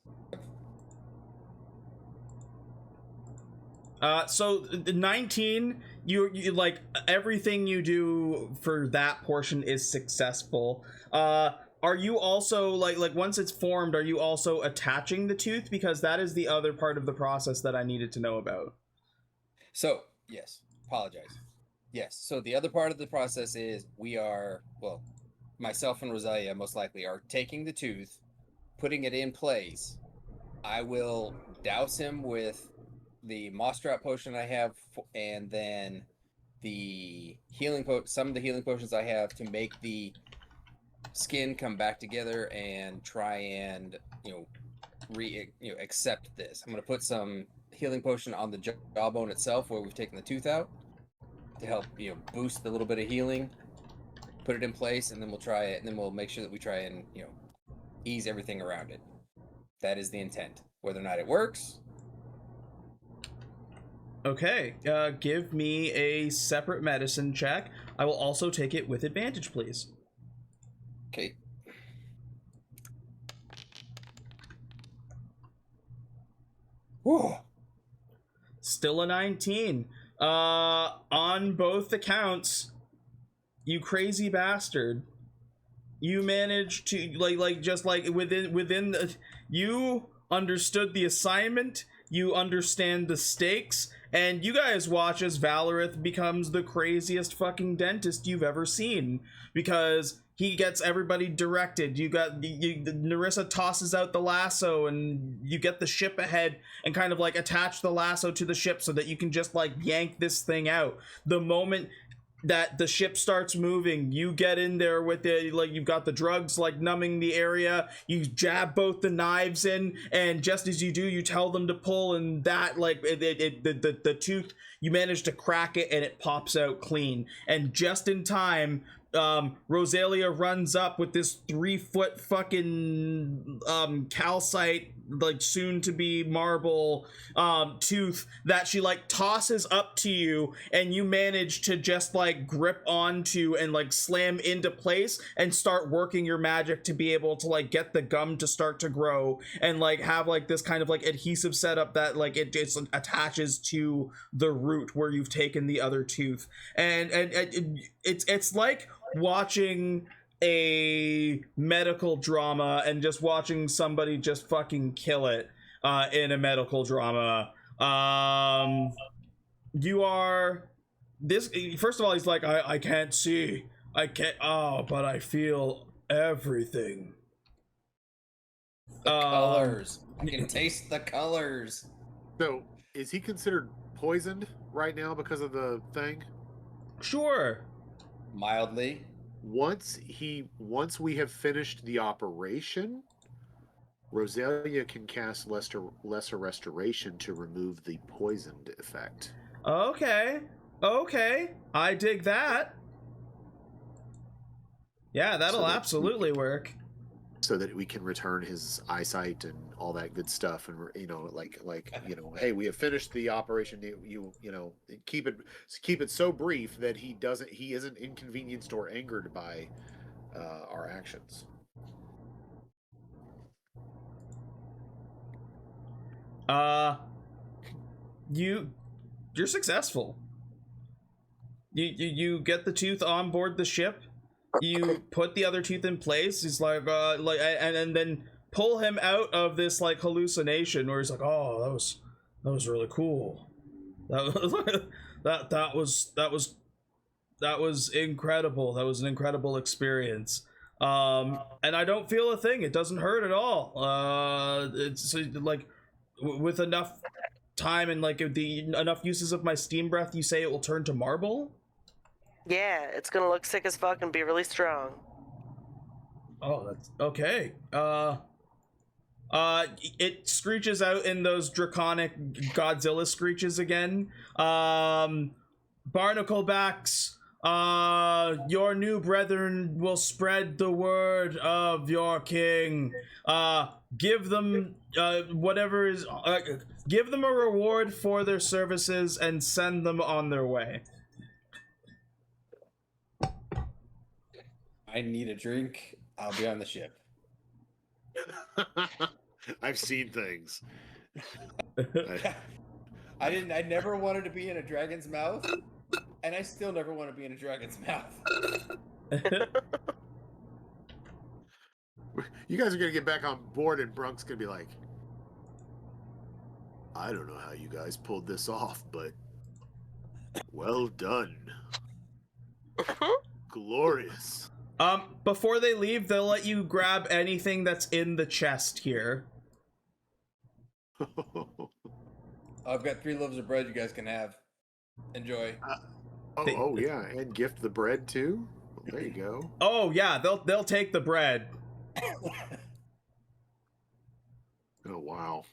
So the 19, you like everything you do for that portion is successful. Are you also like once it's formed, are you also attaching the tooth? Because that is the other part of the process that I needed to know about.
So, yes, apologize. Yes, so the other part of the process is we are, well,
myself and Rosalia most likely are taking the tooth, putting it in place. I will douse him with the moss drop potion I have, and then the some of the healing potions I have to make the skin come back together and try and accept this. I'm going to put some healing potion on the jawbone itself where we've taken the tooth out to help boost the little bit of healing. Put it in place, and then we'll try it, and then we'll make sure that we try and ease everything around it. That is the intent. Whether or not it works.
Okay, give me a separate medicine check. I will also take it with advantage, please.
Okay. Whew.
Still a 19. On both accounts, you crazy bastard. You managed to within the, you understood the assignment, you understand the stakes, and you guys watch as Valerith becomes the craziest fucking dentist you've ever seen, because he gets everybody directed. Nerissa tosses out the lasso, and you get the ship ahead and kind of attach the lasso to the ship so that you can just yank this thing out. The moment that the ship starts moving, you get in there with it, you've got the drugs numbing the area, you jab both the knives in, and just as you do, you tell them to pull, and that the tooth, you manage to crack it and it pops out clean. And just in time, Rosalia runs up with this 3-foot fucking calcite, soon to be marble tooth that she tosses up to you, and you manage to just grip onto and slam into place and start working your magic to be able to get the gum to start to grow and have this kind of adhesive setup that it just attaches to the root where you've taken the other tooth. And it's like watching a medical drama and just watching somebody just fucking kill it in a medical drama. You are this, first of all, he's I can't see, I can't, but I feel everything.
The colors, I can taste the colors.
So is he considered poisoned right now because of the thing?
Sure.
Mildly.
Once we have finished the operation, Rosalia can cast lesser restoration to remove the poisoned effect.
Okay, I dig that. Yeah, that'll absolutely work.
So that we can return his eyesight and all that good stuff, and hey, we have finished the operation. Keep it so brief that he isn't inconvenienced or angered by our actions.
You're successful. You get the tooth on board the ship. You put the other tooth in place. He's and then pull him out of this hallucination where he's oh, that was really cool. That was incredible. That was an incredible experience. And I don't feel a thing. It doesn't hurt at all. It's with enough time and enough uses of my steam breath, you say it will turn to marble?
Yeah, it's gonna look sick as fuck and be really strong.
Oh, that's okay. It screeches out in those draconic Godzilla screeches again. Barnaclebacks, your new brethren will spread the word of your king. Give them whatever is. Give them a reward for their services and send them on their way.
I need a drink. I'll be on the ship.
I've seen things.
I never wanted to be in a dragon's mouth, and I still never want to be in a dragon's mouth.
You guys are gonna get back on board, and Brunk's gonna be like, I don't know how you guys pulled this off, but well done. Glorious.
Before they leave, they'll let you grab anything that's in the chest here.
I've got 3 loaves of bread you guys can have. Enjoy.
Yeah, and gift the bread too. Well, there you go.
Oh yeah, they'll take the bread.
Oh wow.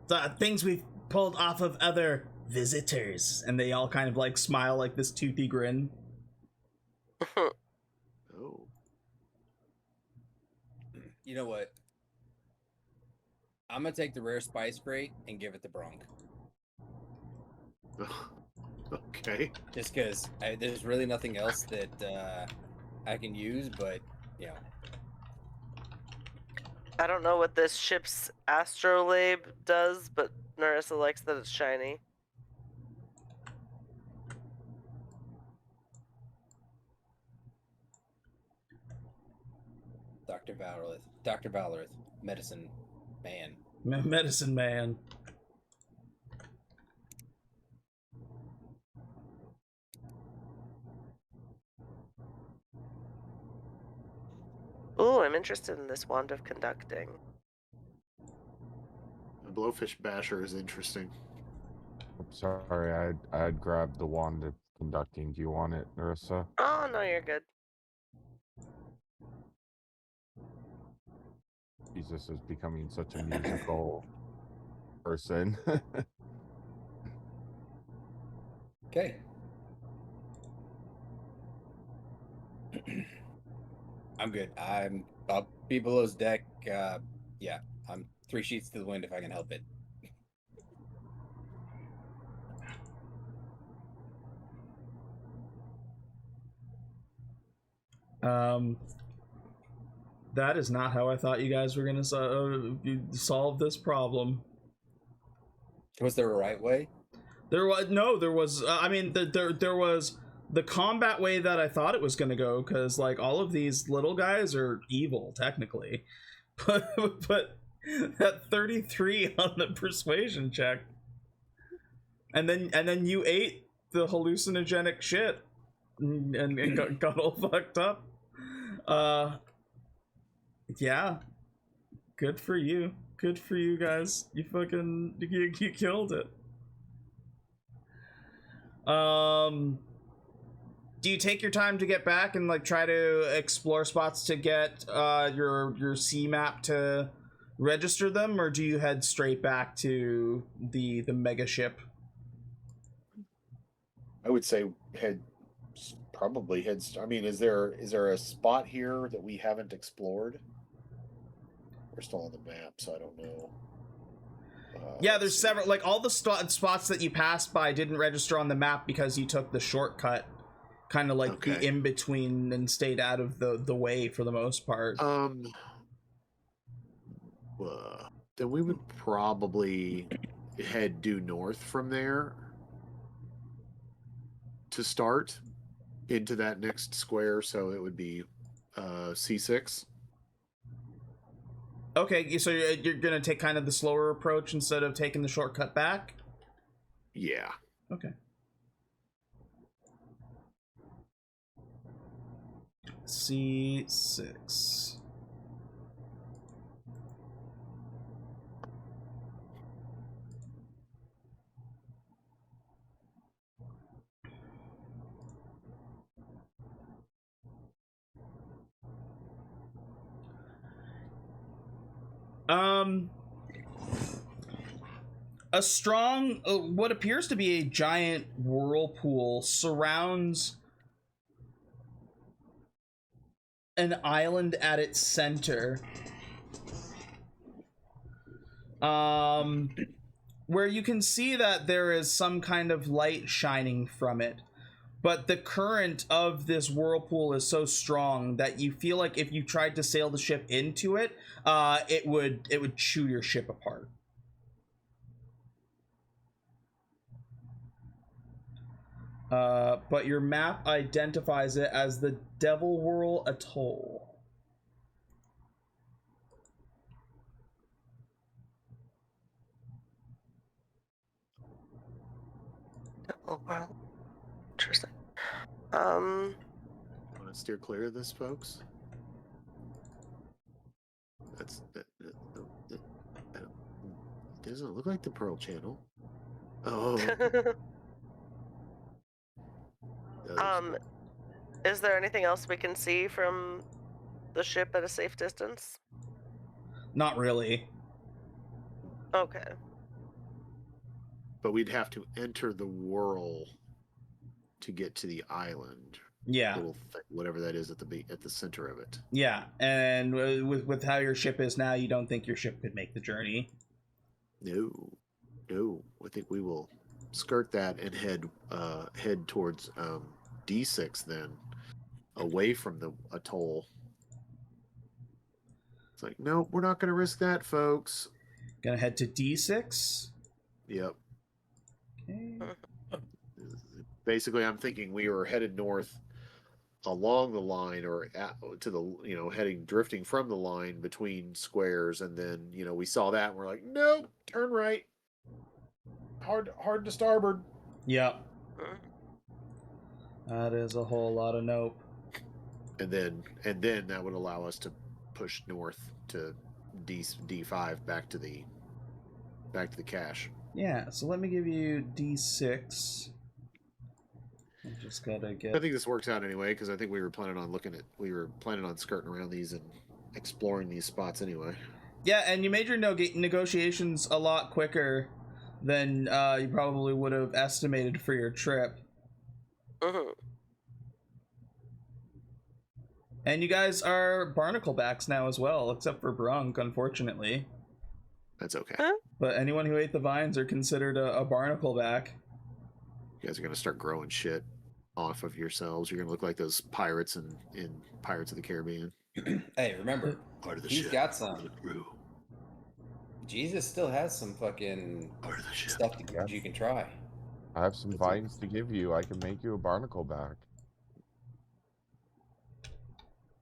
The things we've pulled off of other visitors, and they all kind of like smile like this toothy grin.
Oh.
You know what? I'm gonna take the rare spice crate and give it to Brunk.
Okay.
Just because there's really nothing else that I can use, but you know.
I don't know what this ship's astrolabe does, but Nerissa likes that it's shiny.
Dr. Valerith, medicine man.
Medicine man.
Ooh, I'm interested in this wand of conducting.
The blowfish basher is interesting.
I'm sorry, I'd grabbed the wand of conducting. Do you want it, Nerissa?
Oh, no, you're good.
Jesus is becoming such a musical person.
Okay. I'm good. I'll be below's deck. Yeah, I'm 3 sheets to the wind if I can help it.
That is not how I thought you guys were gonna solve this problem.
Was there a right way?
There was. I mean, there was the combat way that I thought it was gonna go, because like all of these little guys are evil technically, but that 33 on the persuasion check, and then you ate the hallucinogenic shit and got all fucked up. Yeah, good for you. Good for you guys. You killed it. Do you take your time to get back and like try to explore spots to get your C map to register them, or do you head straight back to the mega ship?
I would say probably heads. I mean, is there a spot here that we haven't explored? We're still on the map, so I don't know.
Yeah, there's several. Like all the spots that you passed by didn't register on the map because you took the shortcut, kind of like the in between, and stayed out of the way for the most part.
Then we would probably head due north from there to start into that next square, so it would be C6.
Okay, so you're gonna take kind of the slower approach instead of taking the shortcut back?
Yeah.
Okay. C6. A strong, what appears to be a giant whirlpool surrounds an island at its center. Where you can see that there is some kind of light shining from it. But the current of this whirlpool is so strong that you feel like if you tried to sail the ship into it, it would chew your ship apart. But your map identifies it as the Devil Whirl Atoll.
Well, interesting.
Want to steer clear of this, folks? It doesn't look like the Pearl Channel. Oh.
Is there anything else we can see from the ship at a safe distance?
Not really.
Okay.
But we'd have to enter the whirl to get to the island.
Yeah.
Whatever that is at the center of it.
Yeah, and with how your ship is now, you don't think your ship could make the journey?
No. I think we will skirt that and head towards D6 then, away from the atoll. It's like, no, we're not going to risk that, folks.
Gonna head to D6.
Yep.
Okay.
Basically, I'm thinking we were headed north along the line, or to the drifting from the line between squares, and then we saw that and we're like, nope, turn right, hard to starboard.
Yep. That is a whole lot of nope.
And then that would allow us to push north to D5 back to the cache.
Yeah, so let me give you D6. I just gotta get...
I think this works out anyway, because I think we were planning on skirting around these and exploring these spots anyway.
Yeah, and you made your negotiations a lot quicker than you probably would have estimated for your trip. And you guys are barnaclebacks now as well, except for Brunk, unfortunately.
That's okay.
Huh?
But anyone who ate the vines are considered a barnacleback.
You guys are gonna start growing shit off of yourselves. You're gonna look like those pirates in Pirates of the Caribbean.
Hey, remember,
Part of the
he's
ship.
got some. Jesus still has some fucking
Part of the ship.
stuff that you can try.
I have some vines to give you. I can make you a barnacleback.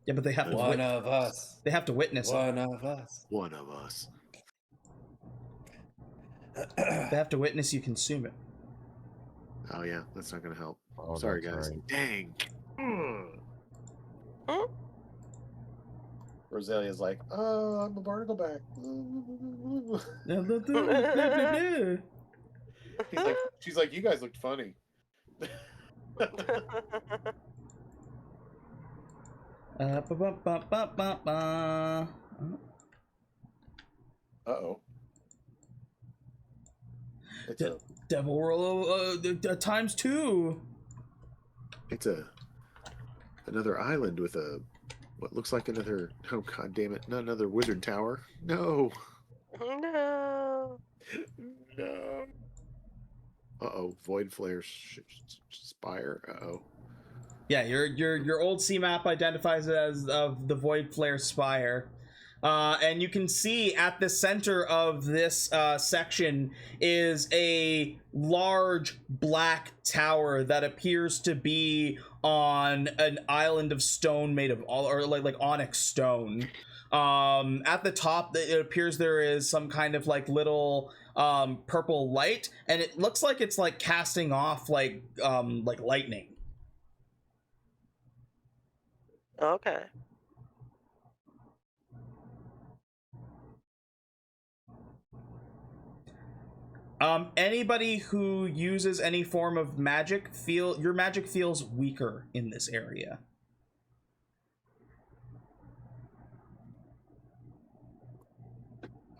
Yeah, but they have to
One of us.
They have to witness it.
One of us.
One of us.
They have to witness you consume it.
Oh yeah, that's not gonna help.
Oh,
Sorry,
that's
guys.
right.
Dang.
Huh?
Rosalia's like, oh, I'm a barnacleback. She's like, you guys looked funny. Uh-oh. It's a
Devil World times 2.
It's another island with what looks like another, oh god damn it, not another wizard tower. No.
No.
No. Uh-oh, void flare spire. Uh-oh.
Yeah, your old sea map identifies it as of the Void Flare Spire. And you can see at the center of this section is a large black tower that appears to be on an island of stone made of like onyx stone. At the top, it appears there is some kind of like little purple light, and it looks like it's like casting off like lightning.
Okay.
Anybody who uses any form of magic, your magic feels weaker in this area.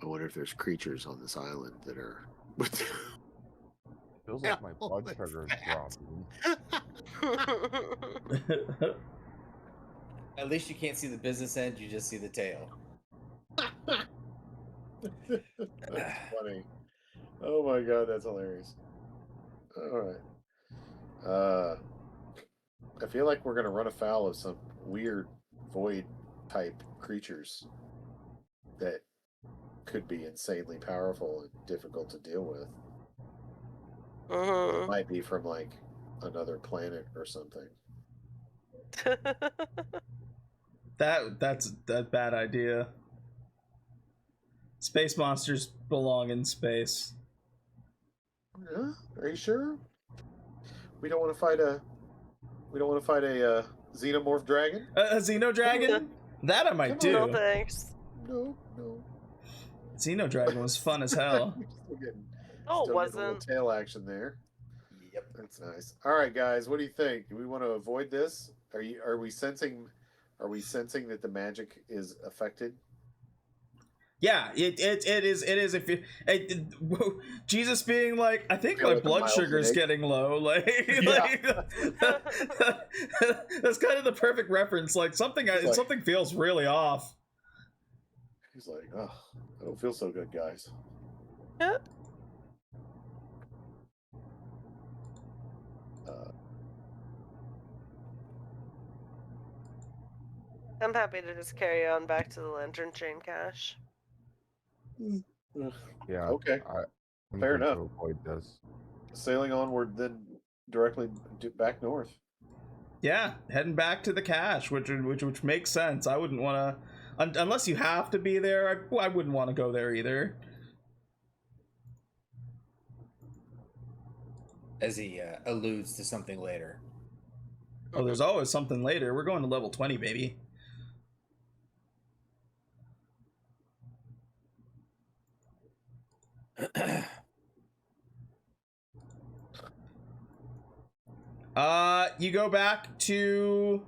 I wonder if there's creatures on this island that are...
Feels like my blood sugar is dropping.
At least you can't see the business end, you just see the tail.
That's funny. Oh my god, that's hilarious. Alright. I feel like we're gonna run afoul of some weird void type creatures that could be insanely powerful and difficult to deal with. It might be from like another planet or something.
That's a bad idea. Space monsters belong in space.
Yeah? Are you sure? We don't want to fight a xenomorph dragon.
A Xenodragon? That I might do.
No thanks.
No.
Xenodragon was fun as hell.
Still getting,
No, it
still getting a little
wasn't.
tail action there.
Yep.
That's nice. All right, guys, what do you think? Do we want to avoid this? Are we sensing that the magic is affected?
Yeah, it is. If you, Jesus being like, I think
Feel
my
like a
blood
mild
sugar's
headache.
getting low. Like, that's kind of the perfect reference. Like something feels really off.
He's like, oh, I don't feel so good, guys.
Yeah. I'm happy to just carry on back to the lantern chain cache.
Yeah.
Okay.
I'm
Fair
good to
enough.
avoid this.
Sailing onward, then directly back north.
Yeah, heading back to the cache, which makes sense. I wouldn't want to, unless you have to be there. I wouldn't want to go there either.
As he alludes to something later.
Oh, there's always something later. We're going to level 20, baby. You go back to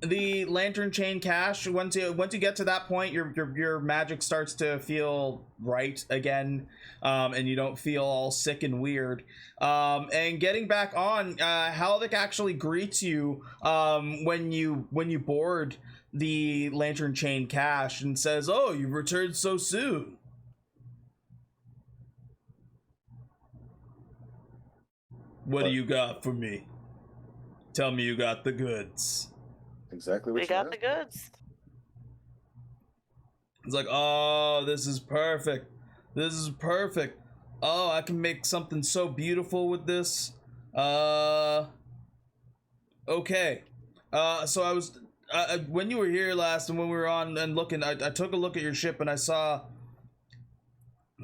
the lantern chain cache. Once you get to that point, your magic starts to feel right again, and you don't feel all sick and weird. And getting back on, Halvek actually greets you when you board the lantern chain cache and says, "Oh, you've returned so soon." What do you got for me? Tell me you got the goods.
Exactly what
We
you
got
asked.
the goods.
It's like, oh, this is perfect. This is perfect. Oh, I can make something so beautiful with this. Okay. So I was, when you were here last and when we were on and looking, I took a look at your ship and I saw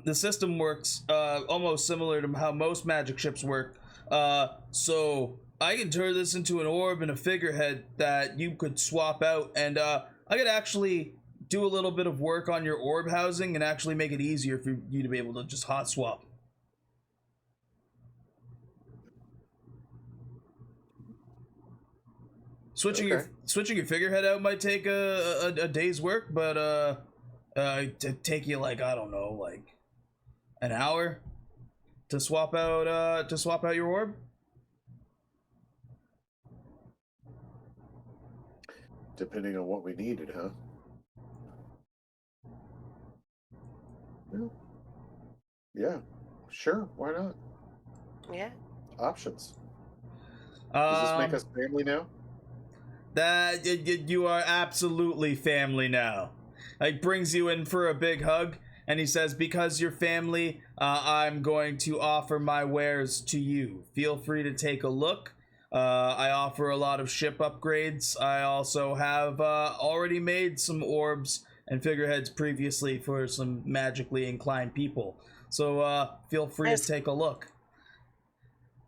the system works almost similar to how most magic ships work. So I can turn this into an orb and a figurehead that you could swap out, and I could actually do a little bit of work on your orb housing and actually make it easier for you to be able to just hot swap. Switching your figurehead out might take a day's work, but take you like, I don't know, like an hour to swap out your orb.
Depending on what we needed, huh? Yeah, sure. Why not?
Yeah.
Options. Does this make us family now?
That you are absolutely family now. Like, brings you in for a big hug, and he says, "Because you're family, I'm going to offer my wares to you. Feel free to take a look. I offer a lot of ship upgrades. I also have already made some orbs and figureheads previously for some magically inclined people. So feel free to take a look.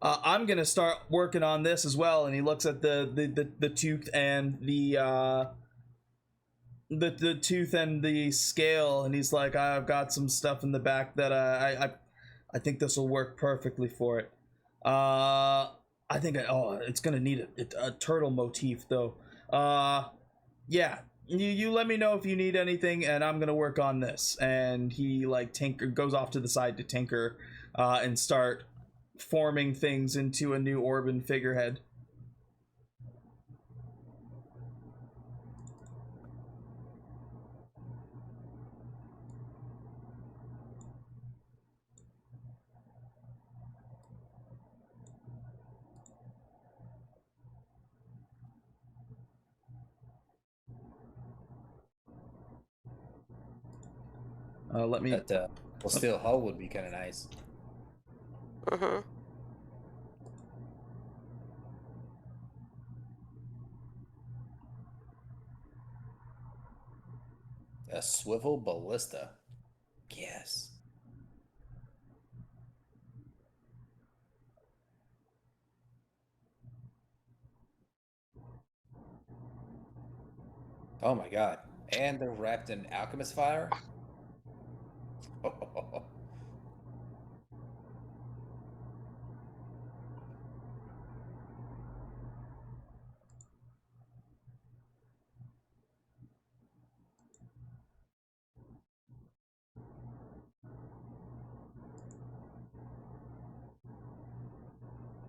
I'm gonna start working on this as well." And he looks at the tooth and the tooth and the scale, and he's like, "I've got some stuff in the back that I think this will work perfectly for it. I think it's gonna need a turtle motif though. Yeah, you let me know if you need anything, and I'm gonna work on this." And he like goes off to the side to tinker and start forming things into a new orb and figurehead. Let me.
That steel hull would be kind of nice.
Mm-hmm.
A swivel ballista. Yes. Oh my god. And they're wrapped in alchemist fire?
Oh,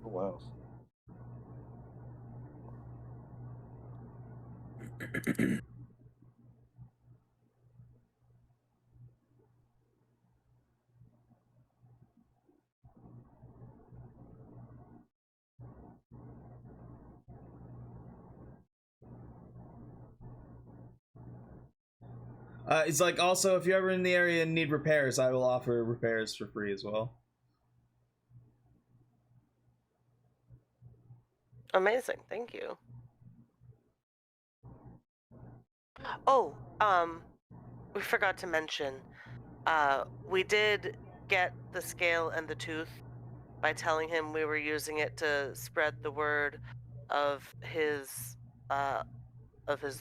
wow.
It's like, also, if you're ever in the area and need repairs, I will offer repairs for free as well.
Amazing, thank you. Oh, we forgot to mention, we did get the scale and the tooth by telling him we were using it to spread the word of his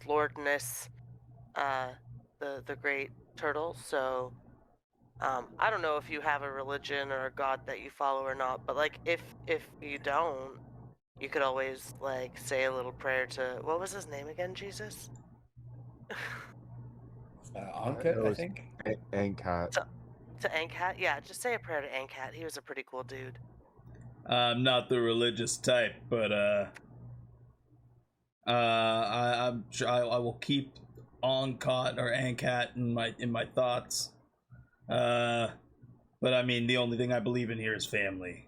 lordness, the great turtle. So, I don't know if you have a religion or a god that you follow or not, but like if you don't, you could always like say a little prayer to, what was his name again, Jesus?
Ankh, I think.
Ankat.
To Ankat? Yeah, just say a prayer to Ankat. He was a pretty cool dude.
I'm not the religious type, but I will keep Onkat or Ankat in my thoughts. But I mean, the only thing I believe in here is family.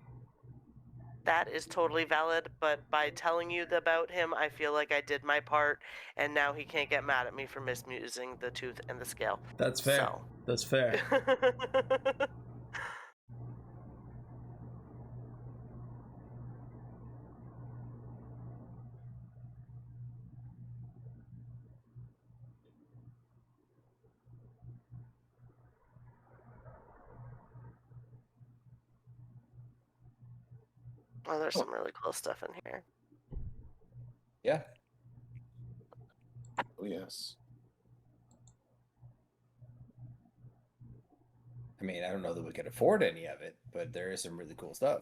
That is totally valid, but by telling you about him, I feel like I did my part, and now he can't get mad at me for misusing the tooth and the scale.
That's fair.
So.
That's fair.
Oh, there's some really cool stuff in here.
Yeah.
Oh, yes.
I mean, I don't know that we could afford any of it, but there is some really cool stuff.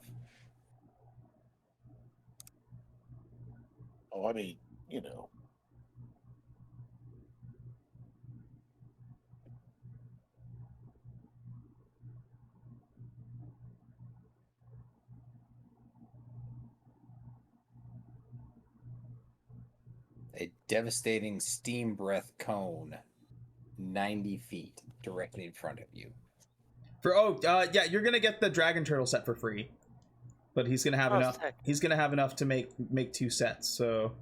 Oh, I mean, you know.
A devastating steam breath cone, 90 feet directly in front of you.
Yeah, you're gonna get the dragon turtle set for free, but he's gonna have enough.
Sick.
He's gonna have enough to make 2 sets. So,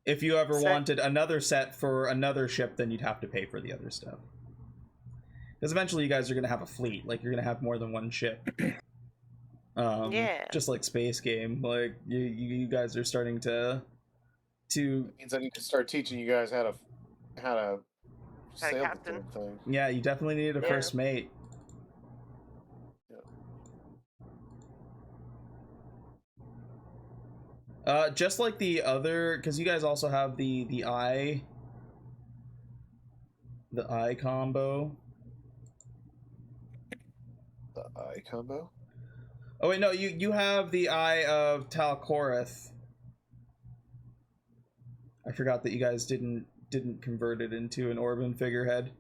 if you ever
Sick.
wanted another set for another ship, then you'd have to pay for the other stuff. Because eventually, you guys are gonna have a fleet. Like, you're gonna have more than one ship.
Yeah.
Just like Space Game, like you guys are starting to.
It means I need to start teaching you guys how to sail the
captain.
damn thing.
Yeah, you definitely need a first mate. Just like the other, because you guys also have the eye combo.
The eye combo?
Oh wait, no, you have the eye of Talkoreth. I forgot that you guys didn't convert it into an Orban figurehead.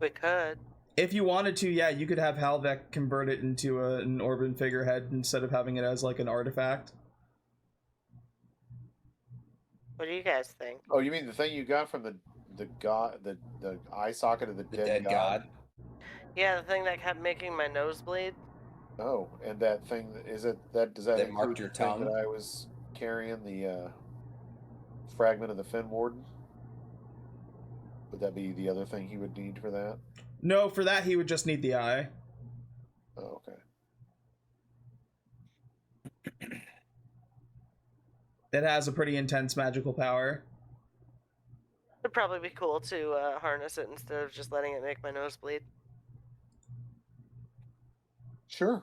We could.
If you wanted to, yeah, you could have Halvek convert it into an Orban figurehead instead of having it as like an artifact.
What do you guys think?
Oh, you mean the thing you got from the god, the eye socket of the dead god?
Yeah, the thing that kept making my nose bleed.
Oh, and that thing, does that include
marked your
the thing
tongue?
that I was carrying, the fragment of the Fin Warden? Would that be the other thing he would need for that?
No, for that he would just need the eye.
Oh, okay.
It has a pretty intense magical power.
It'd probably be cool to harness it instead of just letting it make my nose bleed.
Sure,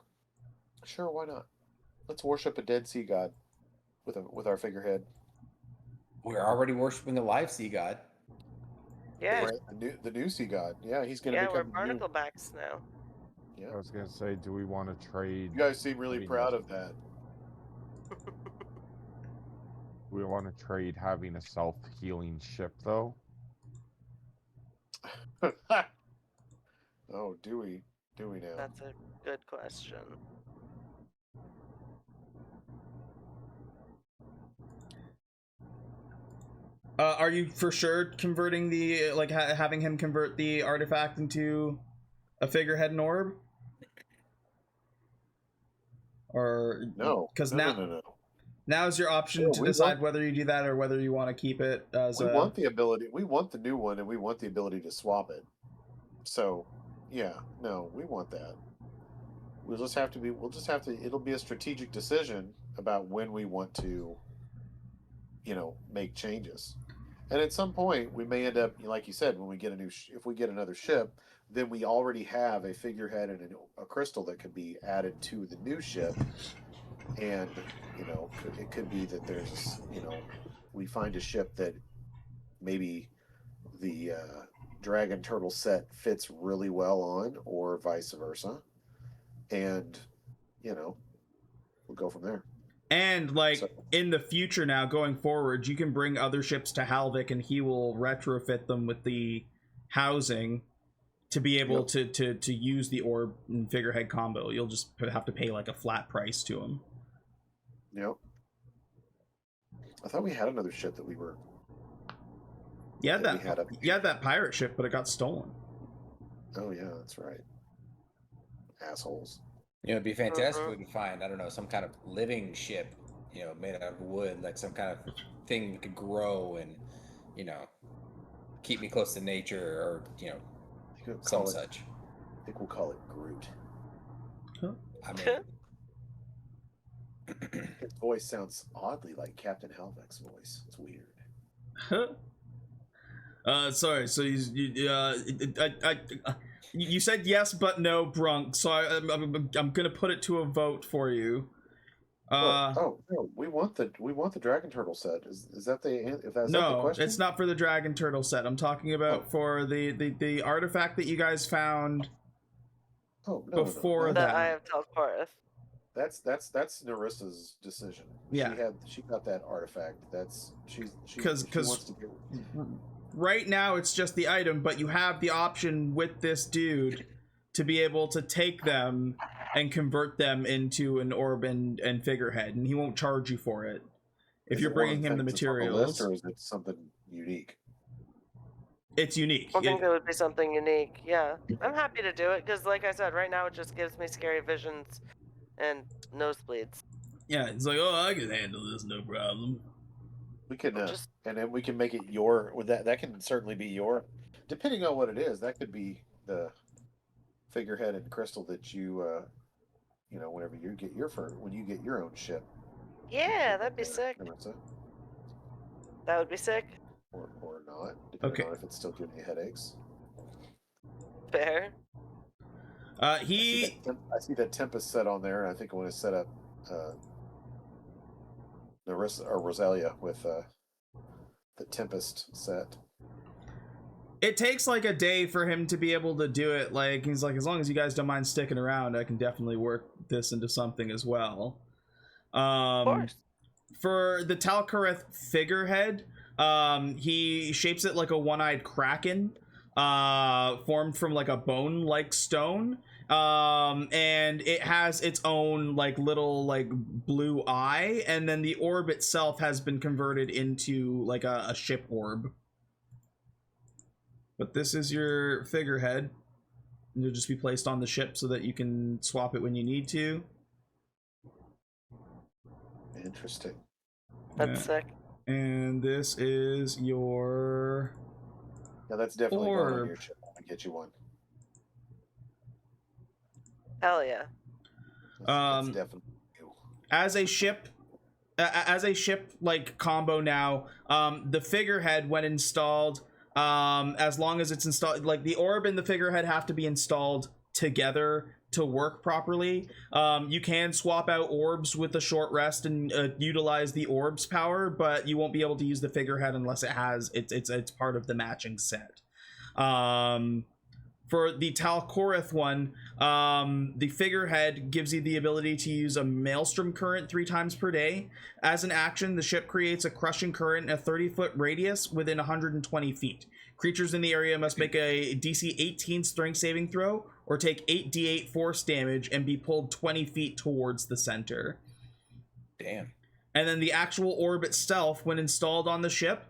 why not? Let's worship a dead sea god. with our figurehead.
We're already worshiping the live sea god.
Yeah.
Right, the new sea god. Yeah, he's gonna
Yeah, we're
become the new.
barnaclebacks now.
Yeah.
I was gonna say, do we want to trade?
You guys seem really
having
proud
a-
of that.
Do we want to trade having a self-healing ship, though?
Oh, do we? Do we now?
That's a good question.
Are you for sure converting the like having him convert the artifact into a figurehead and orb? Or
No,
because
no,
now
no.
now's your option
Yeah,
to
we
decide
want-
whether you do that or whether you want to keep it as
We
a.
want the ability. We want the new one, and we want the ability to swap it. So, yeah, no, we want that. We'll just have to be. We'll just have to. It'll be a strategic decision about when we want to, make changes. And at some point, we may end up, like you said, when we get if we get another ship, then we already have a figurehead and a crystal that could be added to the new ship. And it could be that there's, we find a ship that maybe the dragon turtle set fits really well on, or vice versa, and we'll go from there.
And like
So-
in the future now, going forward, you can bring other ships to Halvek, and he will retrofit them with the housing to be able to use the orb and figurehead combo. You'll just have to pay like a flat price to him.
Yep. I thought we had another ship that we were.
Yeah,
that we had up.
you had that pirate ship, but it got stolen.
Oh yeah, that's right. Assholes.
It'd be fantastic if we could find, I don't know, some kind of living ship, made out of wood, like some kind of thing that could grow and, keep me close to nature, or, some such.
I think we'll call it Groot.
I mean,
His voice sounds oddly like Captain Halvek's voice. It's weird.
Sorry. So you said yes, but no, Brunk. So I'm gonna put it to a vote for you.
No, we want the dragon turtle set. Is that the the
No,
question?
it's not for the dragon turtle set. I'm talking about for the artifact that you guys found before
No.
that.
That I have teleported.
That's Nerissa's decision.
Yeah.
She got that artifact. She
'Cause
wants to get.
Right now it's just the item, but you have the option with this dude to be able to take them and convert them into an orb and figurehead, and he won't charge you for it if
Is
you're
it one of
bringing him the
things that's on the list,
materials.
or is it something unique?
It's unique.
I think it would be something unique. Yeah, I'm happy to do it because, like I said, right now it just gives me scary visions and nosebleeds.
Yeah, it's like, oh, I can handle this, no problem.
We can,
Just-
and then we can make it your. With that can certainly be your, depending on what it is. That could be the figurehead and crystal that you, whenever you get when you get your own ship.
Yeah, that'd be sick.
Nerissa,
That would be sick.
or not, depending
Okay.
on if it's still giving you headaches.
Fair.
I see that Tempest set on there, and I think I want to set up Nerissa or Rosalia with the Tempest set.
It takes like a day for him to be able to do it. Like, he's like, as long as you guys don't mind sticking around, I can definitely work this into something as well.
Of course.
For the Talkareth figurehead, he shapes it like a one-eyed kraken, formed from like a bone-like stone. And it has its own like little like blue eye, and then the orb itself has been converted into like a ship orb. But this is your figurehead. It'll just be placed on the ship so that you can swap it when you need to.
Interesting.
That's sick.
And this is your
Now that's definitely going on
Orb.
your ship. I'll get you one.
Hell yeah.
That's definitely you.
as a ship like combo now. The figurehead, when installed, as long as it's installed, like the orb and the figurehead have to be installed together to work properly. You can swap out orbs with a short rest and utilize the orbs power, but you won't be able to use the figurehead unless it's part of the matching set. For the Talkorith one, the figurehead gives you the ability to use a Maelstrom current 3 times per day. As an action, the ship creates a crushing current in a 30-foot radius within 120 feet. Creatures in the area must make a DC 18 strength saving throw or take 8d8 force damage and be pulled 20 feet towards the center.
Damn.
And then the actual orb itself, when installed on the ship,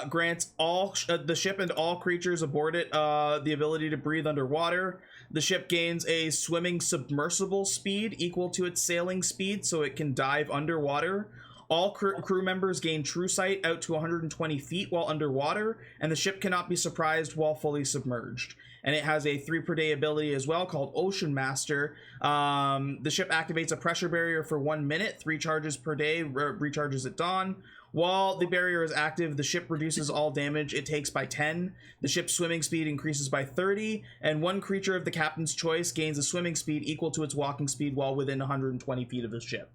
grants all the ship and all creatures aboard it the ability to breathe underwater. The ship gains a swimming submersible speed equal to its sailing speed, so it can dive underwater. All crew members gain true sight out to 120 feet while underwater, and the ship cannot be surprised while fully submerged. And it has a 3 per day ability as well called Ocean Master. The ship activates a pressure barrier for 1 minute, 3 charges per day, recharges at dawn. While the barrier is active, the ship reduces all damage it takes by 10. The ship's swimming speed increases by 30, and 1 creature of the captain's choice gains a swimming speed equal to its walking speed while within 120 feet of the ship.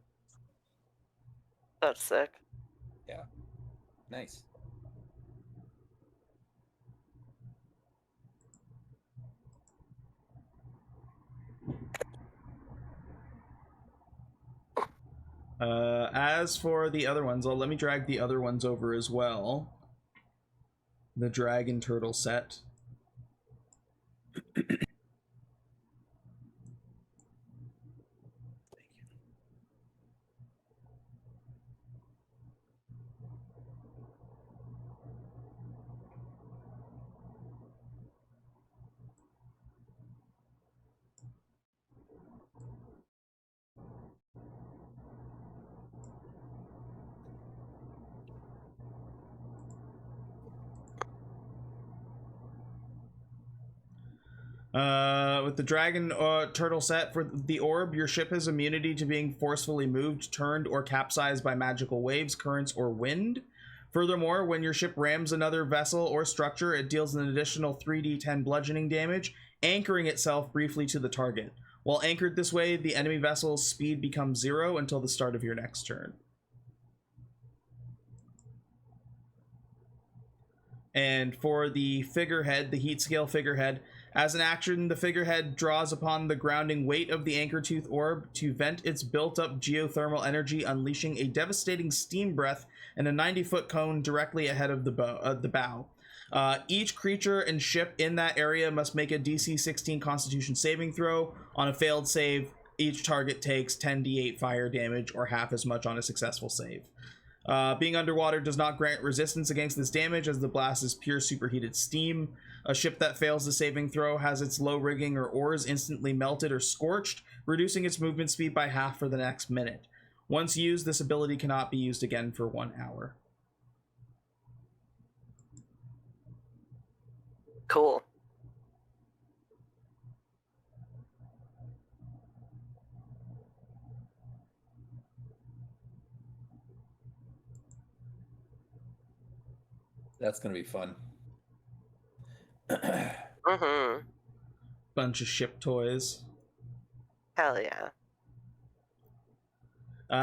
That's sick.
Yeah. Nice.
As for the other ones, let me drag the other ones over as well. The dragon turtle set. With the dragon turtle set for the orb, your ship has immunity to being forcefully moved, turned, or capsized by magical waves, currents, or wind. Furthermore, when your ship rams another vessel or structure, it deals an additional 3d10 bludgeoning damage, anchoring itself briefly to the target. While anchored this way, the enemy vessel's speed becomes 0 until the start of your next turn. And for the figurehead, the heat scale figurehead, as an action, the figurehead draws upon the grounding weight of the anchor tooth orb to vent its built-up geothermal energy, unleashing a devastating steam breath and a 90-foot cone directly ahead of the bow. Each creature and ship in that area must make a DC 16 Constitution saving throw. On a failed save, each target takes 10d8 fire damage, or half as much on a successful save. Being underwater does not grant resistance against this damage, as the blast is pure superheated steam. A ship that fails the saving throw has its low rigging or oars instantly melted or scorched, reducing its movement speed by half for the next minute. Once used, this ability cannot be used again for 1 hour.
Cool.
That's gonna be fun.
Mm-hmm.
Bunch of ship toys.
Hell yeah.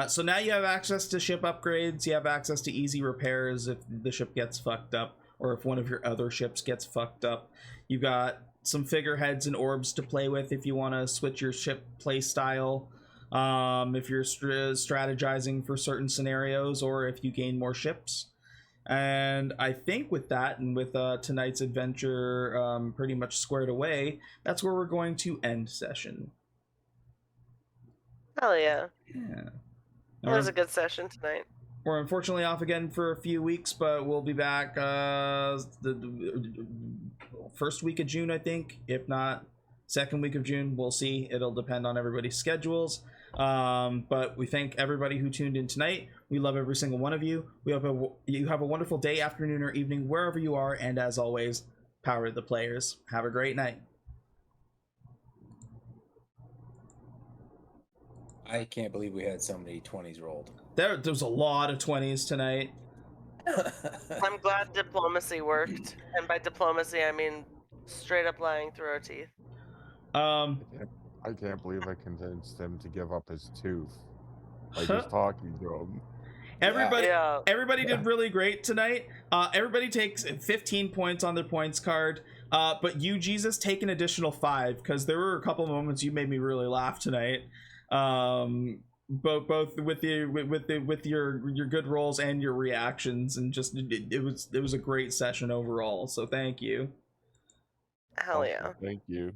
So now you have access to ship upgrades, you have access to easy repairs if the ship gets fucked up, or if one of your other ships gets fucked up. You've got some figureheads and orbs to play with if you want to switch your ship play style, if you're strategizing for certain scenarios, or if you gain more ships. And I think with that, and with tonight's adventure pretty much squared away, that's where we're going to end session.
Hell yeah.
Yeah.
It was a good session tonight.
We're unfortunately off again for a few weeks, but we'll be back the first week of June, I think. If not, second week of June. We'll see. It'll depend on everybody's schedules. But we thank everybody who tuned in tonight. We love every single one of you. We hope you have a wonderful day, afternoon, or evening, wherever you are. And as always, power the players. Have a great night.
I can't believe we had so many 20s rolled.
There's a lot of 20s tonight.
I'm glad diplomacy worked. And by diplomacy, I mean straight up lying through our teeth.
I can't believe I convinced him to give up his tooth by just talking to him.
Everybody,
Yeah.
everybody did really great tonight. Everybody takes 15 points on their points card. But you, Jesus, take an additional 5 because there were a couple moments you made me really laugh tonight. Both with your good rolls and your reactions, and just it was a great session overall. So thank you.
Hell yeah.
Thank you.